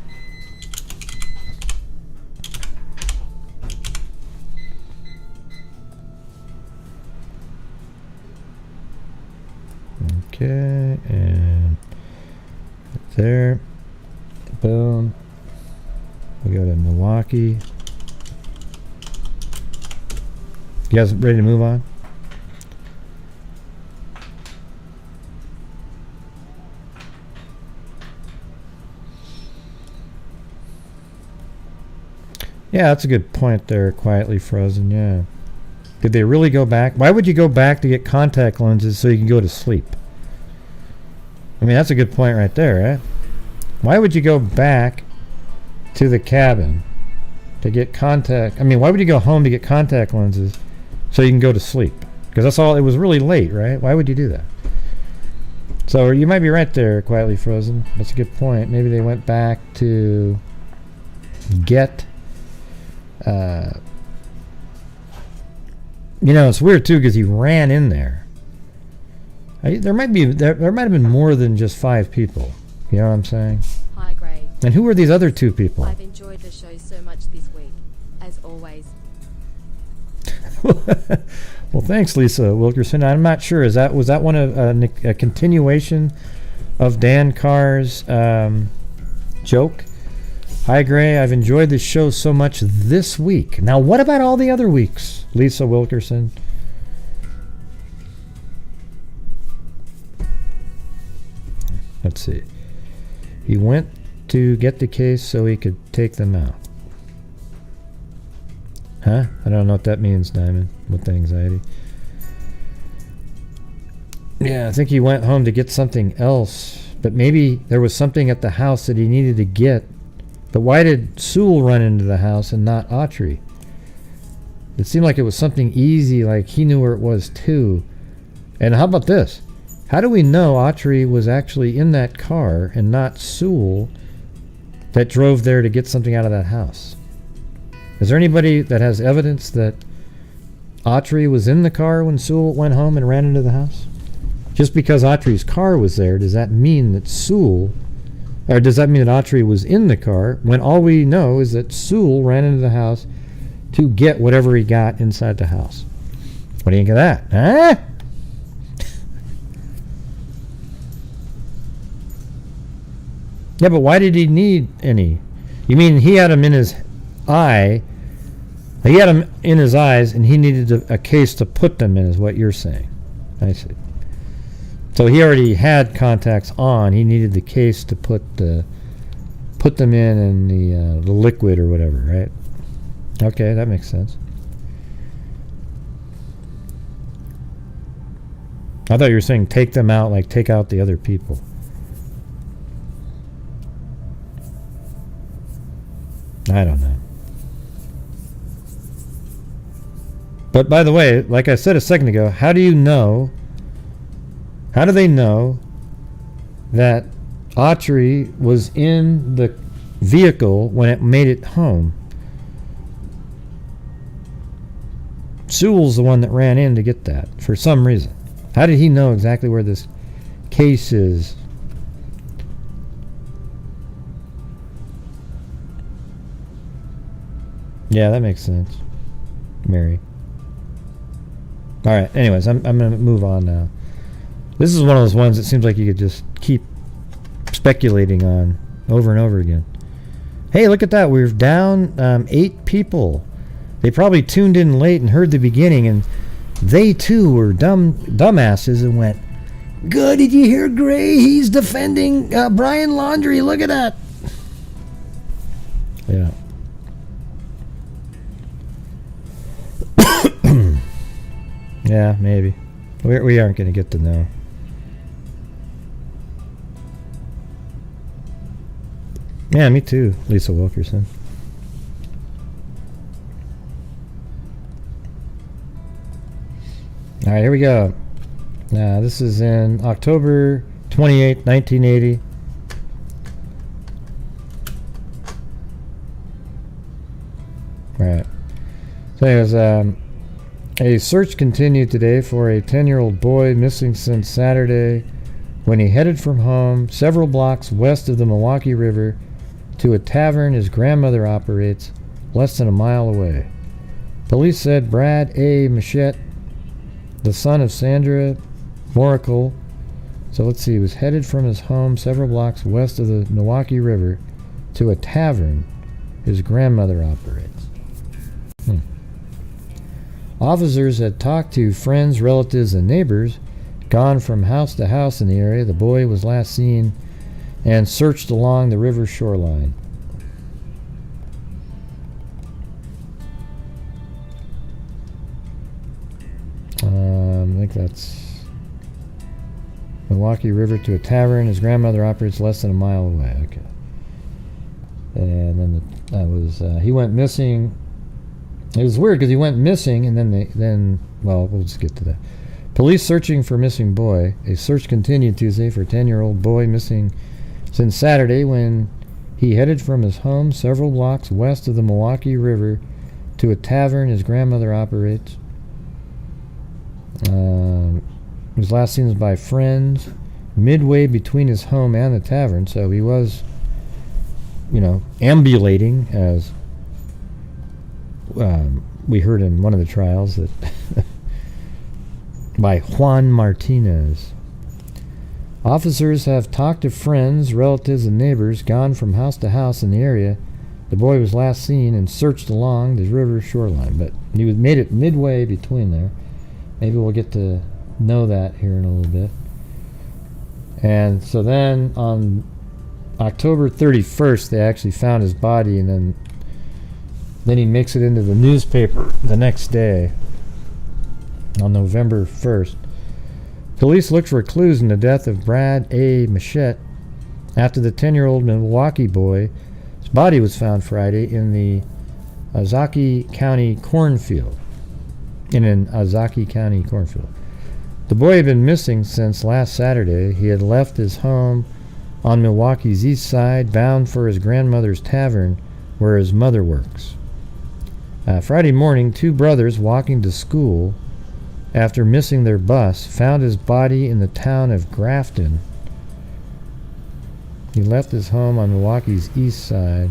Okay, and there. Boom. We go to Milwaukee. You guys ready to move on? Yeah, that's a good point there, Quietly Frozen, yeah. Did they really go back? Why would you go back to get contact lenses so you can go to sleep? I mean, that's a good point right there, right? Why would you go back to the cabin to get contact? I mean, why would you go home to get contact lenses so you can go to sleep? Because that's all, it was really late, right? Why would you do that? So you might be right there, Quietly Frozen. That's a good point. Maybe they went back to get... you know, it's weird too because he ran in there. There might have been more than just 5 people. You know what I'm saying? Hi, Gray. And who were these other 2 people? I've enjoyed the show so much this week, as always. Well, thanks, Lisa Wilkerson. I'm not sure. Was that one a continuation of Dan Carr's joke? Hi, Gray. I've enjoyed this show so much this week. Now, what about all the other weeks, Lisa Wilkerson? Let's see. He went to get the case so he could take them out. Huh? I don't know what that means, Diamond, with the anxiety. Yeah, I think he went home to get something else, but maybe there was something at the house that he needed to get. But why did Sewell run into the house and not Autry? It seemed like it was something easy, like he knew where it was too. And how about this? How do we know Autry was actually in that car and not Sewell that drove there to get something out of that house? Is there anybody that has evidence that Autry was in the car when Sewell went home and ran into the house? Just because Autry's car was there, does that mean that Sewell, or does that mean that Autry was in the car when all we know is that Sewell ran into the house to get whatever he got inside the house? What do you think of that? Huh? Yeah, but why did he need any? You mean he had him in his eye? He had him in his eyes, and he needed a case to put them in, is what you're saying. I see. So he already had contacts on. He needed the case to put them in the liquid or whatever, right? Okay, that makes sense. I thought you were saying take them out, like take out the other people. I don't know. But by the way, like I said a second ago, how do they know that Autry was in the vehicle when it made it home? Sewell's the one that ran in to get that for some reason. How did he know exactly where this case is? Yeah, that makes sense, Mary. All right, anyways, I'm going to move on now. This is one of those ones that seems like you could just keep speculating on over and over again. Hey, look at that. We're down 8 people. They probably tuned in late and heard the beginning, and they too were dumbasses and went, "Good, did you hear Gray? He's defending Brian Laundrie. Look at that." Yeah. Yeah, maybe. We aren't going to get to know. Yeah, me too, Lisa Wilkerson. All right, here we go. This is in October 28, 1980. All right. So anyways, a search continued today for a 10-year-old boy missing since Saturday when he headed from home several blocks west of the Milwaukee River to a tavern his grandmother operates less than a mile away. Police said Brad A. Machette, the son of Sandra Moracle, so let's see, he was headed from his home several blocks west of the Milwaukee River to a tavern his grandmother operates. Officers had talked to friends, relatives, and neighbors, gone from house to house in the area. The boy was last seen and searched along the river shoreline. I think that's Milwaukee River to a tavern his grandmother operates less than a mile away. Okay. And then he went missing. It was weird because he went missing, and then we'll just get to that. Police searching for missing boy. A search continued Tuesday for a 10-year-old boy missing since Saturday when he headed from his home several blocks west of the Milwaukee River to a tavern his grandmother operates. was last seen by friends midway between his home and the tavern, so he was, ambulating, as we heard in one of the trials, that by Juan Martinez. Officers have talked to friends, relatives, and neighbors gone from house to house in the area. The boy was last seen and searched along the river shoreline, but he made it midway between there. Maybe we'll get to know that here in a little bit. And so then on October 31st, they actually found his body, and then he makes it into the newspaper the next day on November 1st. Police looked for clues in the death of Brad A. Machette after the 10-year-old Milwaukee boy's body was found Friday in the Ozaukee County cornfield. In an Ozaukee County cornfield. The boy had been missing since last Saturday. He had left his home on Milwaukee's east side, bound for his grandmother's tavern, where his mother works. Friday morning, two brothers walking to school after missing their bus found his body in the town of Grafton. He left his home on Milwaukee's east side.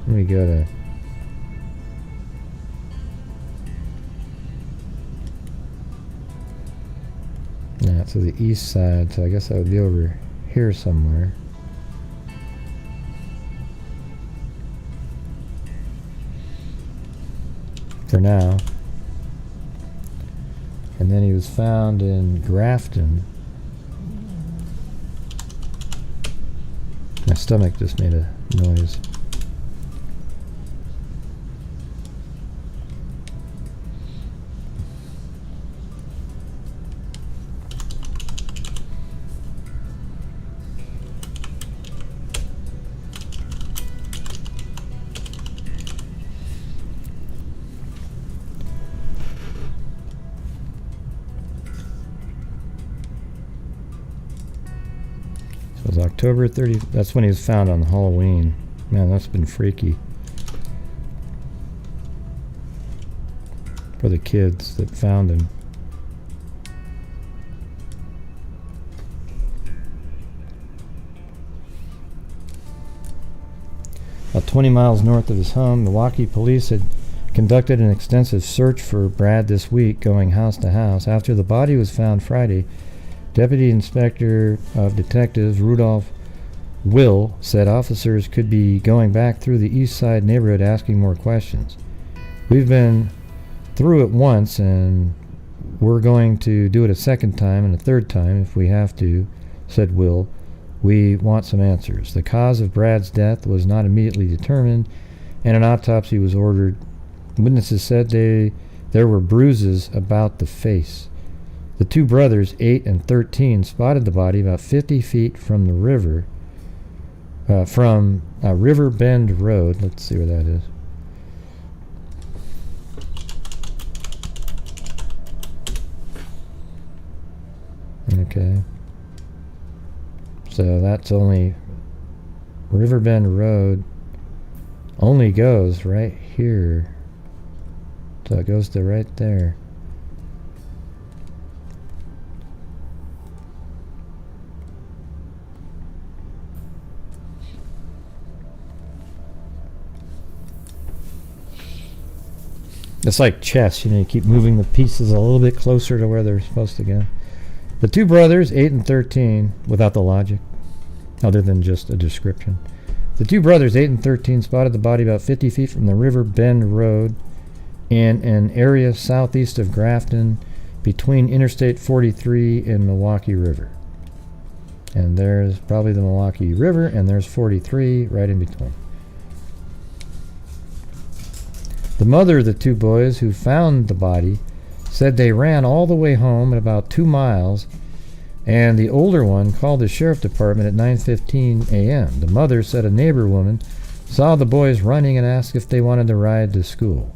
Let me go to... Yeah, to the east side, so I guess that would be over here somewhere. For now. And then he was found in Grafton. My stomach just made a noise. It was October 30th. That's when he was found on Halloween. Man, that's been freaky for the kids that found him. About 20 miles north of his home, Milwaukee police had conducted an extensive search for Brad this week, going house to house. After the body was found Friday, Deputy Inspector of Detectives Rudolph Will said officers could be going back through the east side neighborhood asking more questions. We've been through it once, and we're going to do it a second time and a third time if we have to, said Will. We want some answers. The cause of Brad's death was not immediately determined, and an autopsy was ordered. Witnesses said there were bruises about the face. The two brothers, 8 and 13, spotted the body about 50 feet from the river, from River Bend Road. Let's see where that is. Okay. So that's only River Bend Road only goes right here. So it goes to right there. It's like chess, you keep moving the pieces a little bit closer to where they're supposed to go. The two brothers, 8 and 13, without the logic, other than just a description. The two brothers, 8 and 13, spotted the body about 50 feet from the River Bend Road in an area southeast of Grafton between Interstate 43 and Milwaukee River. And there's probably the Milwaukee River, and there's 43 right in between. The mother of the two boys who found the body said they ran all the way home at about 2 miles, and the older one called the sheriff department at 9:15 a.m. The mother said a neighbor woman saw the boys running and asked if they wanted to ride to school.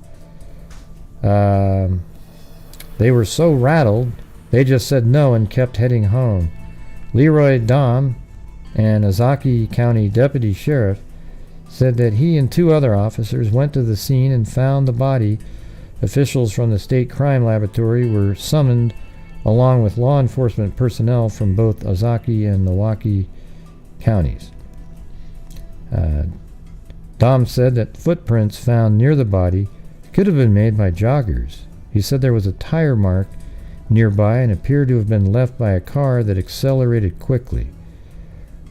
They were so rattled, they just said no and kept heading home. Leroy Dom, an Ozaukee County deputy sheriff, said that he and 2 other officers went to the scene and found the body. Officials from the state crime laboratory were summoned along with law enforcement personnel from both Ozaukee and Milwaukee counties. Dom said that footprints found near the body could have been made by joggers. He said there was a tire mark nearby and appeared to have been left by a car that accelerated quickly.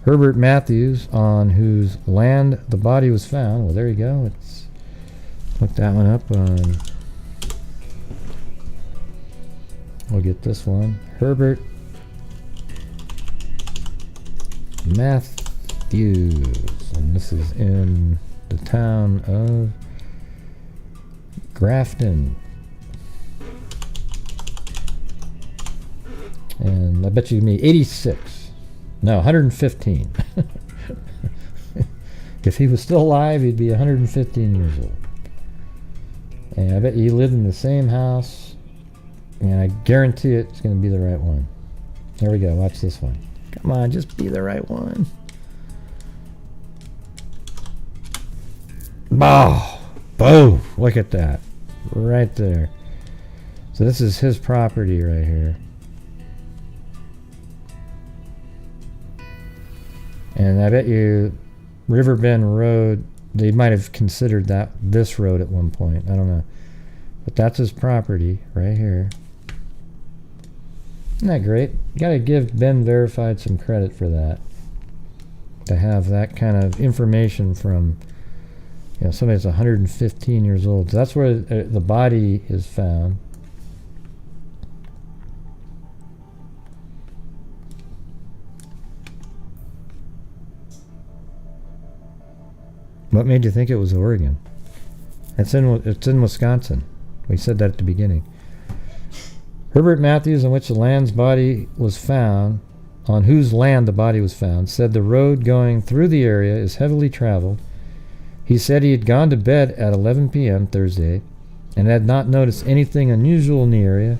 Herbert Matthews, on whose land the body was found, well, there you go. Let's look that one up on. We'll get this one. Herbert Matthews, and this is in the town of Grafton. And I bet you me 86. No, 115. If he was still alive, he'd be 115 years old. And I bet he lived in the same house. And I guarantee it's going to be the right one. There we go. Watch this one. Come on, just be the right one. Oh, boom. Look at that. Right there. So this is his property right here. And I bet you Riverbend Road, they might have considered that this road at one point. I don't know. But that's his property right here. Isn't that great? You got to give Ben Verified some credit for that. To have that kind of information from, you know, somebody that's 115 years old. So that's where the body is found. What made you think it was Oregon? It's in Wisconsin. We said that at the beginning. Herbert Matthews, on which the land's body was found, on whose land the body was found, said the road going through the area is heavily traveled. He said he had gone to bed at 11 p.m. Thursday and had not noticed anything unusual in the area.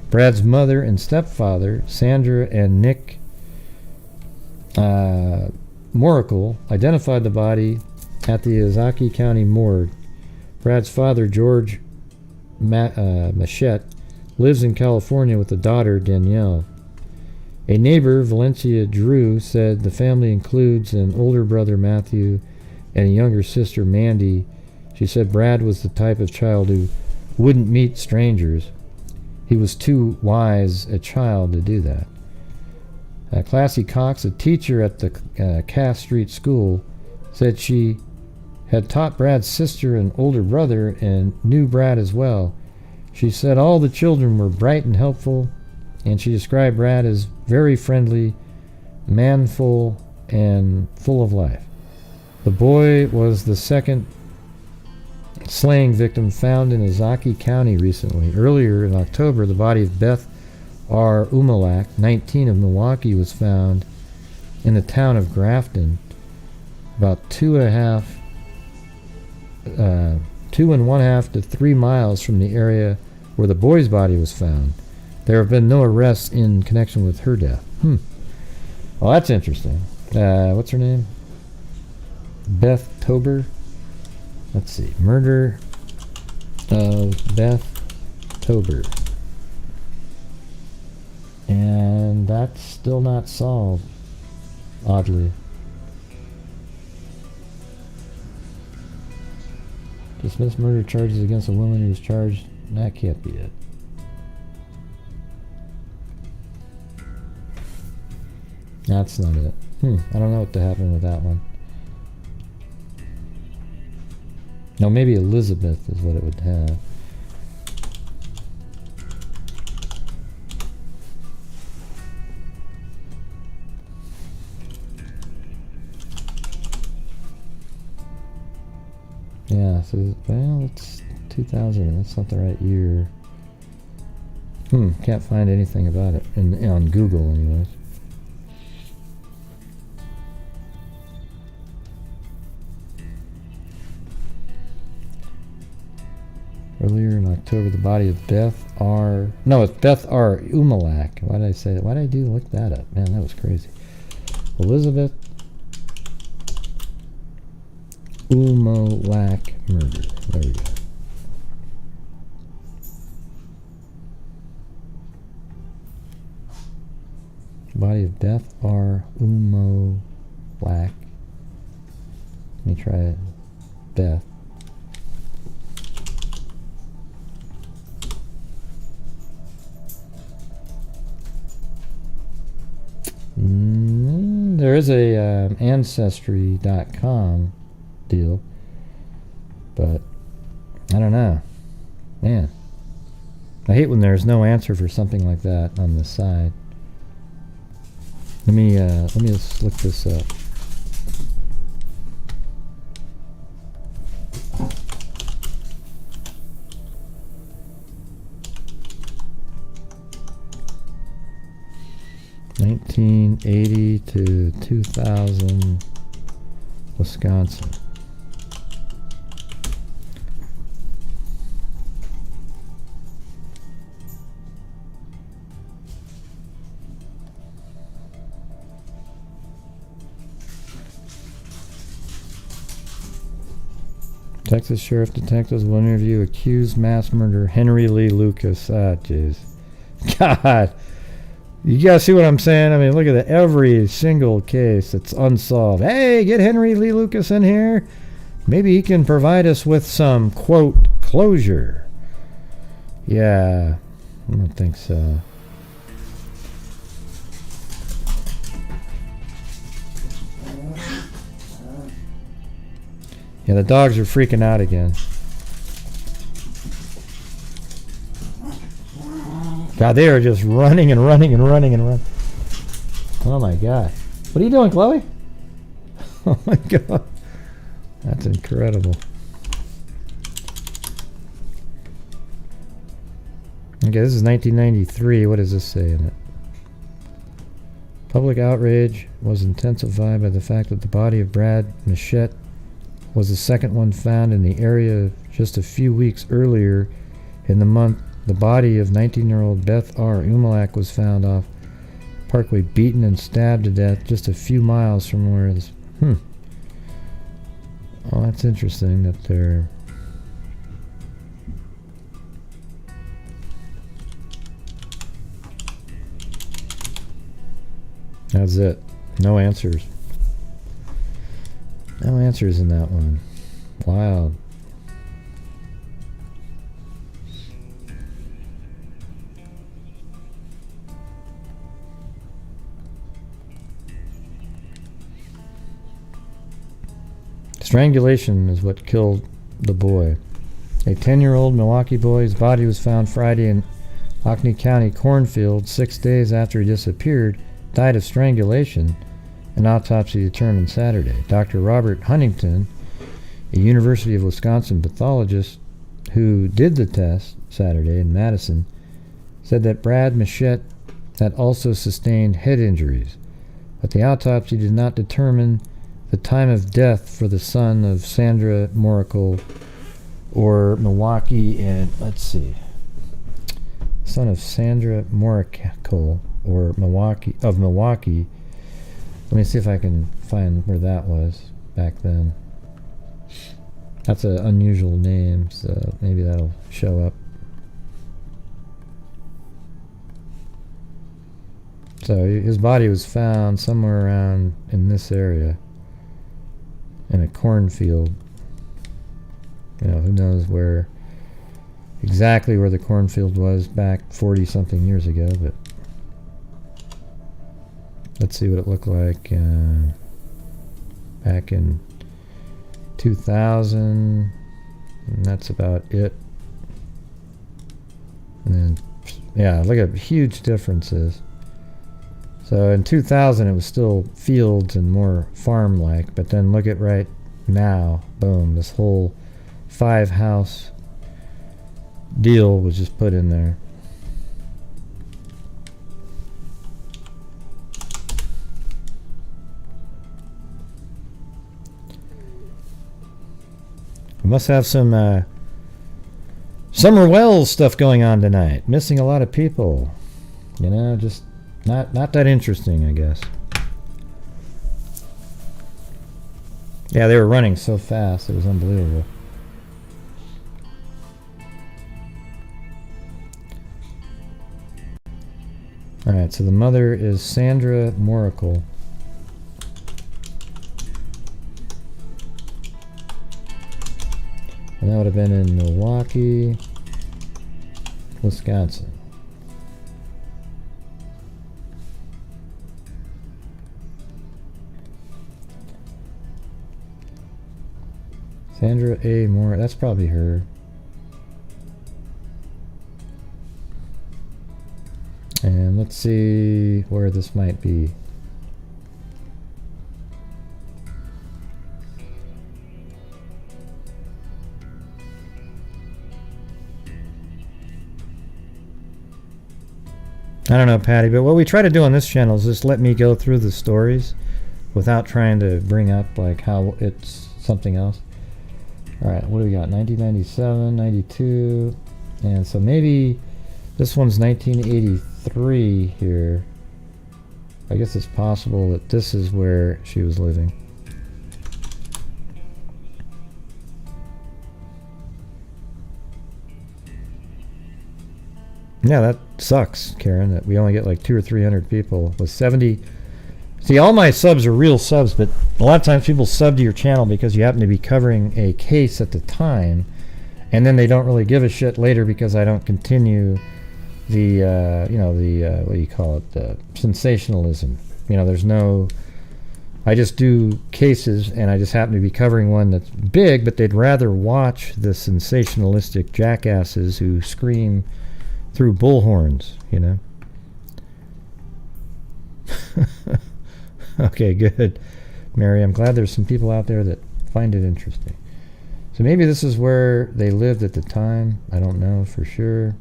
Brad's mother and stepfather, Sandra and Nick Moracle, identified the body at the Ozaukee County morgue. Brad's father, George Machette, lives in California with a daughter, Danielle. A neighbor, Valencia Drew, said the family includes an older brother, Matthew, and a younger sister, Mandy. She said Brad was the type of child who wouldn't meet strangers. He was too wise a child to do that. Classy Cox, a teacher at the Cass Street School, said she had taught Brad's sister and older brother and knew Brad as well. She said all the children were bright and helpful, and she described Brad as very friendly, manful, and full of life. The boy was the second slaying victim found in Ozaukee County recently. Earlier in October, the body of Beth R. Umalak, 19 of Milwaukee, was found in the town of Grafton, about 2.5 to 3 miles from the area where the boy's body was found. There have been no arrests in connection with her death. Well, that's interesting. What's her name? Beth Tober. Let's see. Murder of Beth Tober. And that's still not solved, oddly. Dismissed murder charges against a woman who was charged. That can't be it. That's not it. I don't know what to happen with that one. No, maybe Elizabeth is what it would have. Yeah, so, well, it's 2000. That's not the right year. Can't find anything about it on Google, anyways. Earlier in October, the body of Beth R. No, it's Beth R. Umalak. Why did I say that? Why did I look that up? Man, that was crazy. Elizabeth Umalak murder. There we go. Body of Beth R. Umo Black. Let me try it. Beth. There is a Ancestry.com deal, but I don't know. Man, I hate when there's no answer for something like that on the side. Let me just look this up. (1980 to 2000) Wisconsin. Texas Sheriff Detectives will interview accused mass murderer Henry Lee Lucas. Ah, jeez. God. You guys see what I'm saying? I mean, look at that. Every single case that's unsolved. Hey, get Henry Lee Lucas in here. Maybe he can provide us with some, quote, closure. Yeah, I don't think so. Yeah, the dogs are freaking out again. God, they are just running and running and running and running. Oh my God. What are you doing, Chloe? Oh my God. That's incredible. Okay, this is 1993. What does this say in it? Public outrage was intensified by the fact that the body of Brad Machette was the second one found in the area just a few weeks earlier in the month. The body of 19-year-old Beth R. Umalak was found off Parkway, beaten and stabbed to death just a few miles from where this... Oh, that's interesting that they're... That's it. No answers. No answers in that one. Wild. Strangulation is what killed the boy. A 10-year-old Milwaukee boy's body was found Friday in Oconee County cornfield 6 days after he disappeared, died of strangulation. An autopsy determined Saturday. Dr. Robert Huntington, a University of Wisconsin pathologist who did the test Saturday in Madison, said that Brad Machette had also sustained head injuries, but the autopsy did not determine the time of death for the son of Sandra Moracle or Milwaukee and, let's see, son of Sandra Moracle or Milwaukee. Let me see if I can find where that was back then. That's an unusual name, so maybe that'll show up. So his body was found somewhere around in this area, in a cornfield. You know, who knows where exactly where the cornfield was back 40-something years ago, but let's see what it looked like back in 2000, and that's about it. And then, yeah, look at huge differences. So in 2000 it was still fields and more farm-like, but then look at right now, boom, this whole 5-house deal was just put in there. We must have some Summer Wells stuff going on tonight. Missing a lot of people. You know, just not that interesting, I guess. Yeah, they were running so fast, it was unbelievable. Alright, so the mother is Sandra Moracle. And that would have been in Milwaukee, Wisconsin. Sandra A. Moore, that's probably her. And let's see where this might be. I don't know, Patty, but what we try to do on this channel is just let me go through the stories without trying to bring up like how it's something else. Alright, what do we got? 1997, 92, and so maybe this one's 1983 here. I guess it's possible that this is where she was living. Yeah, that sucks, Karen, that we only get like 200 or 300 people with 70. See, all my subs are real subs, but a lot of times people sub to your channel because you happen to be covering a case at the time, and then they don't really give a shit later because I don't continue the, what do you call it, the sensationalism. You know, there's no, I just do cases, and I just happen to be covering one that's big, but they'd rather watch the sensationalistic jackasses who scream through bullhorns, you know. Okay, good, Mary. I'm glad there's some people out there that find it interesting. So maybe this is where they lived at the time. I don't know for sure.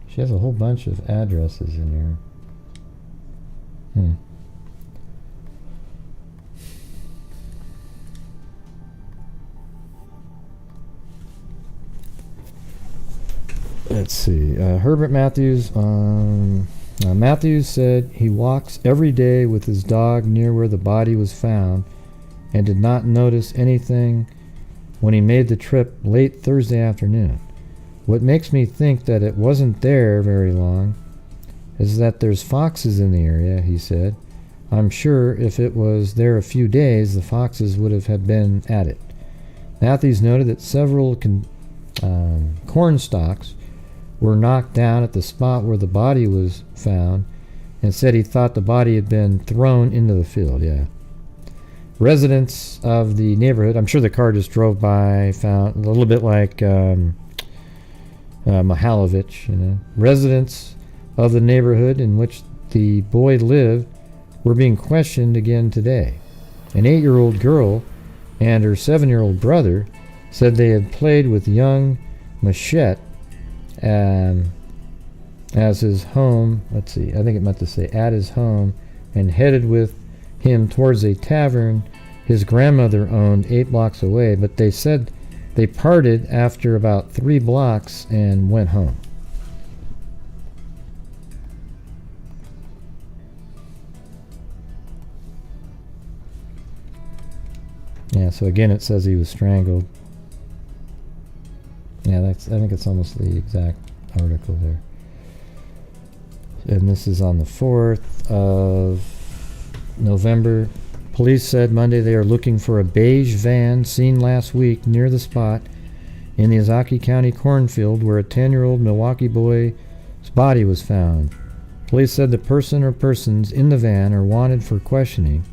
She has a whole bunch of addresses in here. Let's see. Herbert Matthews. Matthews said he walks every day with his dog near where the body was found and did not notice anything when he made the trip late Thursday afternoon. What makes me think that it wasn't there very long is that there's foxes in the area, he said. I'm sure if it was there a few days, the foxes would have been at it. Matthews noted that several corn stalks were knocked down at the spot where the body was found and said he thought the body had been thrown into the field. Yeah. Residents of the neighborhood, I'm sure the car just drove by, found a little bit like Mihalovich, you know. Residents of the neighborhood in which the boy lived were being questioned again today. An 8-year-old girl and her 7-year-old brother said they had played with young Machette as his home, let's see, I think it meant to say at his home, and headed with him towards a tavern his grandmother owned 8 blocks away, but they said they parted after about 3 blocks and went home. Yeah, so again it says he was strangled. Yeah, I think it's almost the exact article there. And this is on the 4th of November. Police said Monday they are looking for a beige van seen last week near the spot in the Ozaukee County cornfield where a 10-year-old Milwaukee boy's body was found. Police said the person or persons in the van are wanted for questioning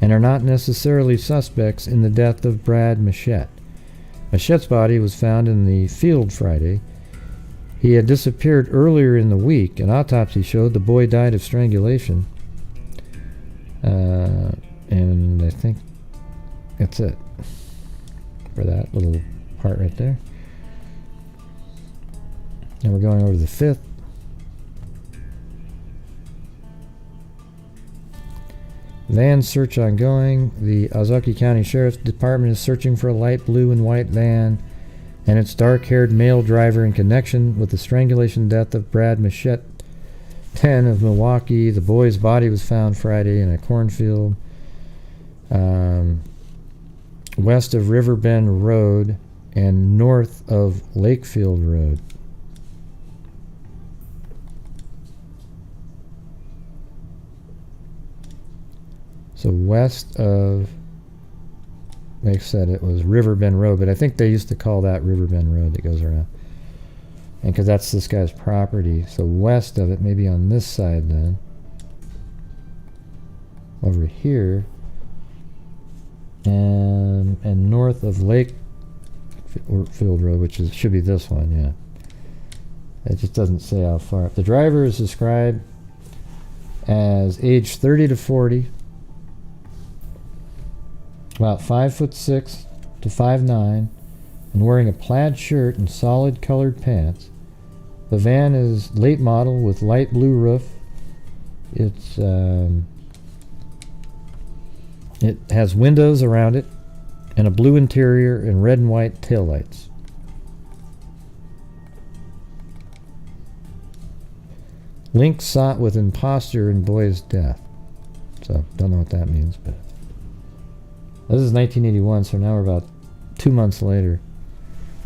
and are not necessarily suspects in the death of Brad Machette. Machette's body was found in the field Friday. He had disappeared earlier in the week. An autopsy showed the boy died of strangulation. And I think that's it for that little part right there. Now we're going over to the 5th. Van search ongoing. The Ozaukee County Sheriff's Department is searching for a light blue and white van and its dark-haired male driver in connection with the strangulation death of Brad Machette, 10 of Milwaukee. The boy's body was found Friday in a cornfield. west of Riverbend Road and north of Lakefield Road. So west of, they said it was Riverbend Road, but I think they used to call that Riverbend Road that goes around. And because that's this guy's property, so west of it, maybe on this side then, over here, and north of Lakefield Road, which should be this one, yeah. It just doesn't say how far. The driver is described as age 30 to 40, about 5'6" to 5'9", and wearing a plaid shirt and solid colored pants. The van is late model with light blue roof. It's it has windows around it and a blue interior and red and white taillights. Link sought with imposter in boy's death. So, don't know what that means, but this is 1981, so now we're about 2 months later.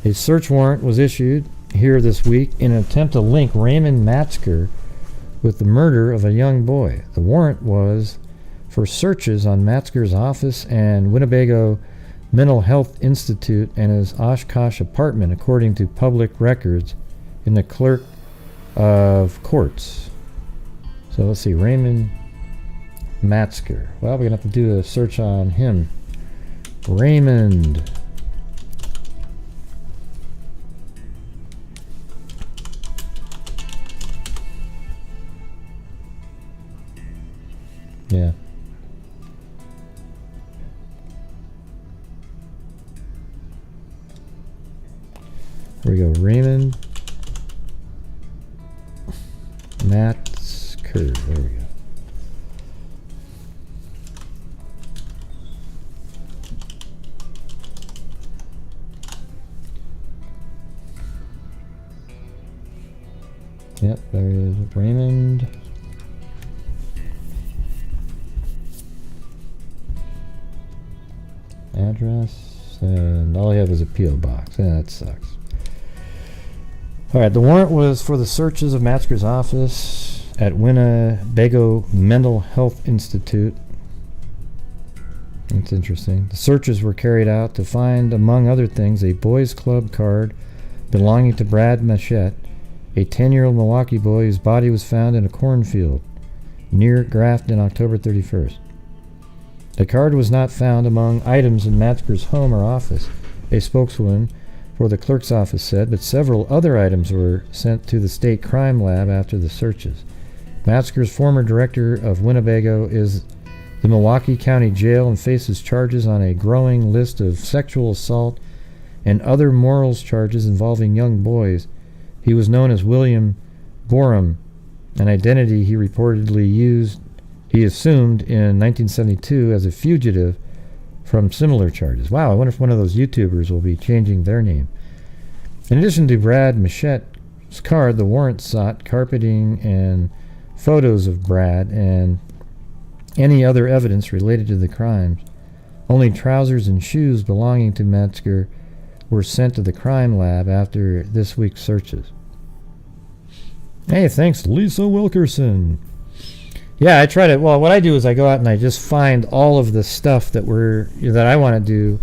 A search warrant was issued here this week in an attempt to link Raymond Matzker with the murder of a young boy. The warrant was for searches on Matzker's office and Winnebago Mental Health Institute and his Oshkosh apartment, according to public records in the clerk of courts. So let's see, Raymond Matzker. Well, we're going to have to do a search on him. Raymond. Yeah. Here we go. Raymond Matzker. There we go. Yep, there he is. Raymond. Address. And all I have is a P.O. box. Yeah, that sucks. Alright, the warrant was for the searches of Matzker's office at Winnebago Mental Health Institute. That's interesting. The searches were carried out to find, among other things, a boys' club card belonging to Brad Machette, a 10-year-old Milwaukee boy whose body was found in a cornfield near Grafton on October 31st. The card was not found among items in Matzker's home or office, a spokeswoman for the clerk's office said, but several other items were sent to the state crime lab after the searches. Matzker's former director of Winnebago is the Milwaukee County Jail and faces charges on a growing list of sexual assault and other morals charges involving young boys. He was known as William Gorham, an identity he reportedly assumed in 1972 as a fugitive from similar charges. Wow, I wonder if one of those YouTubers will be changing their name. In addition to Brad Machette's card, the warrant sought carpeting and photos of Brad and any other evidence related to the crimes. Only trousers and shoes belonging to Matzker were sent to the crime lab after this week's searches. Hey, thanks, Lisa Wilkerson. Yeah, I try to, well, what I do is I go out and I just find all of the stuff that I want to do,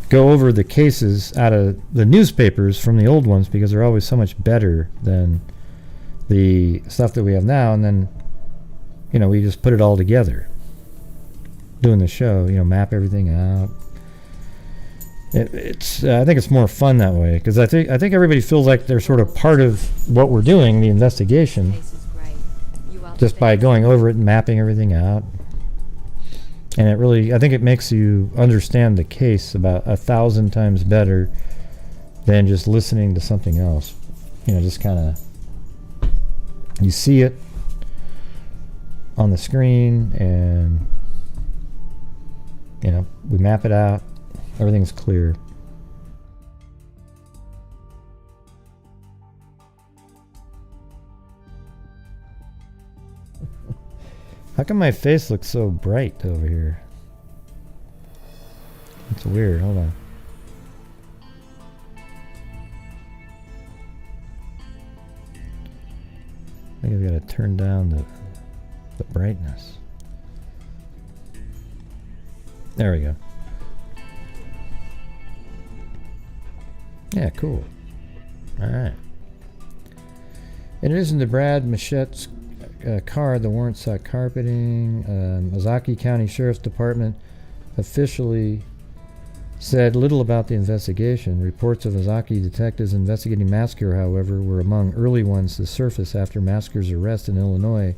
go over the cases out of the newspapers from the old ones because they're always so much better than the stuff that we have now, and then, we just put it all together. Doing the show, map everything out. It's I think it's more fun that way because I think everybody feels like they're sort of part of what we're doing, the investigation, just by going over it and mapping everything out. And I think it makes you understand the case about 1,000 times better than just listening to something else. Just kind of, you see it on the screen and, we map it out. Everything's clear. How come my face looks so bright over here? It's weird. Hold on. I think I've got to turn down the brightness. There we go. Yeah, cool. All right. In addition to Brad Machette's car, the warrant sought carpeting. Ozaukee County Sheriff's Department officially said little about the investigation. Reports of Ozaukee detectives investigating massacre, however, were among early ones to surface after Massacre's arrest in Illinois.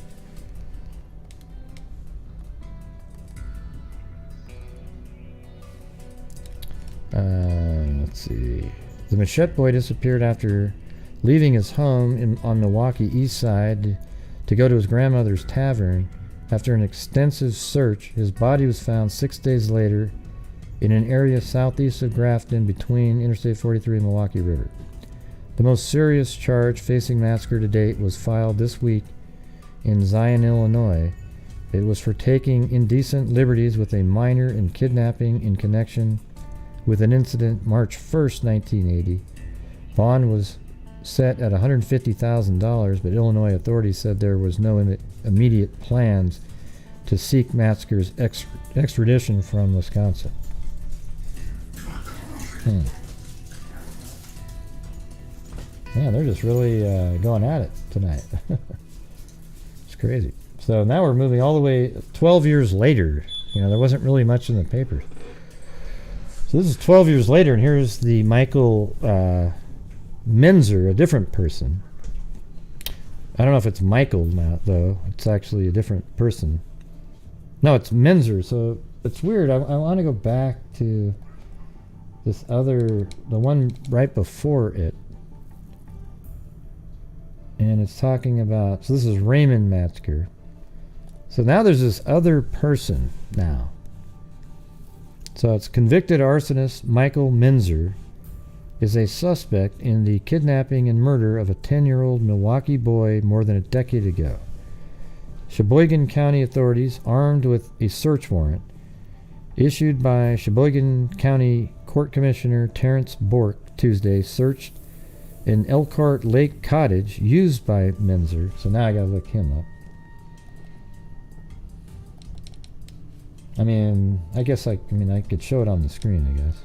Let's see. The Machette boy disappeared after leaving his home on Milwaukee East Side to go to his grandmother's tavern. After an extensive search, his body was found 6 days later in an area southeast of Grafton between Interstate 43 and Milwaukee River. The most serious charge facing massacre to date was filed this week in Zion, Illinois. It was for taking indecent liberties with a minor and kidnapping in connection with an incident March 1st, 1980. Bond was set at $150,000, but Illinois authorities said there was no immediate plans to seek Massacre's extradition from Wisconsin. Yeah, they're just really going at it tonight. It's crazy. So now we're moving all the way 12 years later. You know, there wasn't really much in the papers. So this is 12 years later, and here's the Michael Menzer, a different person. I don't know if it's Michael now, though. It's actually a different person. No, it's Menzer, so it's weird. I want to go back to this other, the one right before it. And it's talking about, so this is Raymond Matzker. So now there's this other person now. So it's convicted arsonist Michael Menzer is a suspect in the kidnapping and murder of a 10-year-old Milwaukee boy more than a decade ago. Sheboygan County authorities, armed with a search warrant issued by Sheboygan County Court Commissioner Terrence Bork Tuesday, searched an Elkhart Lake cottage used by Menzer. So now I gotta look him up. I mean, I guess I could show it on the screen, I guess.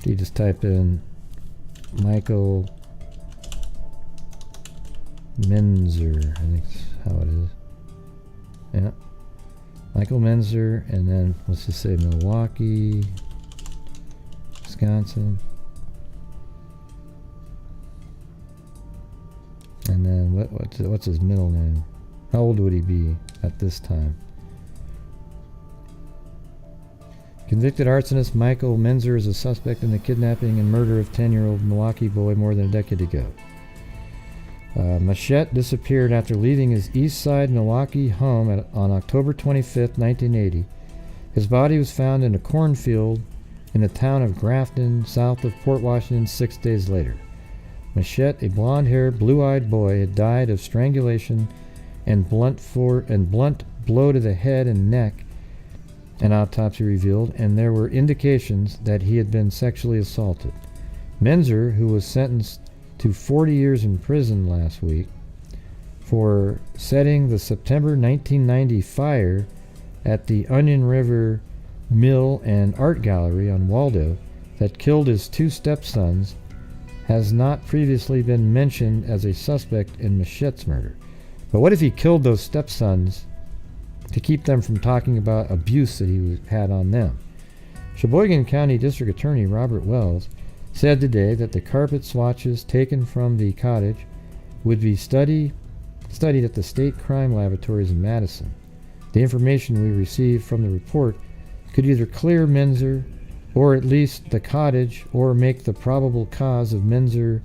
You just type in Michael Menzer, I think that's how it is. Yeah. Michael Menzer, and then let's just say Milwaukee, Wisconsin. And then what's his middle name? How old would he be at this time? Convicted arsonist Michael Menzer is a suspect in the kidnapping and murder of 10-year-old Milwaukee boy more than a decade ago. Machette disappeared after leaving his East Side Milwaukee home on October 25th, 1980. His body was found in a cornfield in the town of Grafton, south of Port Washington, 6 days later. Machette, a blonde-haired, blue-eyed boy, had died of strangulation and blunt blow to the head and neck, an autopsy revealed, and there were indications that he had been sexually assaulted. Menzer, who was sentenced to 40 years in prison last week for setting the September 1990 fire at the Onion River Mill and Art Gallery on Waldo that killed his two stepsons, has not previously been mentioned as a suspect in Machette's murder. But what if he killed those stepsons to keep them from talking about abuse that he had on them? Sheboygan County District Attorney Robert Wells said today that the carpet swatches taken from the cottage would be studied at the state crime laboratories in Madison. The information we received from the report could either clear Menzer or at least the cottage, or make the probable cause of Menzer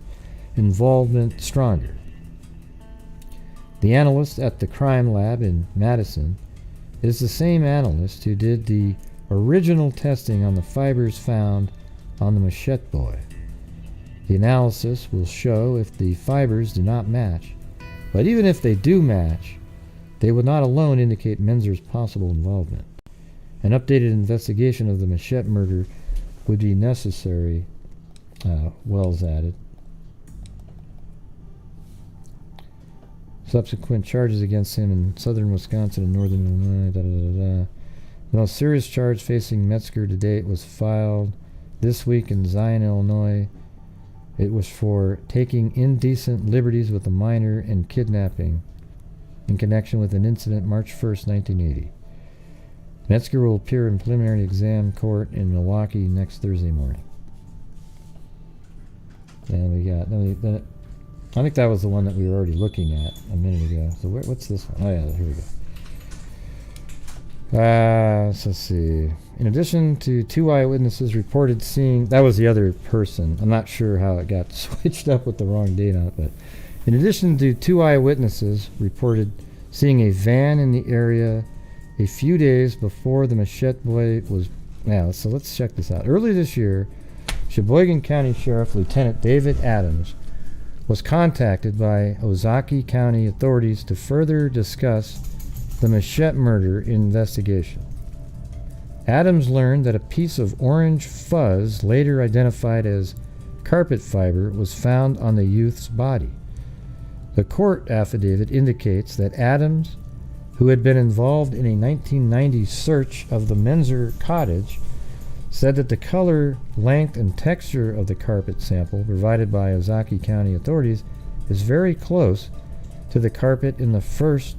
involvement stronger. The analyst at the crime lab in Madison is the same analyst who did the original testing on the fibers found on the Machette boy. The analysis will show if the fibers do not match, but even if they do match, They would not alone indicate Menzer's possible involvement. An updated investigation of the Machette murder would be necessary, Wells added. Subsequent charges against him in southern Wisconsin and northern Illinois. The most serious charge facing Metzger to date was filed this week in Zion, Illinois. It was for taking indecent liberties with a minor and kidnapping in connection with an incident March 1st, 1980. Metzger will appear in preliminary exam court in Milwaukee next Thursday morning. And we got... I think that was the one that we were already looking at a minute ago. So what's this one? Oh yeah, here we go. So let's see. In addition to 2 eyewitnesses reported seeing... That was the other person. I'm not sure how it got switched up with the wrong date on it, but... In addition to 2 eyewitnesses reported seeing a van in the area a few days before the Machette boy was... Now, so let's check this out. Earlier this year, Sheboygan County Sheriff Lieutenant David Adams was contacted by Ozaukee County authorities to further discuss the Machette murder investigation. Adams learned that a piece of orange fuzz, later identified as carpet fiber, was found on the youth's body. The court affidavit indicates that Adams, who had been involved in a 1990 search of the Menzer cottage, said that the color, length, and texture of the carpet sample provided by Ozaukee County authorities is very close to the carpet in the first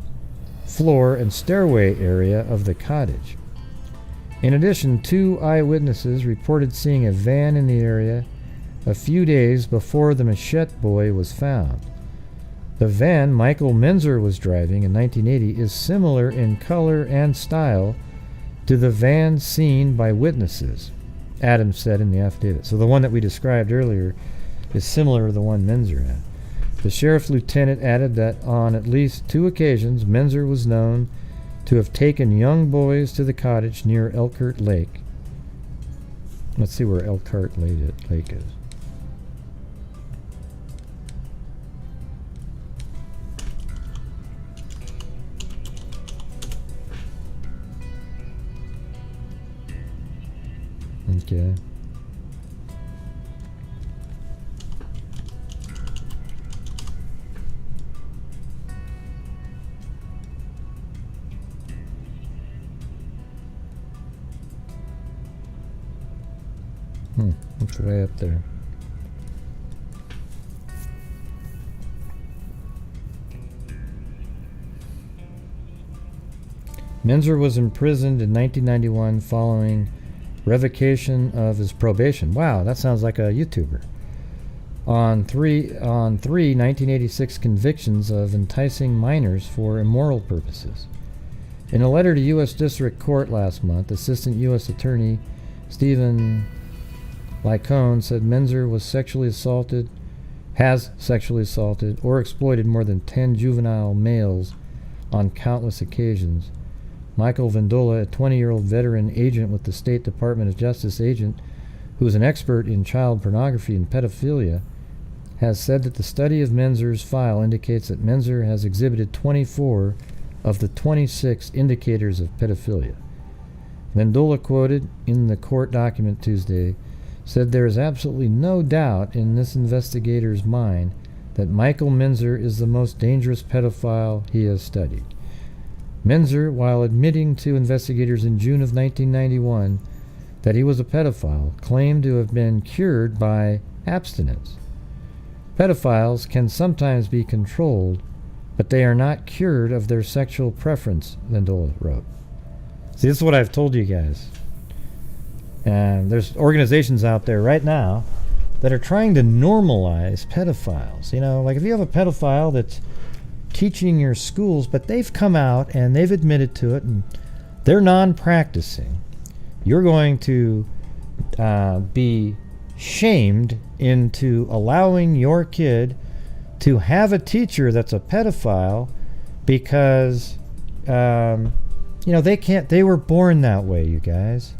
floor and stairway area of the cottage. In addition, 2 eyewitnesses reported seeing a van in the area a few days before the Machette boy was found. The van Michael Menzer was driving in 1980 is similar in color and style to the van seen by witnesses, Adams said in the affidavit. So the one that we described earlier is similar to the one Menzer had. The sheriff lieutenant added that on at least 2 occasions, Menzer was known to have taken young boys to the cottage near Elkhart Lake. Let's see where Elkhart Lake is. Okay. It's way up there. Menzer was imprisoned in 1991 following revocation of his probation. Wow, that sounds like a YouTuber. On three 1986 convictions of enticing minors for immoral purposes. In a letter to U.S. District Court last month, Assistant U.S. Attorney Stephen Lycone said Menzer has sexually assaulted or exploited more than 10 juvenile males on countless occasions. Michael Vendola, a 20-year-old veteran agent with the State Department of Justice agent who is an expert in child pornography and pedophilia, has said that the study of Menzer's file indicates that Menzer has exhibited 24 of the 26 indicators of pedophilia. Vendola, quoted in the court document Tuesday, said there is absolutely no doubt in this investigator's mind that Michael Menzer is the most dangerous pedophile he has studied. Menzer, while admitting to investigators in June of 1991 that he was a pedophile, claimed to have been cured by abstinence. Pedophiles can sometimes be controlled, but they are not cured of their sexual preference, Vendola wrote. See, this is what I've told you guys. And there's organizations out there right now that are trying to normalize pedophiles. You know, like if you have a pedophile that's teaching your schools, but they've come out and they've admitted to it and they're non-practicing, you're going to be shamed into allowing your kid to have a teacher that's a pedophile because they were born that way, you guys.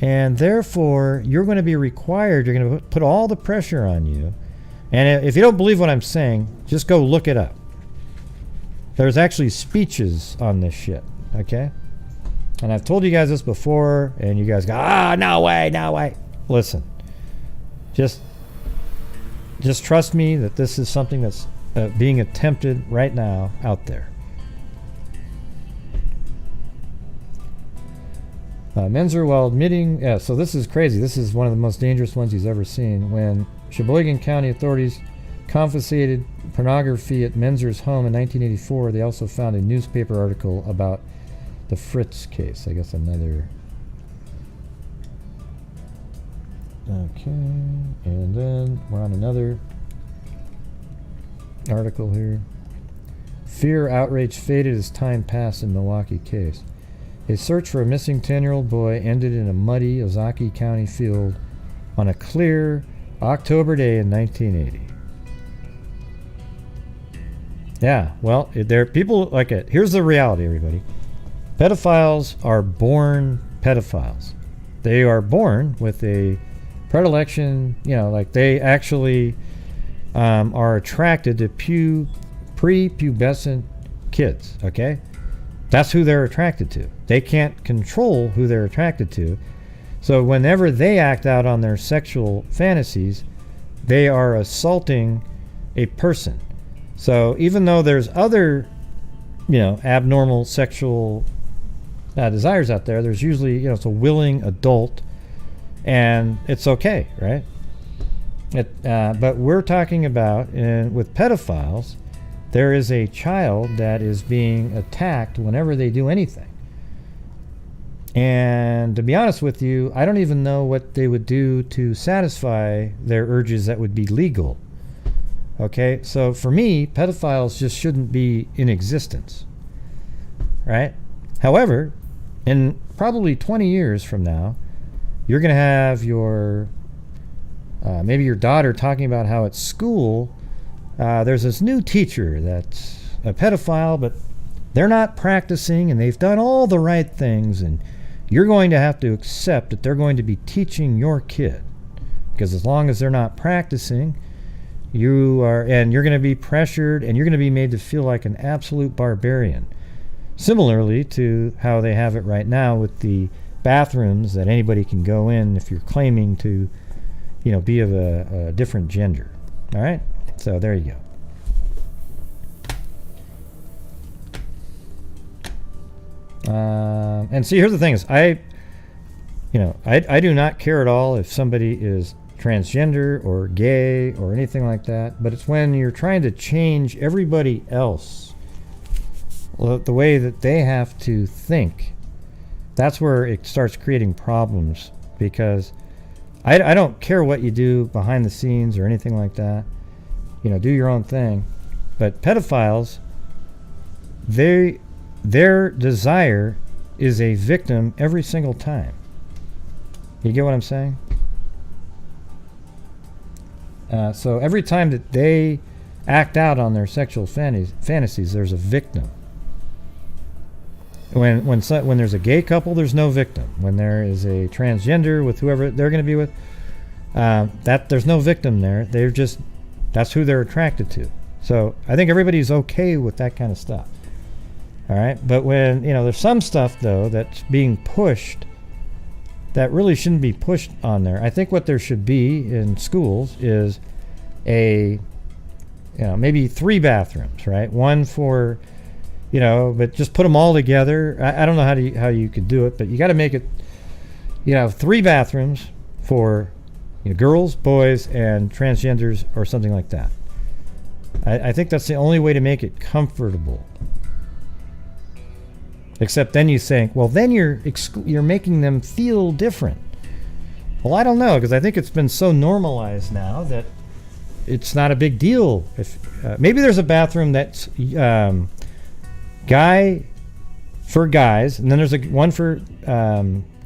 And therefore, you're going to be required, you're going to put all the pressure on you. And if you don't believe what I'm saying, just go look it up. There's actually speeches on this shit, okay? And I've told you guys this before, and you guys go, no way, no way. Listen, just trust me that this is something that's being attempted right now out there. Menzer, while admitting, so this is crazy. This is one of the most dangerous ones he's ever seen. When Sheboygan County authorities confiscated pornography at Menzer's home in 1984, they also found a newspaper article about the Fritz case. I guess another. Okay, and then we're on another article here. Fear, outrage faded as time passed in Milwaukee case. A search for a missing 10-year-old boy ended in a muddy Ozaukee County field on a clear October day in 1980. Yeah, well, there are people like it. Here's the reality, everybody. Pedophiles are born pedophiles. They are born with a predilection, like they actually are attracted to prepubescent kids, okay? That's who they're attracted to. They can't control who they're attracted to. So whenever they act out on their sexual fantasies, they are assaulting a person. So even though there's other, abnormal sexual desires out there, there's usually, it's a willing adult, and it's okay, right? But we're talking about, with pedophiles, there is a child that is being attacked whenever they do anything. And to be honest with you, I don't even know what they would do to satisfy their urges that would be legal. Okay, so for me, pedophiles just shouldn't be in existence, right? However, in probably 20 years from now, you're going to have your, maybe your daughter talking about how at school, there's this new teacher that's a pedophile, but they're not practicing and they've done all the right things, and you're going to have to accept that they're going to be teaching your kid, because as long as they're not practicing, you're going to be pressured and you're going to be made to feel like an absolute barbarian. Similarly to how they have it right now with the bathrooms that anybody can go in if you're claiming to, be of a different gender. All right? So there you go. And see, here's the thing is, I do not care at all if somebody is transgender or gay or anything like that, but it's when you're trying to change everybody else, the way that they have to think, that's where it starts creating problems, because I don't care what you do behind the scenes or anything like that. Do your own thing. But pedophiles, their desire is a victim every single time. You get what I'm saying? So every time that they act out on their sexual fantasies, there's a victim. When there's a gay couple, there's no victim. When there is a transgender with whoever they're going to be with, there's no victim there. That's who they're attracted to. So I think everybody's okay with that kind of stuff. All right, but when there's some stuff though that's being pushed that really shouldn't be pushed on there. I think what there should be in schools is maybe 3 bathrooms, right? One for, but just put them all together. I don't know how you could do it, but you got to make it, 3 bathrooms for girls, boys, and transgenders, or something like that. I think that's the only way to make it comfortable. Except then you think, well, then you're making them feel different. Well, I don't know, because I think it's been so normalized now that it's not a big deal. If maybe there's a bathroom that's guy for guys, and then there's one for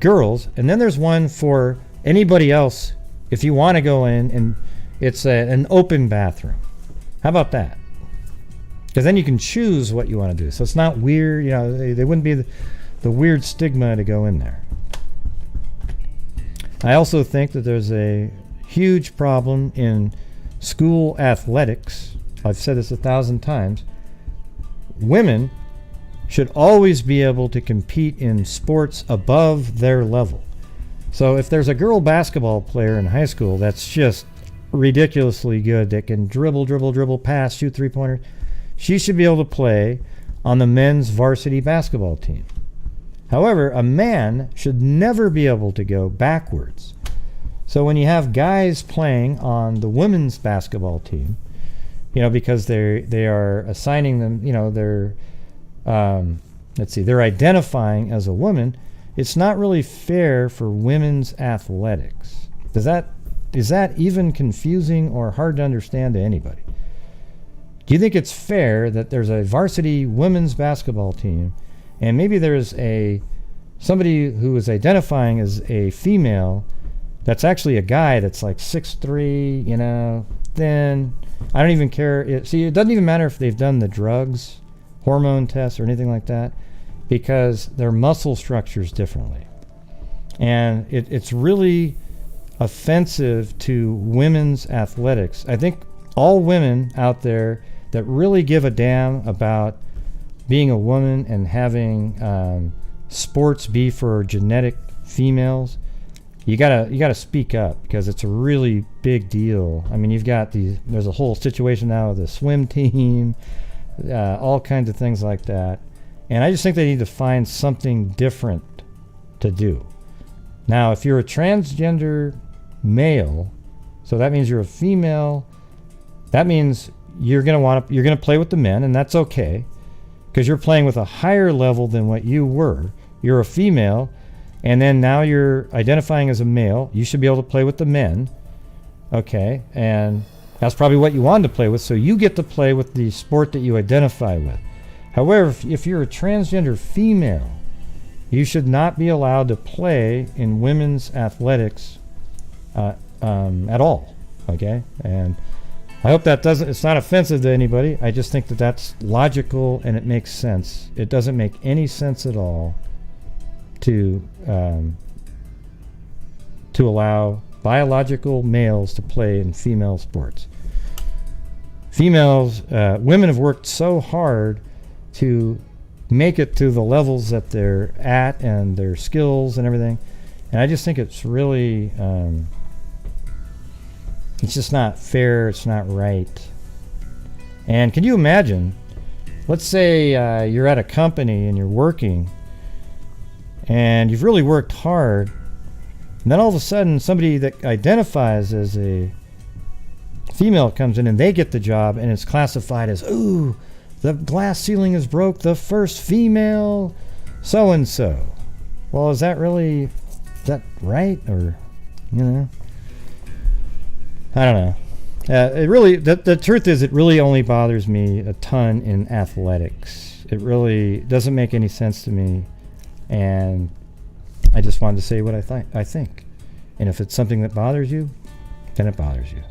girls, and then there's one for anybody else if you want to go in, and it's an open bathroom. How about that? Because then you can choose what you want to do. So it's not weird, they wouldn't be the weird stigma to go in there. I also think that there's a huge problem in school athletics. I've said this 1,000 times. women should always be able to compete in sports above their level. So if there's a girl basketball player in high school that's just ridiculously good, that can dribble, pass, shoot three-pointers, she should be able to play on the men's varsity basketball team. However, a man should never be able to go backwards. So when you have guys playing on the women's basketball team, because they are assigning them, they're they're identifying as a woman, it's not really fair for women's athletics. Is that even confusing or hard to understand to anybody? Do you think it's fair that there's a varsity women's basketball team and maybe there's somebody who is identifying as a female that's actually a guy that's like 6'3", thin? I don't even care. It doesn't even matter if they've done the drugs, hormone tests, or anything like that, because their muscle structure's differently. And it's really offensive to women's athletics. I think all women out there that really give a damn about being a woman and having sports be for genetic females, you gotta speak up, because it's a really big deal. I mean, there's a whole situation now with the swim team, all kinds of things like that. And I just think they need to find something different to do. Now, if you're a transgender male, so that means you're a female, that means you're gonna play with the men, and that's okay, because you're playing with a higher level than what you were. You're a female, and then now you're identifying as a male. You should be able to play with the men, okay? And that's probably what you wanted to play with, so you get to play with the sport that you identify with. However, if you're a transgender female, you should not be allowed to play in women's athletics at all, okay? And I hope it's not offensive to anybody. I just think that that's logical and it makes sense. It doesn't make any sense at all to allow biological males to play in female sports. Women have worked so hard to make it to the levels that they're at and their skills and everything, and I just think it's really it's just not fair. It's not right. And can you imagine, let's say you're at a company and you're working and you've really worked hard, and then all of a sudden somebody that identifies as a female comes in and they get the job, and it's classified as, ooh, the glass ceiling is broke, the first female so-and-so. Well, is that right? Or, I don't know. The truth is, it really only bothers me a ton in athletics. It really doesn't make any sense to me, and I just wanted to say what I think. And if it's something that bothers you, then it bothers you.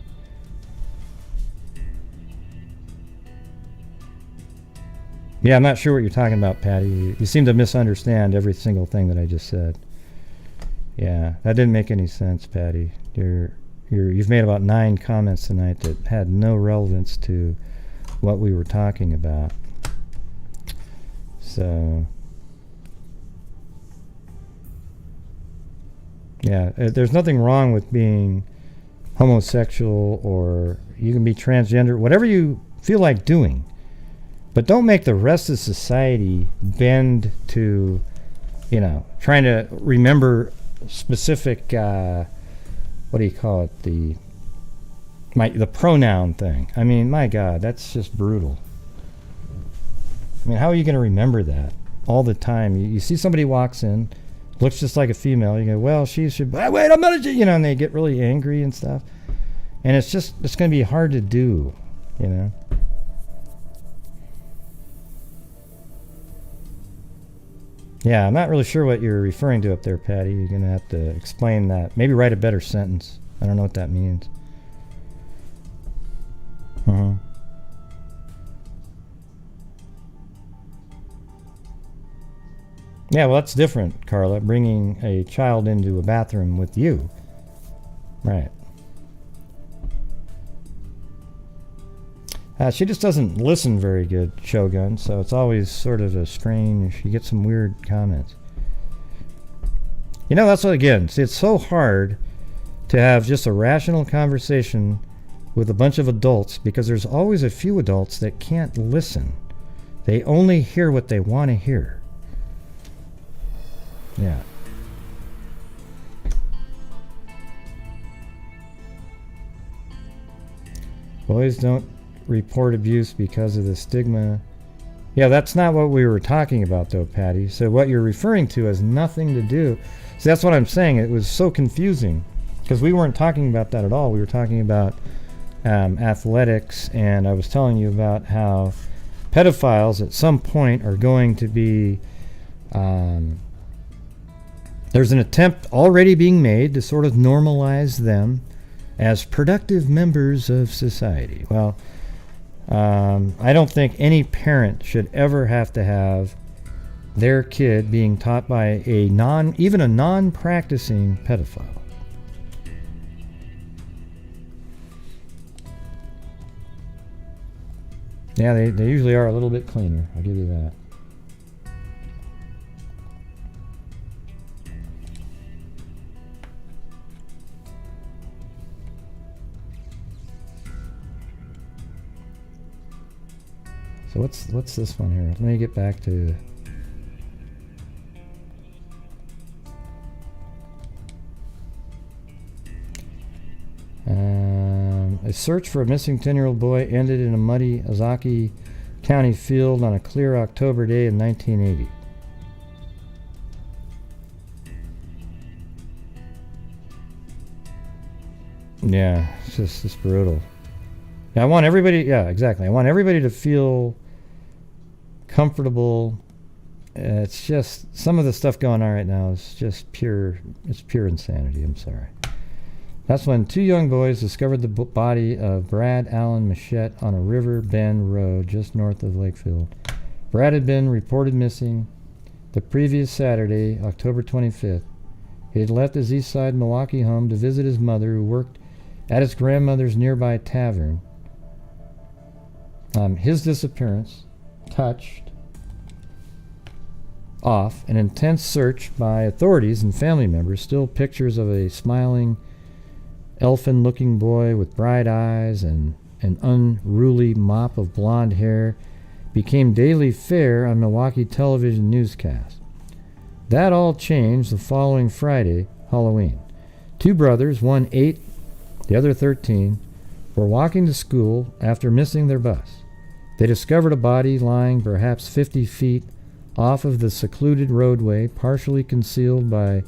Yeah, I'm not sure what you're talking about, Patty. You seem to misunderstand every single thing that I just said. Yeah, that didn't make any sense, Patty. You've made about 9 comments tonight that had no relevance to what we were talking about. So, yeah, there's nothing wrong with being homosexual, or you can be transgender, whatever you feel like doing. But don't make the rest of society bend to, trying to remember specific, what do you call it, the pronoun thing. I mean, my God, that's just brutal. I mean, how are you going to remember that all the time? You see somebody walks in, looks just like a female, you go, well, she should, wait, I'm not, and they get really angry and stuff. And it's going to be hard to do, Yeah, I'm not really sure what you're referring to up there, Patty. You're going to have to explain that. Maybe write a better sentence. I don't know what that means. Yeah, well, that's different, Carla. Bringing a child into a bathroom with you. Right. She just doesn't listen very good, Shogun, so it's always sort of a strange. You get some weird comments. You know, that's what, again, see, it's so hard to have just a rational conversation with a bunch of adults because there's always a few adults that can't listen. They only hear what they want to hear. Yeah. Boys don't report abuse because of the stigma. Yeah, that's not what we were talking about, though, Patty. So what you're referring to has nothing to do. So that's what I'm saying. It was so confusing because we weren't talking about that at all. We were talking about athletics, and I was telling you about how pedophiles at some point are going to be... there's an attempt already being made to sort of normalize them as productive members of society. Well, I don't think any parent should ever have to have their kid being taught by even a non-practicing pedophile. Yeah, they usually are a little bit cleaner, I'll give you that. So what's this one here? Let me get back to... a search for a missing 10-year-old boy ended in a muddy Ozaukee County field on a clear October day in 1980. Yeah, it's just brutal. Yeah, I want everybody... Yeah, exactly. I want everybody to feel comfortable. It's just... Some of the stuff going on right now is just pure... It's pure insanity. I'm sorry. That's when two young boys discovered the body of Brad Allen Machette on a River Bend road just north of Lakefield. Brad had been reported missing the previous Saturday, October 25th. He had left his East Side Milwaukee home to visit his mother, who worked at his grandmother's nearby tavern. His disappearance touched off an intense search by authorities and family members. Still pictures of a smiling, elfin-looking boy with bright eyes and an unruly mop of blonde hair became daily fare on Milwaukee television newscasts. That all changed the following Friday, Halloween. Two brothers, one 8, the other 13, were walking to school after missing their bus. They discovered a body lying perhaps 50 feet off of the secluded roadway, partially concealed by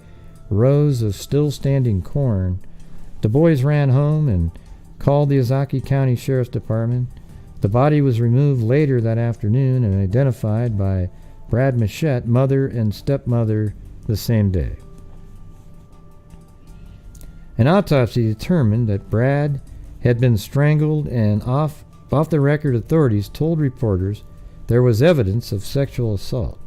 rows of still-standing corn. The boys ran home and called the Ozaukee County Sheriff's Department. The body was removed later that afternoon and identified by Brad Machette, mother and stepmother, the same day. An autopsy determined that Brad had been strangled, and off-the-record authorities told reporters there was evidence of sexual assault.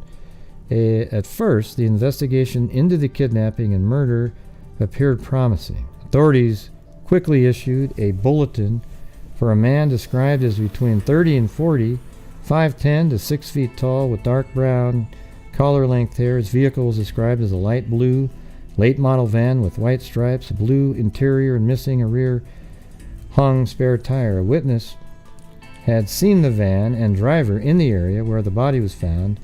At first, the investigation into the kidnapping and murder appeared promising. Authorities quickly issued a bulletin for a man described as between 30 and 40, 5'10" to 6 feet tall, with dark brown collar-length hair. His vehicle was described as a light blue, late-model van with white stripes, a blue interior, and missing a rear-hung spare tire. A witness had seen the van and driver in the area where the body was found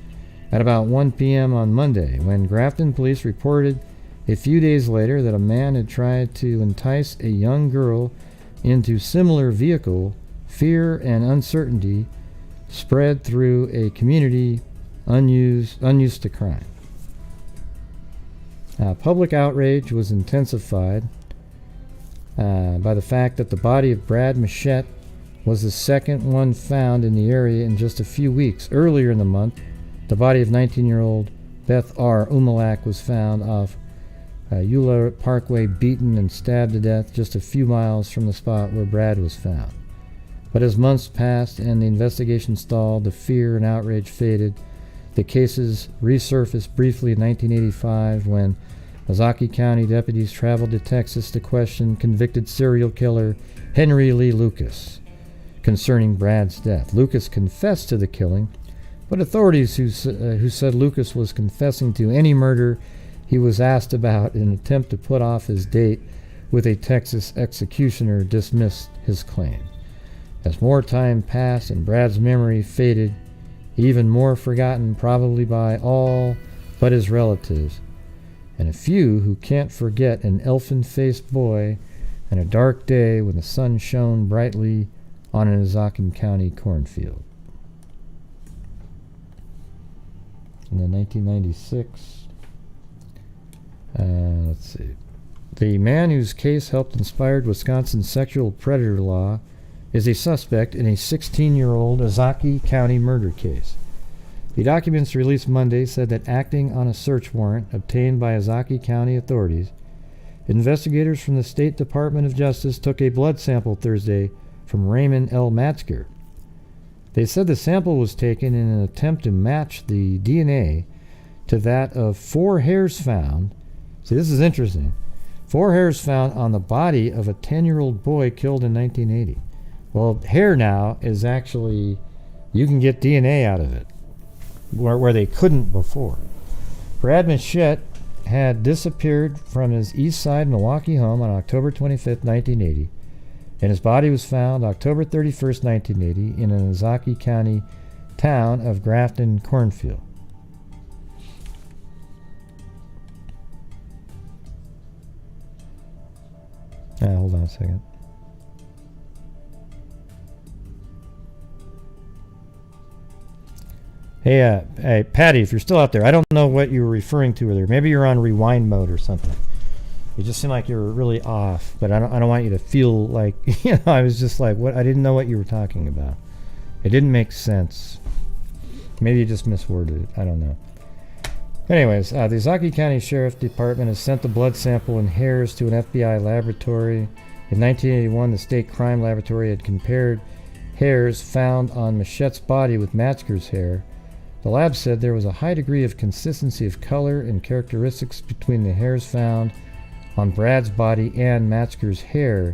at about 1 p.m. on Monday, when Grafton police reported a few days later that a man had tried to entice a young girl into similar vehicle. Fear and uncertainty spread through a community unused to crime. Public outrage was intensified by the fact that the body of Brad Machette was the second one found in the area in just a few weeks. Earlier in the month, the body of 19-year-old Beth R. Umalak was found off Eula Parkway, beaten and stabbed to death just a few miles from the spot where Brad was found. But as months passed and the investigation stalled, the fear and outrage faded. The cases resurfaced briefly in 1985 when Ozaukee County deputies traveled to Texas to question convicted serial killer Henry Lee Lucas. concerning Brad's death. Lucas confessed to the killing, but authorities who said Lucas was confessing to any murder he was asked about in an attempt to put off his date with a Texas executioner dismissed his claim. As more time passed and Brad's memory faded, even more forgotten probably by all but his relatives, and a few who can't forget an elfin-faced boy and a dark day when the sun shone brightly on an Ozaukee County cornfield. And then 1996, let's see. The man whose case helped inspire Wisconsin's sexual predator law is a suspect in a 16-year-old Ozaukee County murder case. The documents released Monday said that acting on a search warrant obtained by Ozaukee County authorities, investigators from the State Department of Justice took a blood sample Thursday from Raymond L. Matzker. They said the sample was taken in an attempt to match the DNA to that of 4 hairs found. See, this is interesting. 4 hairs found on the body of a 10-year-old boy killed in 1980. Well, hair now is actually, you can get DNA out of it, where they couldn't before. Brad Machette had disappeared from his East Side Milwaukee home on October 25, 1980, and his body was found October 31st, 1980, in an Ozaukee County town of Grafton Cornfield. Hold on a second. Hey, Patty, if you're still out there, I don't know what you were referring to earlier. Maybe you're on rewind mode or something. You just seemed like you were really off, but I don't want you to feel like, I was just like, what? I didn't know what you were talking about. It didn't make sense. Maybe you just misworded it. I don't know. Anyways, the Ozaukee County Sheriff Department has sent the blood sample and hairs to an FBI laboratory. In 1981, the state crime laboratory had compared hairs found on Machette's body with Matzker's hair. The lab said there was a high degree of consistency of color and characteristics between the hairs found on Brad's body and Matzker's hair.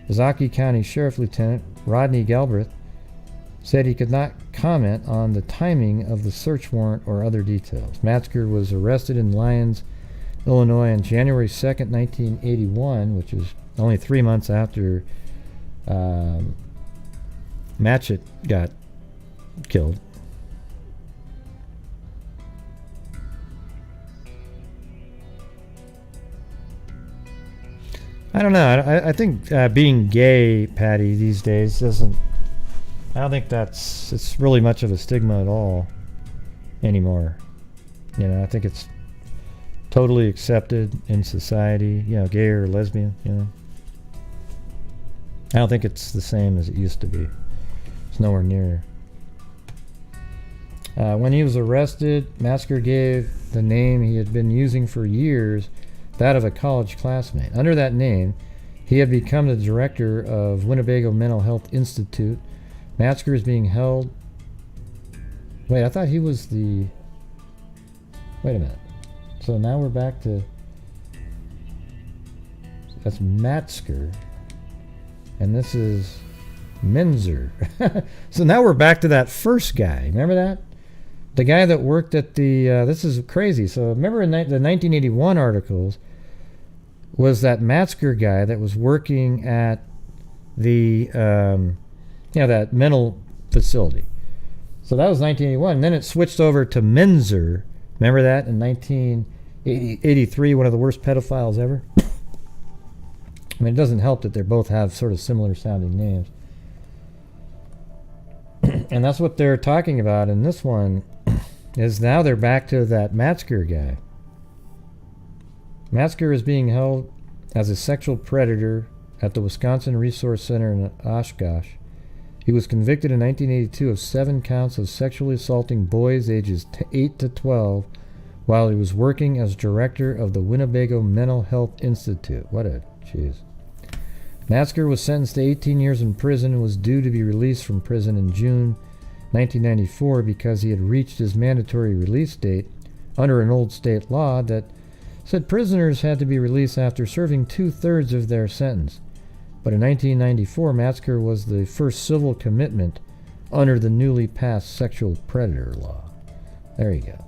Ozaukee County Sheriff Lieutenant Rodney Galbraith said he could not comment on the timing of the search warrant or other details. Matzker was arrested in Lyons, Illinois on January 2nd, 1981, which is only 3 months after Machett got killed. I don't know. I think being gay, Patty, these days doesn't. I don't think it's really much of a stigma at all anymore. I think it's totally accepted in society. Gay or lesbian. I don't think it's the same as it used to be. It's nowhere near. When he was arrested, Matzker gave the name he had been using for years, that of a college classmate. Under that name, he had become the director of Winnebago Mental Health Institute. Matzker is being held... Wait, I thought he was the... Wait a minute. So now we're back to... That's Matzker. And this is Menzer. So now we're back to that first guy. Remember that? The guy that worked at the... this is crazy. So remember in the 1981 articles was that Matzker guy that was working at the... that mental facility. So that was 1981. And then it switched over to Menzer. Remember that? In 1983, one of the worst pedophiles ever. I mean, it doesn't help that they both have sort of similar sounding names. And that's what they're talking about in this one, is now they're back to that Matzker guy. Matzker is being held as a sexual predator at the Wisconsin Resource Center in Oshkosh. He was convicted in 1982 of 7 counts of sexually assaulting boys ages 8 to 12 while he was working as director of the Winnebago Mental Health Institute. What a jeez. Matzker was sentenced to 18 years in prison and was due to be released from prison in June 1994 because he had reached his mandatory release date under an old state law that said prisoners had to be released after serving 2/3 of their sentence. but in 1994, massacre was the first civil commitment under the newly passed sexual predator law. There you go.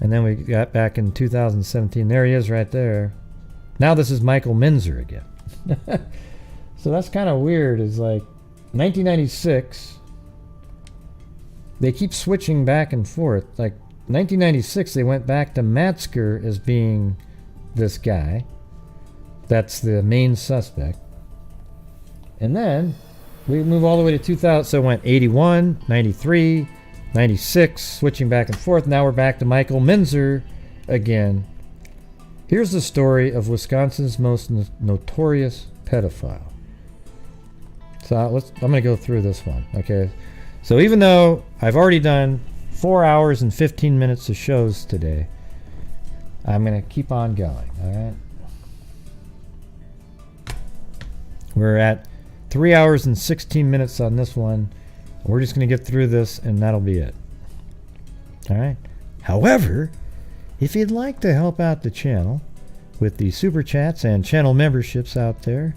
And then we got back in 2017. There he is right there. Now this is Michael Minzer again. So that's kind of weird. It's like 1996. They keep switching back and forth. Like 1996, they went back to Metzger as being this guy. That's the main suspect. And then we move all the way to 2000. So it went 81, 93, 96, switching back and forth. Now we're back to Michael Minzer again. Here's the story of Wisconsin's most notorious pedophile. So I'm going to go through this one. Okay. So even though I've already done 4 hours and 15 minutes of shows today, I'm going to keep on going. All right. We're at 3 hours and 16 minutes on this one. We're just going to get through this and that'll be it. All right. However, if you'd like to help out the channel with the super chats and channel memberships out there,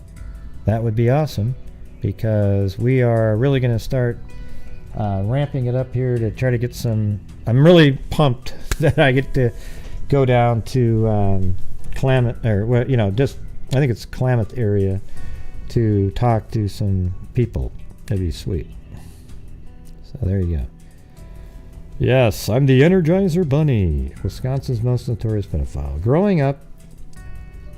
that would be awesome, because we are really going to start ramping it up here to try to get some. I'm really pumped that I get to go down to Klamath, or well, just I think it's Klamath area, to talk to some people. That'd be sweet. So there you go. Yes, I'm the Energizer Bunny, Wisconsin's most notorious pedophile. Growing up,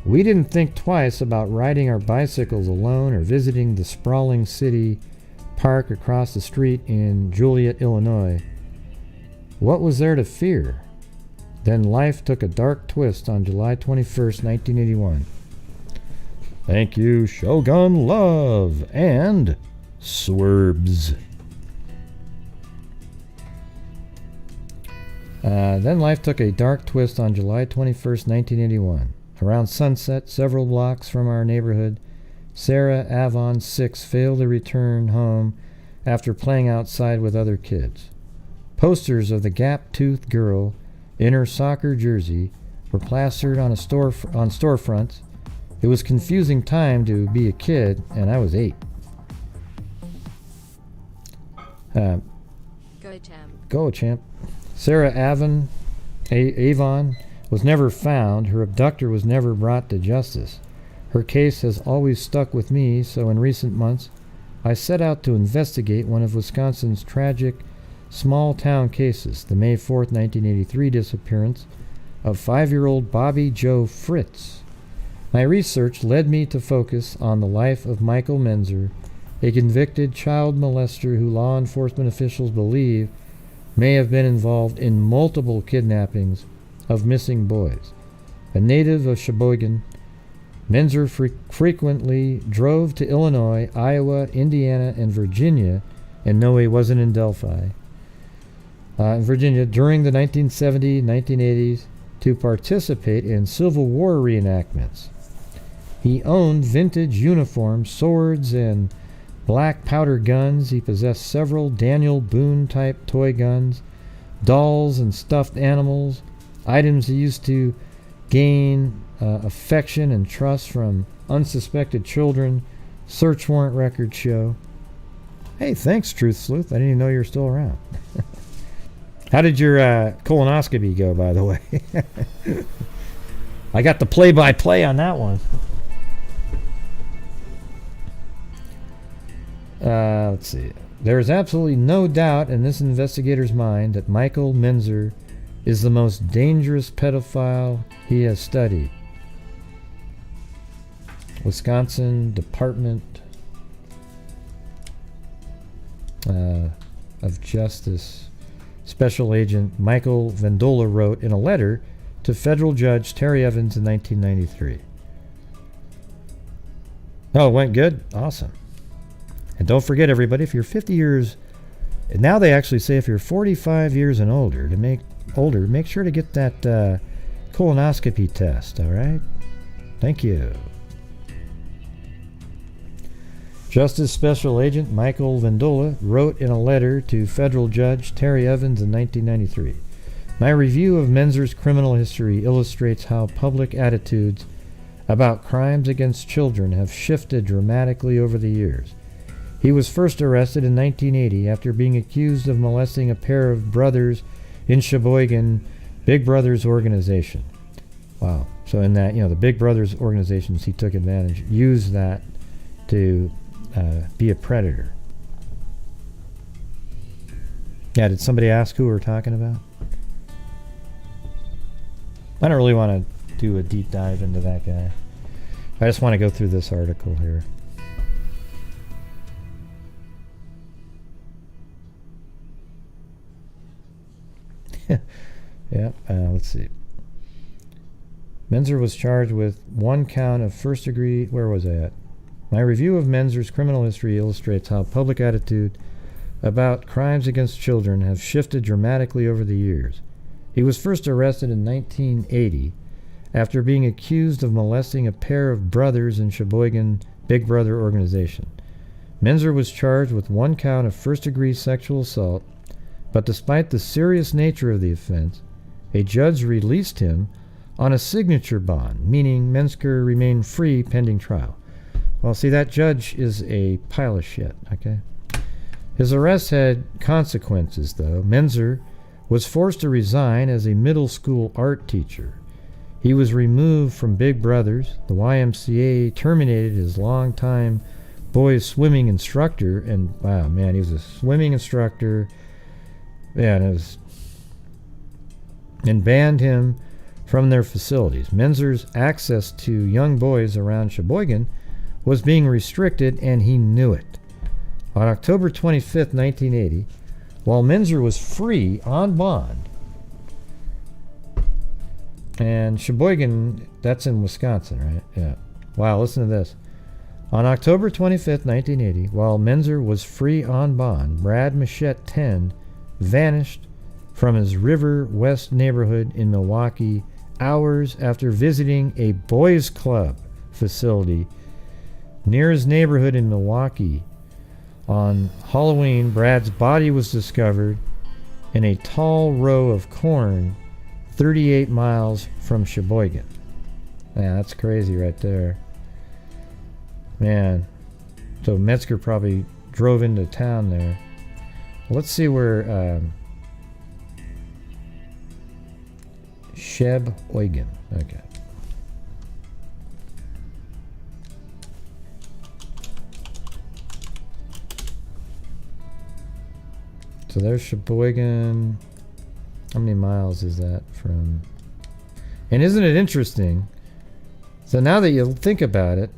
we didn't think twice about riding our bicycles alone or visiting the sprawling city park across the street in Joliet, Illinois. What was there to fear? Then life took a dark twist on July 21st, 1981. Thank you, Shogun Love and Swerves. Then life took a dark twist on July 21st, 1981. Around sunset, several blocks from our neighborhood, Sarah Avon, 6, failed to return home after playing outside with other kids. Posters of the gap-toothed girl in her soccer jersey were plastered on storefronts. It was confusing time to be a kid, and I was 8. Go champ. Go champ. Sarah Avon was never found. Her abductor was never brought to justice. Her case has always stuck with me, so in recent months, I set out to investigate one of Wisconsin's tragic small-town cases, the May 4th, 1983 disappearance of 5-year-old Bobby Joe Fritz. My research led me to focus on the life of Michael Minzer, a convicted child molester who law enforcement officials believe may have been involved in multiple kidnappings of missing boys. A native of Sheboygan, Minzer frequently drove to Illinois, Iowa, Indiana, and Virginia, and no, he wasn't in Delphi, in Virginia during the 1970s, 1980s to participate in Civil War reenactments. He owned vintage uniforms, swords, and black powder guns. He possessed several Daniel Boone-type toy guns, dolls and stuffed animals, items he used to gain affection and trust from unsuspected children. Search warrant records show. Hey, thanks, Truth Sleuth. I didn't even know you were still around. How did your colonoscopy go, by the way? I got the play-by-play on that one. Let's see. There is absolutely no doubt in this investigator's mind that Michael Minzer is the most dangerous pedophile he has studied. Wisconsin Department of Justice Special Agent Michael Vendola wrote in a letter to federal judge Terry Evans in 1993. Oh, it went good? Awesome. And don't forget, everybody, if you're 50 years, and now they actually say if you're 45 years and older, make sure to get that colonoscopy test, all right? Thank you. Justice Special Agent Michael Vendola wrote in a letter to federal judge Terry Evans in 1993, "My review of Minzer's criminal history illustrates how public attitudes about crimes against children have shifted dramatically over the years. He was first arrested in 1980 after being accused of molesting a pair of brothers in Sheboygan Big Brothers organization. Wow. So in that, the Big Brothers organizations, he took advantage, used that to be a predator. Yeah, did somebody ask who we're talking about? I don't really want to do a deep dive into that guy. I just want to go through this article here. Yeah, let's see. Menzer was charged with 1 count of first degree. Where was I at? My review of Menzer's criminal history illustrates how public attitude about crimes against children have shifted dramatically over the years. He was first arrested in 1980 after being accused of molesting a pair of brothers in Sheboygan Big Brother organization. Menzer was charged with 1 count of first-degree sexual assault, but despite the serious nature of the offense, a judge released him on a signature bond, meaning Menzer remained free pending trial. Well, see, that judge is a pile of shit, okay? His arrest had consequences, though. Menzer was forced to resign as a middle school art teacher. He was removed from Big Brothers. The YMCA terminated his longtime boys swimming instructor, and wow, man, he was a swimming instructor. Yeah, and banned him from their facilities. Menzer's access to young boys around Sheboygan was being restricted, and he knew it. On October 25th, 1980, while Menzer was free on bond, and Sheboygan, that's in Wisconsin, right? Yeah. Wow, listen to this. On October 25th, 1980, while Menzer was free on bond, Brad Machette 10 vanished from his Riverwest neighborhood in Milwaukee hours after visiting a boys' club facility near his neighborhood in Milwaukee. On Halloween, Brad's body was discovered in a tall row of corn 38 miles from Sheboygan. Man, that's crazy right there. Man. So Metzger probably drove into town there. Let's see where Sheboygan. Okay. So there's Sheboygan. How many miles is that from? And isn't it interesting? So now that you think about it,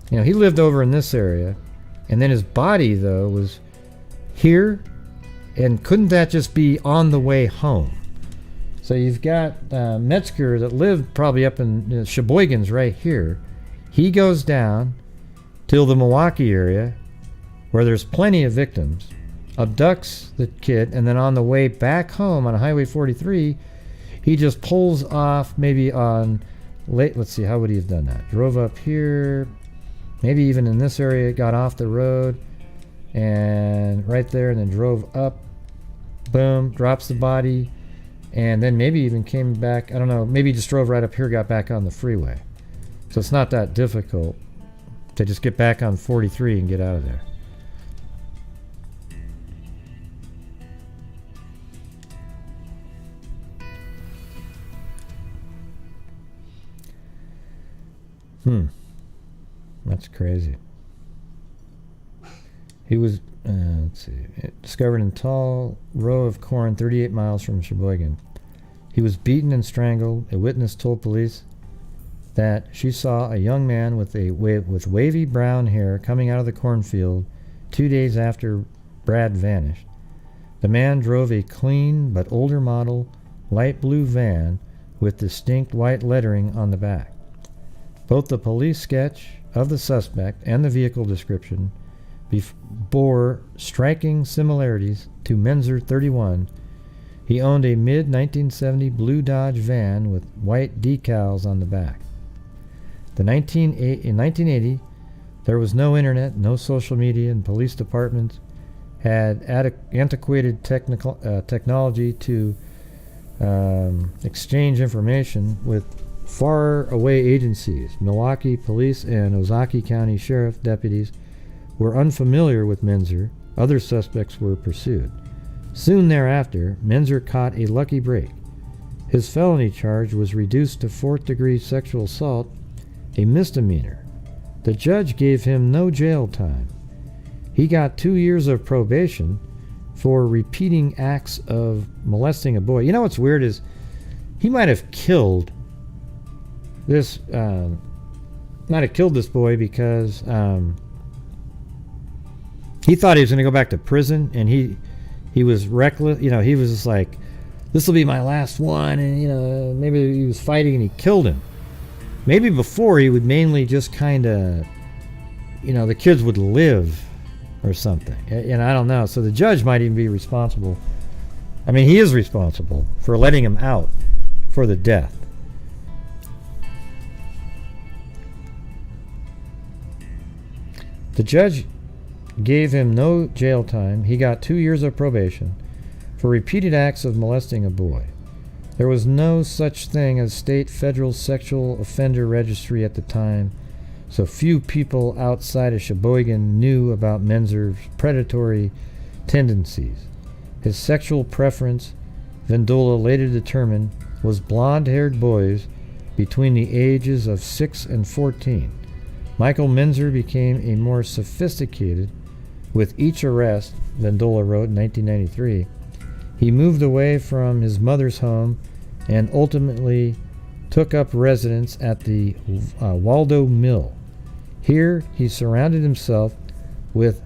he lived over in this area, and then his body, though, was here, and couldn't that just be on the way home? So you've got Metzger that lived probably up in Sheboygan's right here. He goes down to the Milwaukee area, where there's plenty of victims, abducts the kid, and then on the way back home on Highway 43, he just pulls off maybe on let's see, how would he have done that? Drove up here, maybe even in this area, got off the road, and right there, and then drove up, boom, drops the body, and then maybe even came back, I don't know, maybe just drove right up here, got back on the freeway. So it's not that difficult to just get back on 43 and get out of there. That's crazy. He was, let's see, discovered in tall row of corn 38 miles from Sheboygan. He was beaten and strangled. A witness told police that she saw a young man with wavy brown hair coming out of the cornfield 2 days after Brad vanished. The man drove a clean but older model light blue van with distinct white lettering on the back. Both the police sketch of the suspect and the vehicle description bore striking similarities to Menzer 31. He owned a mid-1970 blue Dodge van with white decals on the back. In 1980, there was no internet, no social media, and police departments had antiquated technology to exchange information with faraway agencies. Milwaukee police and Ozaki County Sheriff deputies were unfamiliar with Menzer. Other suspects were pursued. Soon thereafter, Menzer caught a lucky break. His felony charge was reduced to 4th-degree sexual assault, a misdemeanor. The judge gave him no jail time. He got 2 years of probation for repeating acts of molesting a boy. You know what's weird is he might have killed this boy because he thought he was going to go back to prison, and he was reckless. You know, he was just like, this will be my last one, and you know, maybe he was fighting and he killed him. Maybe before he would mainly just kind of, you know, the kids would live or something. And I don't know. So the judge might even be responsible. I mean, he is responsible for letting him out for the death. The judge gave him no jail time. He got 2 years of probation for repeated acts of molesting a boy. There was no such thing as state federal sexual offender registry at the time, so few people outside of Sheboygan knew about Menzer's predatory tendencies. His sexual preference, Vendula later determined, was blonde-haired boys between the ages of 6 and 14. Michael Menzer became a more sophisticated with each arrest, Vendula wrote in 1993. He moved away from his mother's home and ultimately took up residence at the Waldo Mill. Here he surrounded himself with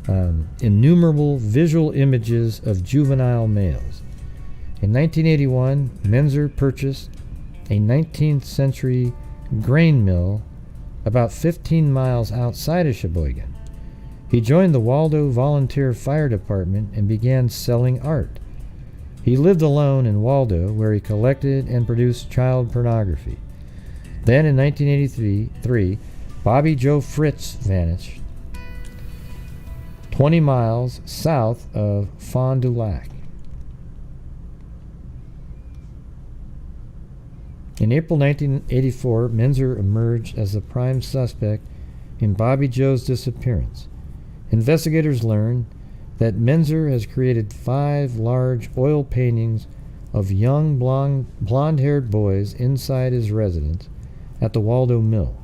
innumerable visual images of juvenile males. In 1981, Menzer purchased a 19th century grain mill about 15 miles outside of Sheboygan. He joined the Waldo Volunteer Fire Department and began selling art. He lived alone in Waldo, where he collected and produced child pornography. Then in 1983, Bobby Joe Fritz vanished 20 miles south of Fond du Lac. In April 1984, Menzer emerged as the prime suspect in Bobby Joe's disappearance. Investigators learned that Menzer has created 5 large oil paintings of young blonde-haired boys inside his residence at the Waldo Mill.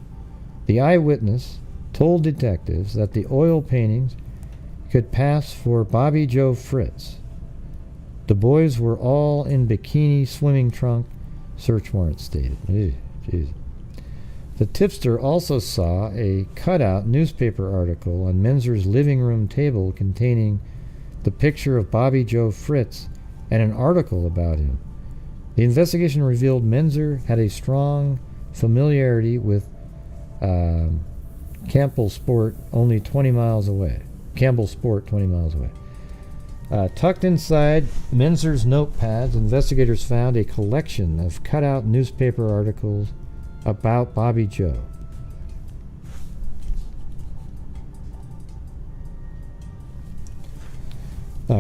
The eyewitness told detectives that the oil paintings could pass for Bobby Joe Fritz. The boys were all in bikini swimming trunk, search warrant stated. Jeez. The tipster also saw a cutout newspaper article on Menzer's living room table containing the picture of Bobby Joe Fritz and an article about him. The investigation revealed Menzer had a strong familiarity with Campbell Sport, only 20 miles away. Campbell Sport, 20 miles away. Tucked inside Menzer's notepads, investigators found a collection of cutout newspaper articles about Bobby Joe.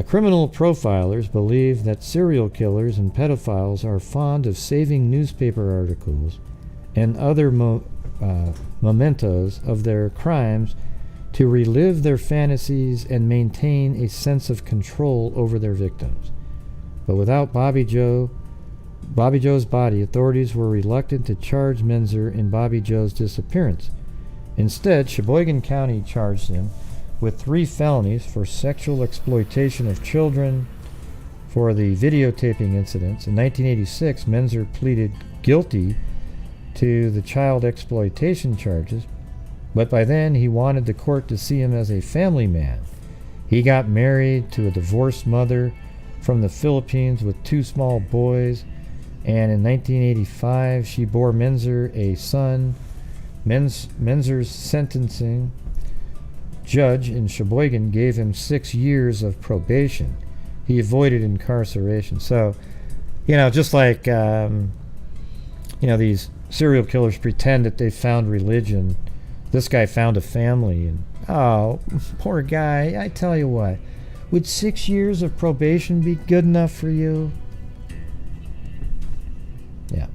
Criminal profilers believe that serial killers and pedophiles are fond of saving newspaper articles and other mementos of their crimes to relive their fantasies and maintain a sense of control over their victims. But without Bobby Joe's body, authorities were reluctant to charge Menzer in Bobby Joe's disappearance. Instead, Sheboygan County charged him with 3 felonies for sexual exploitation of children for the videotaping incidents. In 1986, Menzer pleaded guilty to the child exploitation charges, but by then he wanted the court to see him as a family man. He got married to a divorced mother from the Philippines with 2 small boys, and in 1985 she bore Menzer a son. Menzer's sentencing judge in Sheboygan gave him 6 years of probation. He avoided incarceration. So, just like these serial killers pretend that they found religion, this guy found a family, and oh, poor guy. I tell you what, would 6 years of probation be good enough for you? Yeah.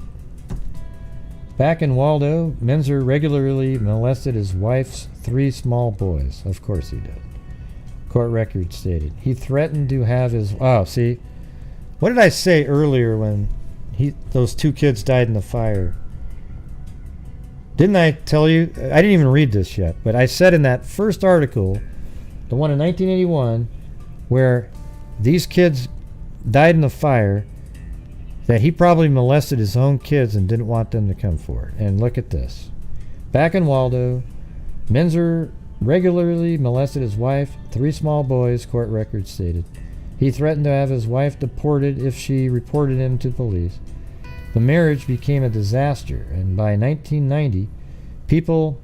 Back in Waldo, Menzer regularly molested his wife's 3 small boys. Of course he did. Court record stated. He threatened to have his... Oh, see? What did I say earlier when those 2 kids died in the fire? Didn't I tell you? I didn't even read this yet, but I said in that first article, the one in 1981, where these kids died in the fire, that he probably molested his own kids and didn't want them to come forward. And look at this. Back in Waldo, Menzer regularly molested his wife, 3 small boys, court records stated. He threatened to have his wife deported if she reported him to police. The marriage became a disaster, and by 1990, people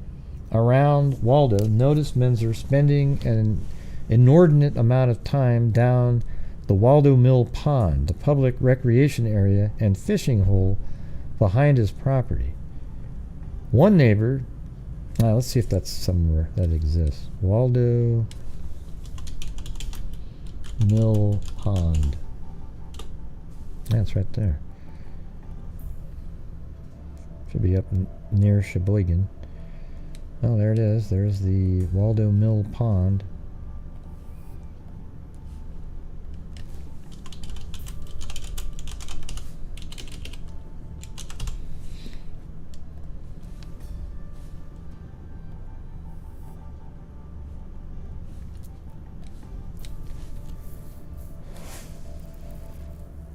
around Waldo noticed Menzer spending an inordinate amount of time down the Waldo Mill Pond, the public recreation area and fishing hole behind his property. One neighbor, let's see if that's somewhere that exists. Waldo Mill Pond. That's right there. Should be up near Sheboygan. Oh, there it is. There's the Waldo Mill Pond.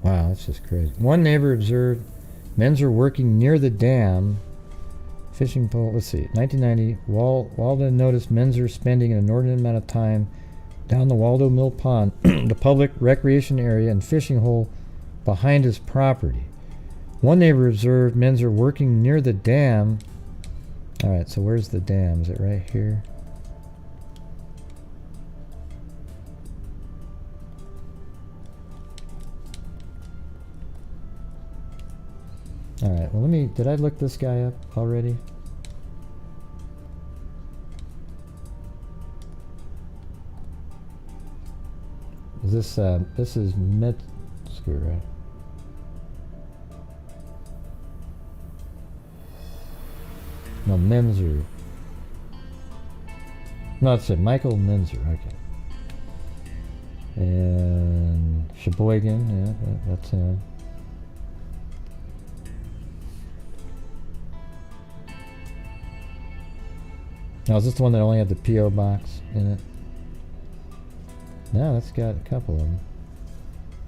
Wow, that's just crazy. One neighbor observed Menzer working near the dam, fishing pole. Let's see, 1990. Waldo noticed Menzer spending an inordinate amount of time down the Waldo Mill Pond, the public recreation area and fishing hole behind his property. One neighbor observed Menzer working near the dam. All right, so where's the dam? Is it right here? Alright, well did I look this guy up already? Is this is Metzger, right? No, Menzer. No, it's Michael Menzer, okay. And Sheboygan, yeah, that's him. Now, is this the one that only had the P.O. box in it? No, that's got a couple of them.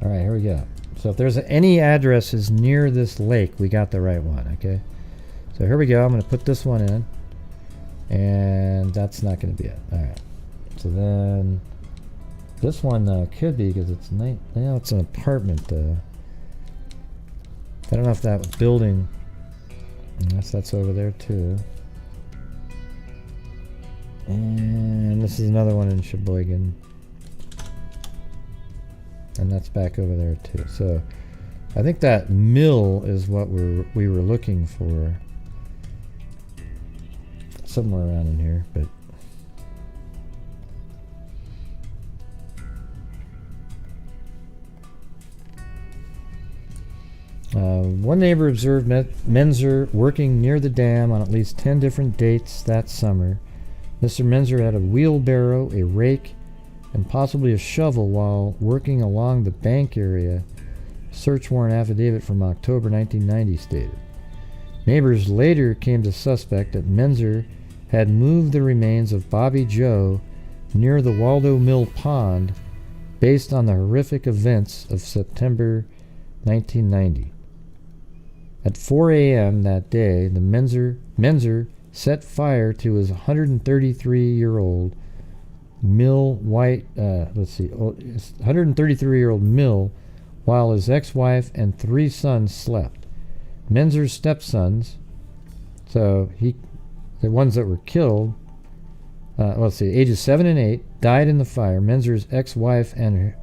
Alright, here we go. So if there's any addresses near this lake, we got the right one, okay? So here we go. I'm going to put this one in. And that's not going to be it. Alright. So then, this one could be because it's night. Now it's an apartment, though. I don't know if that building. Unless that's over there, too. And this is another one in Sheboygan. And that's back over there too. So I think that mill is what we were looking for. Somewhere around in here, but one neighbor observed Menzer working near the dam on at least 10 different dates that summer. Mr. Menzer had a wheelbarrow, a rake, and possibly a shovel while working along the bank area. Search warrant affidavit from October 1990 stated. Neighbors later came to suspect that Menzer had moved the remains of Bobby Joe near the Waldo Mill Pond based on the horrific events of September 1990. At 4 a.m. that day, the Menzer set fire to his 133-year-old mill 133-year-old mill while his ex-wife and 3 sons slept. Menzer's stepsons, so the ones that were killed, ages 7 and 8, died in the fire. Menzer's ex-wife and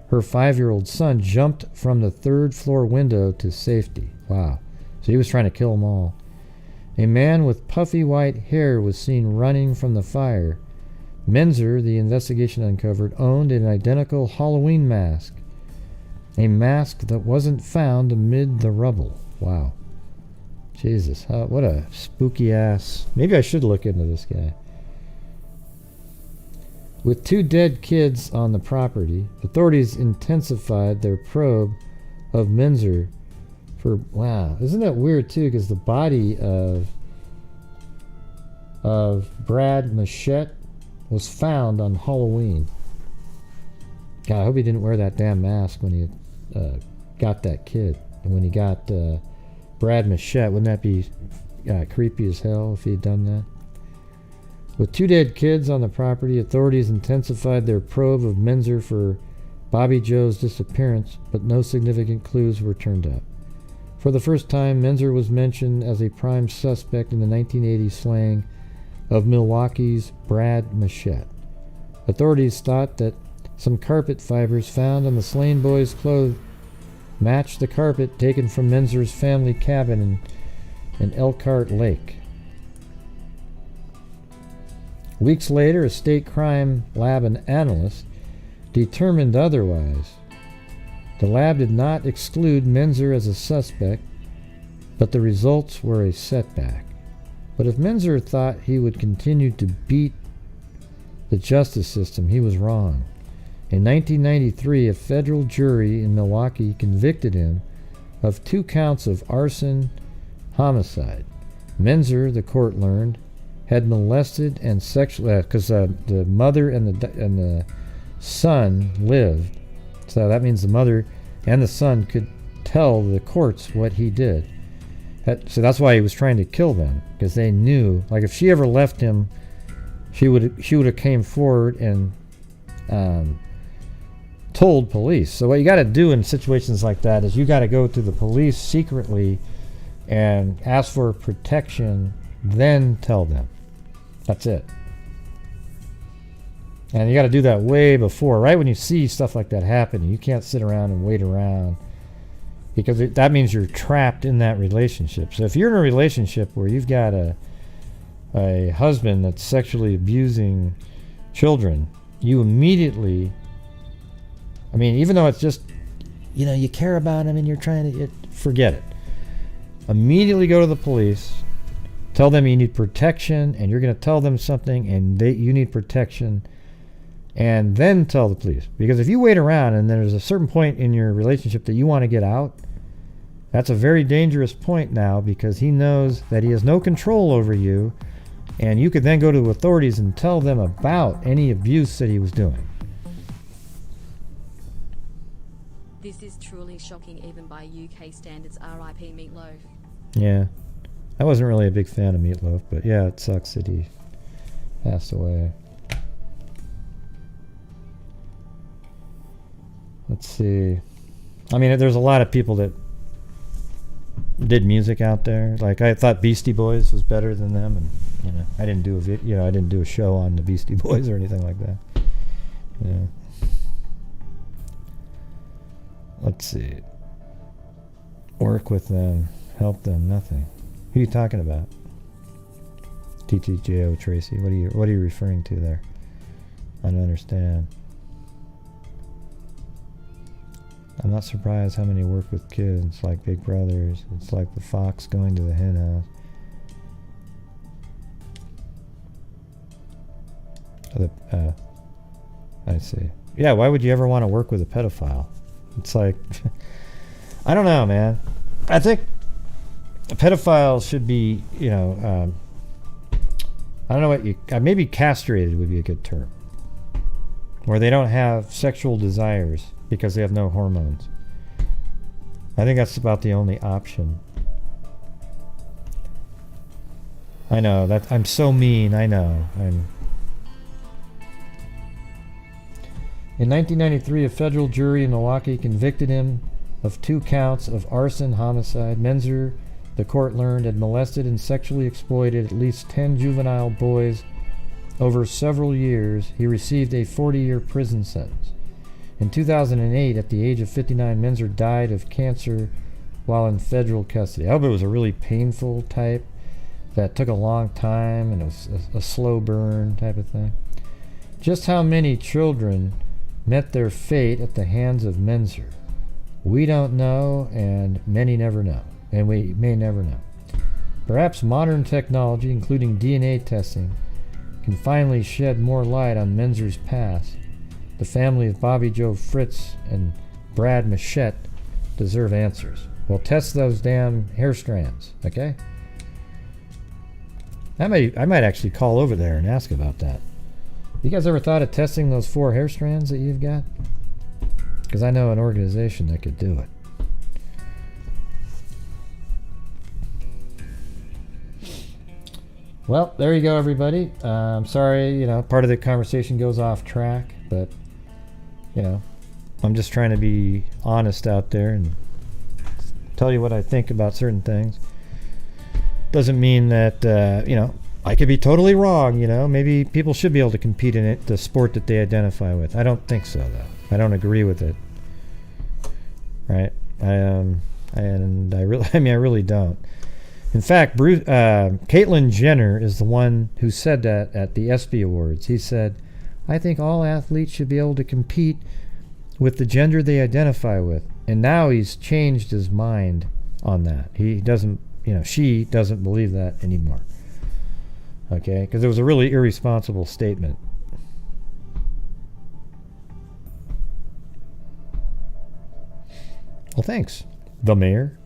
her 5-year-old son jumped from the 3rd floor window to safety. Wow. So he was trying to kill them all. A man with puffy white hair was seen running from the fire. Menzer, the investigation uncovered, owned an identical Halloween mask. A mask that wasn't found amid the rubble. Wow. Jesus, what a spooky ass. Maybe I should look into this guy. With 2 dead kids on the property, authorities intensified their probe of Menzer for, wow, isn't that weird too? Because the body of Brad Machette was found on Halloween. God, I hope he didn't wear that damn mask when he got that kid. And when he got Brad Machette, wouldn't that be creepy as hell if he had done that? With 2 dead kids on the property, authorities intensified their probe of Menzer for Bobby Joe's disappearance, but no significant clues were turned up. For the first time, Menzer was mentioned as a prime suspect in the 1980s slaying of Milwaukee's Brad Machette. Authorities thought that some carpet fibers found on the slain boy's clothes matched the carpet taken from Menzer's family cabin in Elkhart Lake. Weeks later, a state crime lab analyst determined otherwise. The lab did not exclude Menzer as a suspect, but the results were a setback. But if Menzer thought he would continue to beat the justice system, he was wrong. In 1993, a federal jury in Milwaukee convicted him of 2 counts of arson homicide. Menzer, the court learned, had molested and sexually, because the mother and the son lived, so that means the mother and the son could tell the courts what he did. So that's why he was trying to kill them, because they knew, like, if she ever left him, she would have came forward and told police. So what you got to do in situations like that is you got to go to the police secretly and ask for protection, then tell them. That's it. And you got to do that way before, right when you see stuff like that happen. You can't sit around and wait around, because that means you're trapped in that relationship. So if you're in a relationship where you've got a husband that's sexually abusing children, you immediately, I mean, even though it's just, you care about him and you're trying to, forget it. Immediately go to the police, tell them you need protection, and you're going to tell them something, and you need protection, and then tell the police. Because if you wait around and there's a certain point in your relationship that you want to get out, that's a very dangerous point now, because he knows that he has no control over you, and you could then go to authorities and tell them about any abuse that he was doing. This is truly shocking even by UK standards. R.I.P. Meatloaf. Yeah. I wasn't really a big fan of Meatloaf, but yeah, it sucks that he passed away. Let's see. I mean, there's a lot of people that did music out there. Like, I thought Beastie Boys was better than them, and I didn't do I didn't do a show on the Beastie Boys or anything like that. Yeah. Let's see. Work with them, help them, nothing. Who are you talking about? TTJO Tracy. What are you referring to there? I don't understand. I'm not surprised how many work with kids, like Big Brothers. It's like the fox going to the hen house. I see. Yeah, why would you ever want to work with a pedophile? It's like, I don't know, man. I think a pedophile should be, I don't know what maybe castrated would be a good term. Where they don't have sexual desires because they have no hormones. I think that's about the only option. I know, that I'm so mean, I know. In 1993, a federal jury in Milwaukee convicted him of 2 counts of arson homicide. Menzer, the court learned, had molested and sexually exploited at least 10 juvenile boys over several years. He received a 40-year prison sentence. In 2008, at the age of 59, Menzer died of cancer while in federal custody. I hope it was a really painful type that took a long time and it was a slow burn type of thing. Just how many children met their fate at the hands of Menzer? We don't know, and many never know, and we may never know. Perhaps modern technology, including DNA testing, can finally shed more light on Menzer's past. The family of Bobby Joe Fritz and Brad Machette deserve answers. Well, test those damn hair strands, okay? I might actually call over there and ask about that. You guys ever thought of testing those 4 hair strands that you've got? Because I know an organization that could do it. Well, there you go, everybody. I'm sorry, you know, part of the conversation goes off track, but, you know, I'm just trying to be honest out there and tell you what I think about certain things. Doesn't mean that, you know, I could be totally wrong, you know. Maybe people should be able to compete in it, the sport that they identify with. I don't think so, though. I don't agree with it. Right? And I really don't. In fact, Caitlyn Jenner is the one who said that at the ESPY Awards. He said, I think all athletes should be able to compete with the gender they identify with. And now he's changed his mind on that. He doesn't, you know, she doesn't believe that anymore. Okay? Because it was a really irresponsible statement. Well, thanks, the mayor.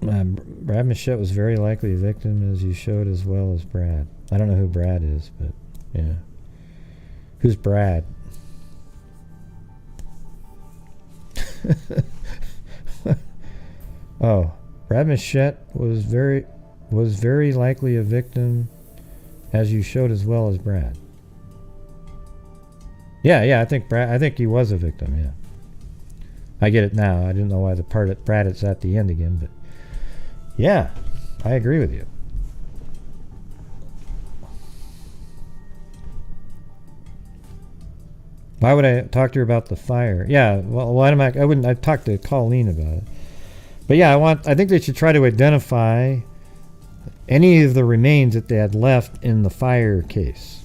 Brad Machette was very likely a victim, as you showed, as well as Brad. I don't know who Brad is, but yeah. Who's Brad? Oh, Brad Machette was very likely a victim, as you showed, as well as Brad. Yeah, I think he was a victim. Yeah, I get it now. I didn't know why the part at Brad is at the end again, but yeah, I agree with you. Why would I talk to her about the fire? Yeah, well, I'd talk to Colleen about it. But yeah, I think they should try to identify any of the remains that they had left in the fire case,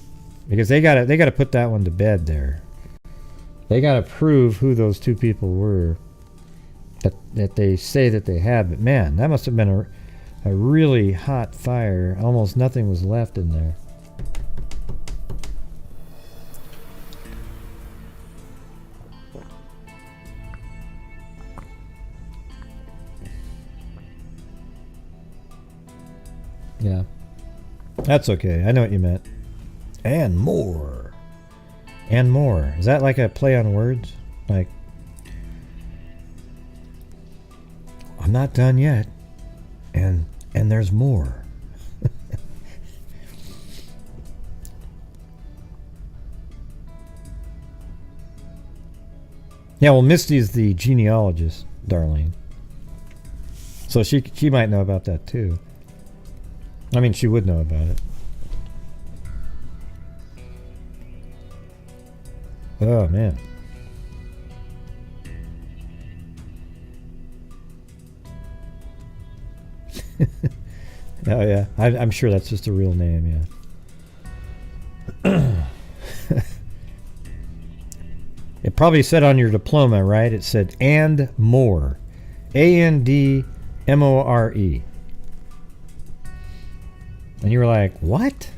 because they got to put that one to bed there. They got to prove who those 2 people were that they say that they had. But man, that must have been a really hot fire. Almost nothing was left in there. Yeah, that's okay. I know what you meant. And more. And more. Is that like a play on words? Like, I'm not done yet. And there's more. Yeah, well, Misty's the genealogist, Darlene. So she might know about that too. I mean, she would know about it. Oh, man. Oh, yeah. I'm sure that's just a real name, yeah. It probably said on your diploma, right? It said, and more. ANDMORE. And you were like, what?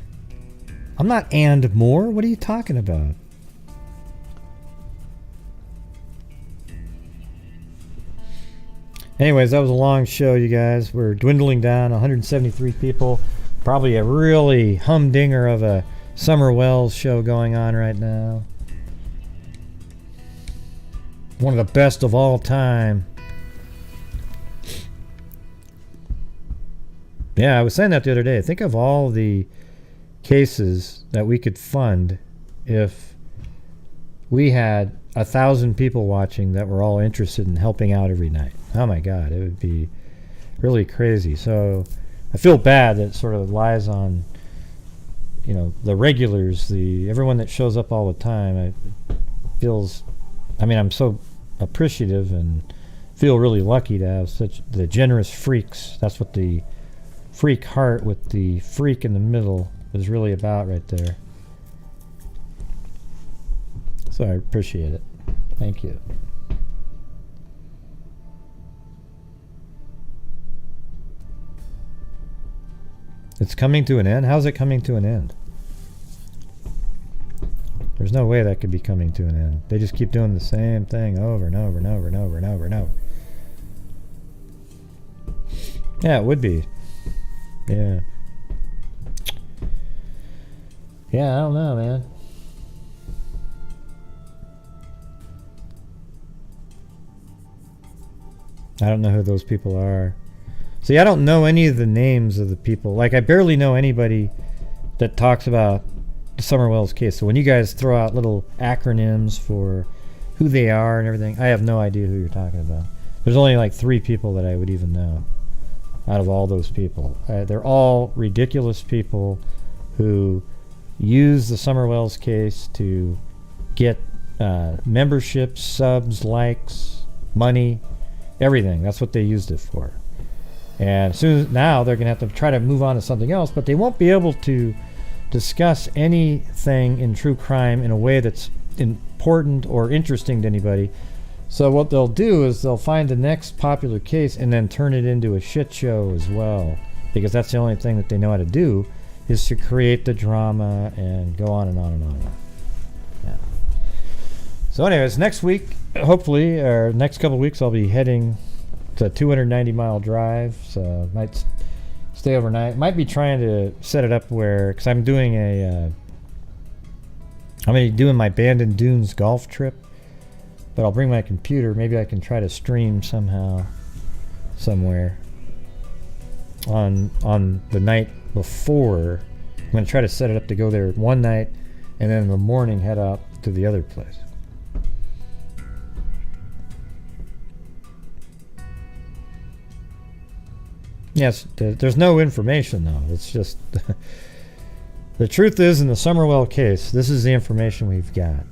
I'm not and more. What are you talking about? Anyways, that was a long show, you guys. We're dwindling down, 173 people. Probably a really humdinger of a Summer Wells show going on right now. One of the best of all time. Yeah, I was saying that the other day. Think of all the cases that we could fund if we had 1,000 people watching that were all interested in helping out every night. Oh my God, it would be really crazy. So I feel bad that it sort of lies on, you know, the regulars, everyone that shows up all the time. I'm so appreciative and feel really lucky to have such the generous freaks. That's what the freak heart with the freak in the middle is really about right there. So I appreciate it. Thank you. It's coming to an end? How's it coming to an end? There's no way that could be coming to an end. They just keep doing the same thing over and over and over and over and over and over. Yeah, it would be. Yeah. Yeah, I don't know, man. I don't know who those people are. See, I don't know any of the names of the people. Like, I barely know anybody that talks about the Summer Wells case. So when you guys throw out little acronyms for who they are and everything, I have no idea who you're talking about. There's only like 3 people that I would even know out of all those people. They're all ridiculous people who use the Summer Wells case to get memberships, subs, likes, money, everything. That's what they used it for. And as soon as now they're going to have to try to move on to something else, but they won't be able to discuss anything in true crime in a way that's important or interesting to anybody. So what they'll do is they'll find the next popular case and then turn it into a shit show as well, because that's the only thing that they know how to do, is to create the drama and go on and on and on. Yeah. So anyways, next week, hopefully, or next couple of weeks, I'll be heading to a 290-mile drive, so might stay overnight. Might be trying to set it up where, because I'm doing I'm going to be doing my Bandon Dunes golf trip, but I'll bring my computer. Maybe I can try to stream somehow, somewhere on the night before. I'm going to try to set it up to go there one night, and then in the morning head out to the other place. Yes, there's no information though. It's just the truth is, in the Summerwell case, this is the information we've got.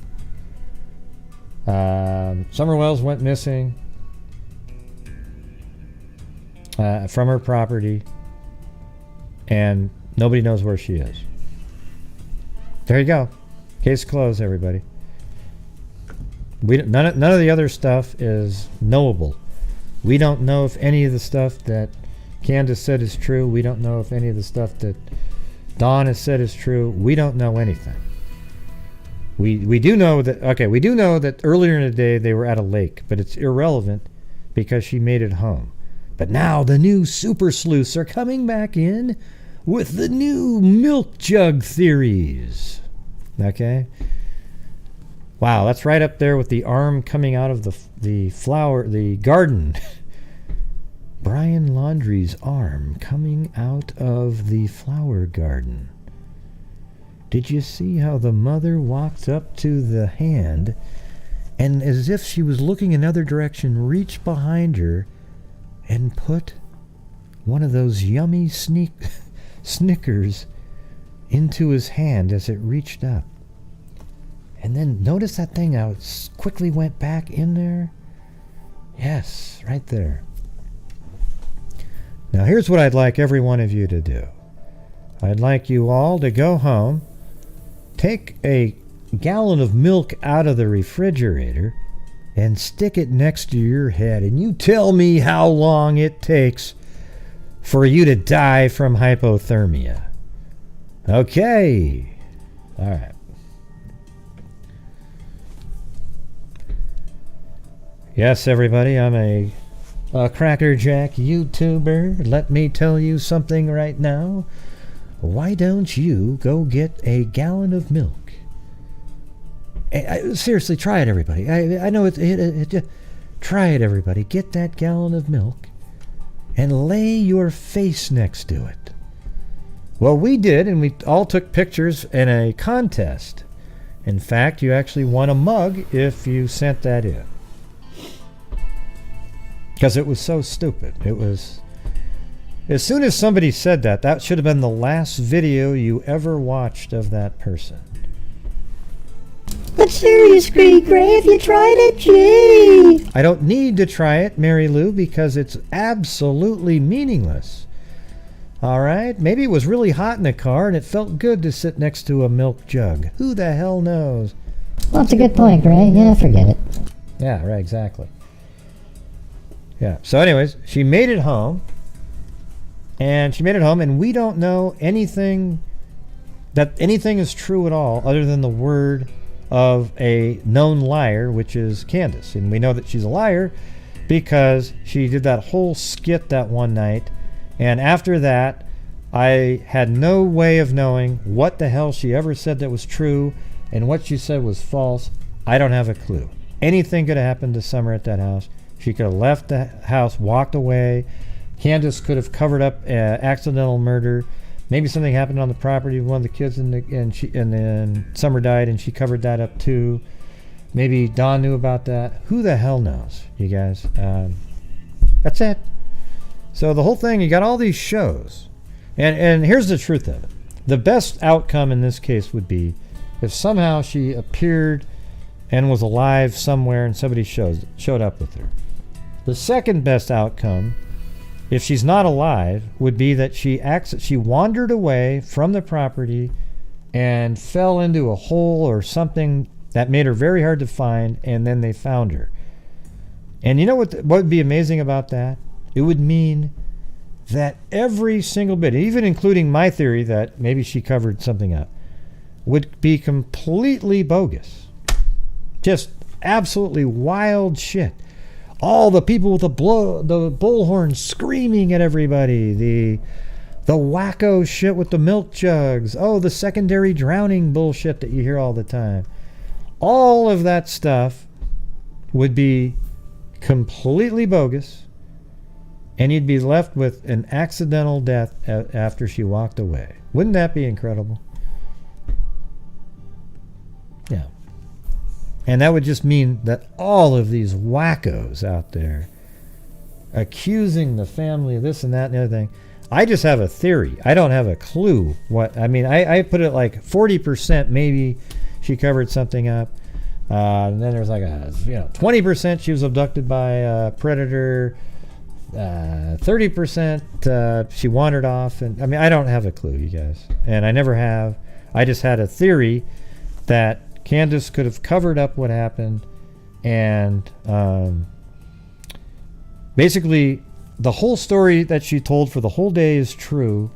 Summerwells went missing from her property, and nobody knows where she is. There you go. Case closed, everybody. None of the other stuff is knowable. We don't know if any of the stuff that Candace said is true. We don't know if any of the stuff that Dawn has said is true. We don't know anything. We do know that, we do know that earlier in the day they were at a lake, but it's irrelevant because she made it home. But now the new super sleuths are coming back in with the new milk jug theories. Okay? Wow, that's right up there with the arm coming out of the garden. Brian Laundrie's arm coming out of the flower garden. Did you see how the mother walked up to the hand and, as if she was looking another direction, reached behind her and put one of those yummy Snickers into his hand as it reached up? And then notice that thing how it quickly went back in there? Yes, right there. Now here's what I'd like every one of you to do. I'd like you all to go home, take a gallon of milk out of the refrigerator, and stick it next to your head, and you tell me how long it takes for you to die from hypothermia. Okay. All right. Yes, everybody, I'm a Crackerjack YouTuber. Let me tell you something right now. Why don't you go get a gallon of milk? Seriously, try it, everybody. I know try it, everybody. Get that gallon of milk and lay your face next to it. Well, we did, and we all took pictures in a contest. In fact, you actually won a mug if you sent that in. Because it was so stupid. It was... As soon as somebody said that, that should have been the last video you ever watched of that person. But seriously, Gray, have you tried it, gee? I don't need to try it, Mary Lou, because it's absolutely meaningless. Alright? Maybe it was really hot in the car and it felt good to sit next to a milk jug. Who the hell knows? Well, that's a good point, Gray. Yeah, forget it. Yeah, right, exactly. Yeah, so anyways, she made it home. And she made it home, and we don't know anything is true at all other than the word of a known liar, which is Candace. And we know that she's a liar because she did that whole skit that one night. And after that, I had no way of knowing what the hell she ever said that was true and what she said was false. I don't have a clue. Anything could have happened to Summer at that house. She could have left the house, walked away. Candace could have covered up accidental murder. Maybe something happened on the property with one of the kids, and then Summer died, and she covered that up too. Maybe Dawn knew about that. Who the hell knows, you guys? That's it. So the whole thing, you got all these shows, and here's the truth of it. The best outcome in this case would be if somehow she appeared and was alive somewhere, and somebody showed up with her. The second best outcome, if she's not alive, would be that she wandered away from the property and fell into a hole or something that made her very hard to find, and then they found her. And you know what would be amazing about that? It would mean that every single bit, even including my theory that maybe she covered something up, would be completely bogus. Just absolutely wild shit. All the people with the bullhorn screaming at everybody. The wacko shit with the milk jugs. Oh, the secondary drowning bullshit that you hear all the time. All of that stuff would be completely bogus, and you'd be left with an accidental death after she walked away. Wouldn't that be incredible? Yeah. And that would just mean that all of these wackos out there accusing the family of this and that and the other thing. I just have a theory. I don't have a clue what. I mean, I put it like 40% maybe she covered something up. And then there's like 20% she was abducted by a predator. 30% she wandered off. And I mean, I don't have a clue, you guys. And I never have. I just had a theory that Candace could have covered up what happened, and basically the whole story that she told for the whole day is true,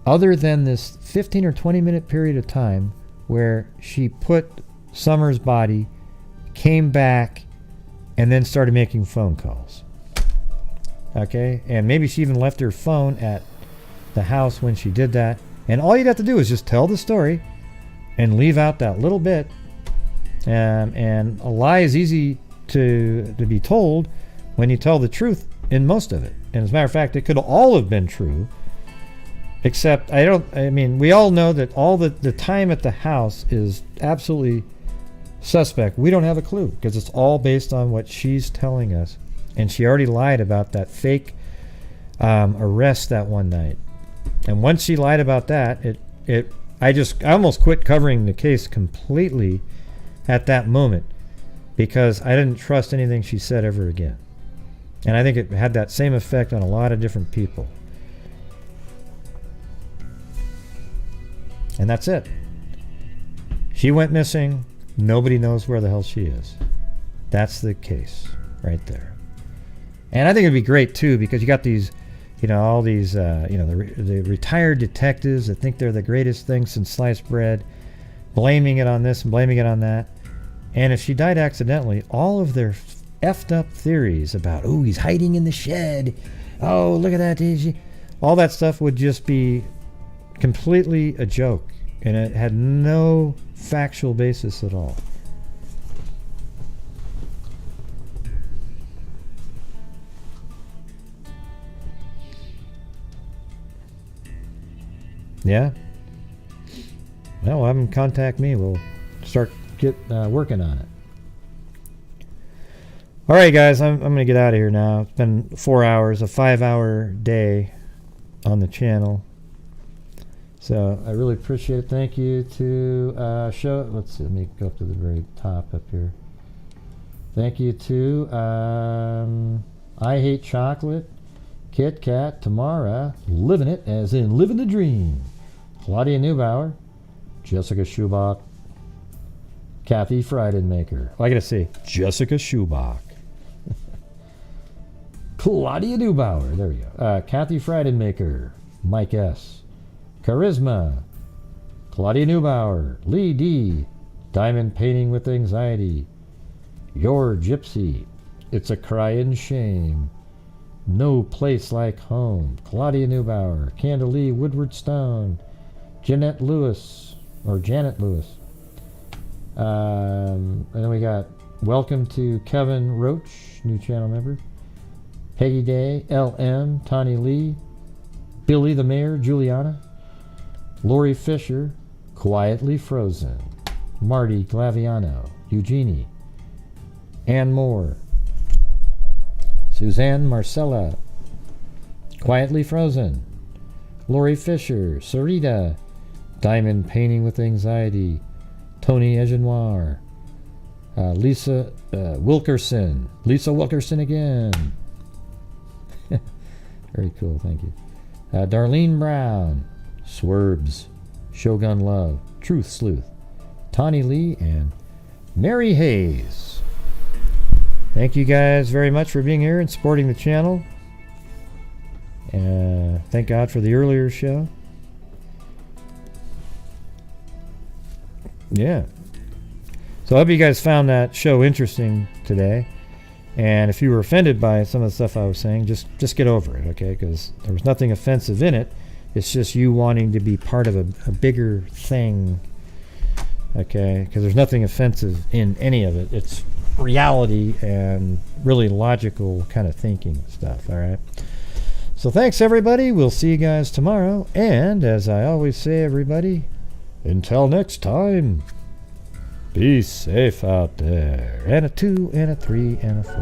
other than this 15 or 20 minute period of time where she put Summer's body, came back, and then started making phone calls. Okay? And maybe she even left her phone at the house when she did that. And all you'd have to do is just tell the story and leave out that little bit. And a lie is easy to be told when you tell the truth in most of it. And as a matter of fact, it could all have been true, except we all know that all the time at the house is absolutely suspect. We don't have a clue because it's all based on what she's telling us. And she already lied about that fake arrest that one night. And once she lied about that, I almost quit covering the case completely at that moment because I didn't trust anything she said ever again. And I think it had that same effect on a lot of different people. And that's it. She went missing. Nobody knows where the hell she is. That's the case right there. And I think it'd be great too because you got these, all these, the retired detectives that think they're the greatest thing since sliced bread, blaming it on this and blaming it on that. And if she died accidentally, all of their effed up theories about, oh, he's hiding in the shed. Oh, look at that. All that stuff would just be completely a joke. And it had no factual basis at all. Yeah. Well, have them contact me. We'll start working on it. All right, guys. I'm going to get out of here now. It's been 4 hours, a 5-hour day on the channel. So I really appreciate it. Thank you to let's see. Let me go up to the very top up here. Thank you to I Hate Chocolate, Kit Kat, Tamara, Living It, as in living the dream. Claudia Neubauer, Jessica Schubach, Kathy Freidenmaker. I gotta say, Jessica Schubach. Claudia Neubauer. There we go. Kathy Freidenmaker. Mike S. Charisma. Claudia Neubauer. Lee D. Diamond Painting with Anxiety. Your Gypsy. It's a Crying Shame. No Place Like Home. Claudia Neubauer. Candalee Woodward Stone. Janet Lewis. And then we got welcome to Kevin Roach, new channel member. Peggy Day, LM, Tawny Lee, Billy the Mayor, Juliana, Lori Fisher, Quietly Frozen, Marty Glaviano, Eugenie, Ann Moore, Suzanne Marcella, Quietly Frozen, Lori Fisher, Sarita, Diamond Painting with Anxiety, Tony Egenoir, Lisa Wilkerson, Lisa Wilkerson again. Very cool, thank you. Darlene Brown, Swerves, Shogun Love, Truth Sleuth, Tawny Lee, and Mary Hayes. Thank you guys very much for being here and supporting the channel. Thank God for the earlier show. Yeah. So I hope you guys found that show interesting today. And if you were offended by some of the stuff I was saying, just get over it, okay? Because there was nothing offensive in it. It's just you wanting to be part of a bigger thing, okay? Because there's nothing offensive in any of it. It's reality and really logical kind of thinking stuff, all right? So thanks, everybody. We'll see you guys tomorrow. And as I always say, everybody, until next time, be safe out there. And a 2, and a 3, and a 4.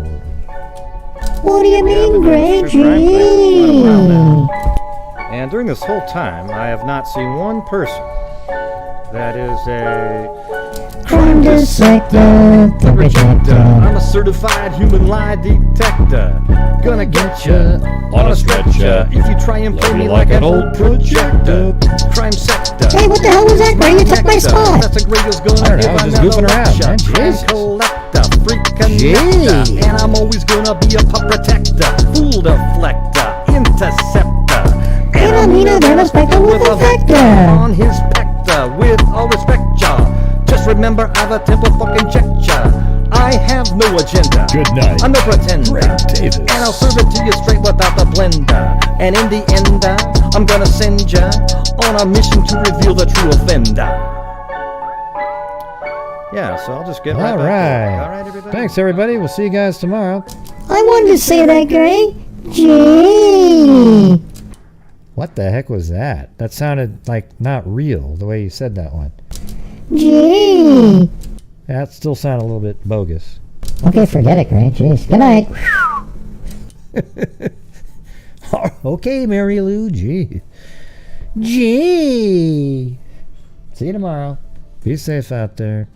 What do you mean, Grant? And during this whole time, I have not seen one person that is a Crime dissector, the projector. I'm a certified human lie detector. Gonna get ya on a stretcher if you try and play me like an old projector. Crime sector. Hey, what the hell was that, Grant? You took my spot. That's a great was gonna give I was just another goofing around, lecture. man. Crime Jesus. collector, freak connector. And I'm always gonna be a pup protector, fool deflector, interceptor. And I'm meaner than a spectre with a vector. On his spectre, with all respect, y'all. Just remember, I've a temple fucking check ya. I have no agenda. Good night. I'm no pretender. Grant Davis. And I'll serve it to you straight without the blender. And in the end, I'm gonna send ya on a mission to reveal the true offender. Yeah, so I'll just get right back to it. All right, everybody. Thanks, everybody. We'll see you guys tomorrow. I wanted to say that, Grant. Gee. What the heck was that? That sounded like not real, the way you said that one. Gee. That still sounded a little bit bogus. Okay, forget it, Grant. Jeez. Good night. Okay, Mary Lou. Gee. Gee. See you tomorrow. Be safe out there.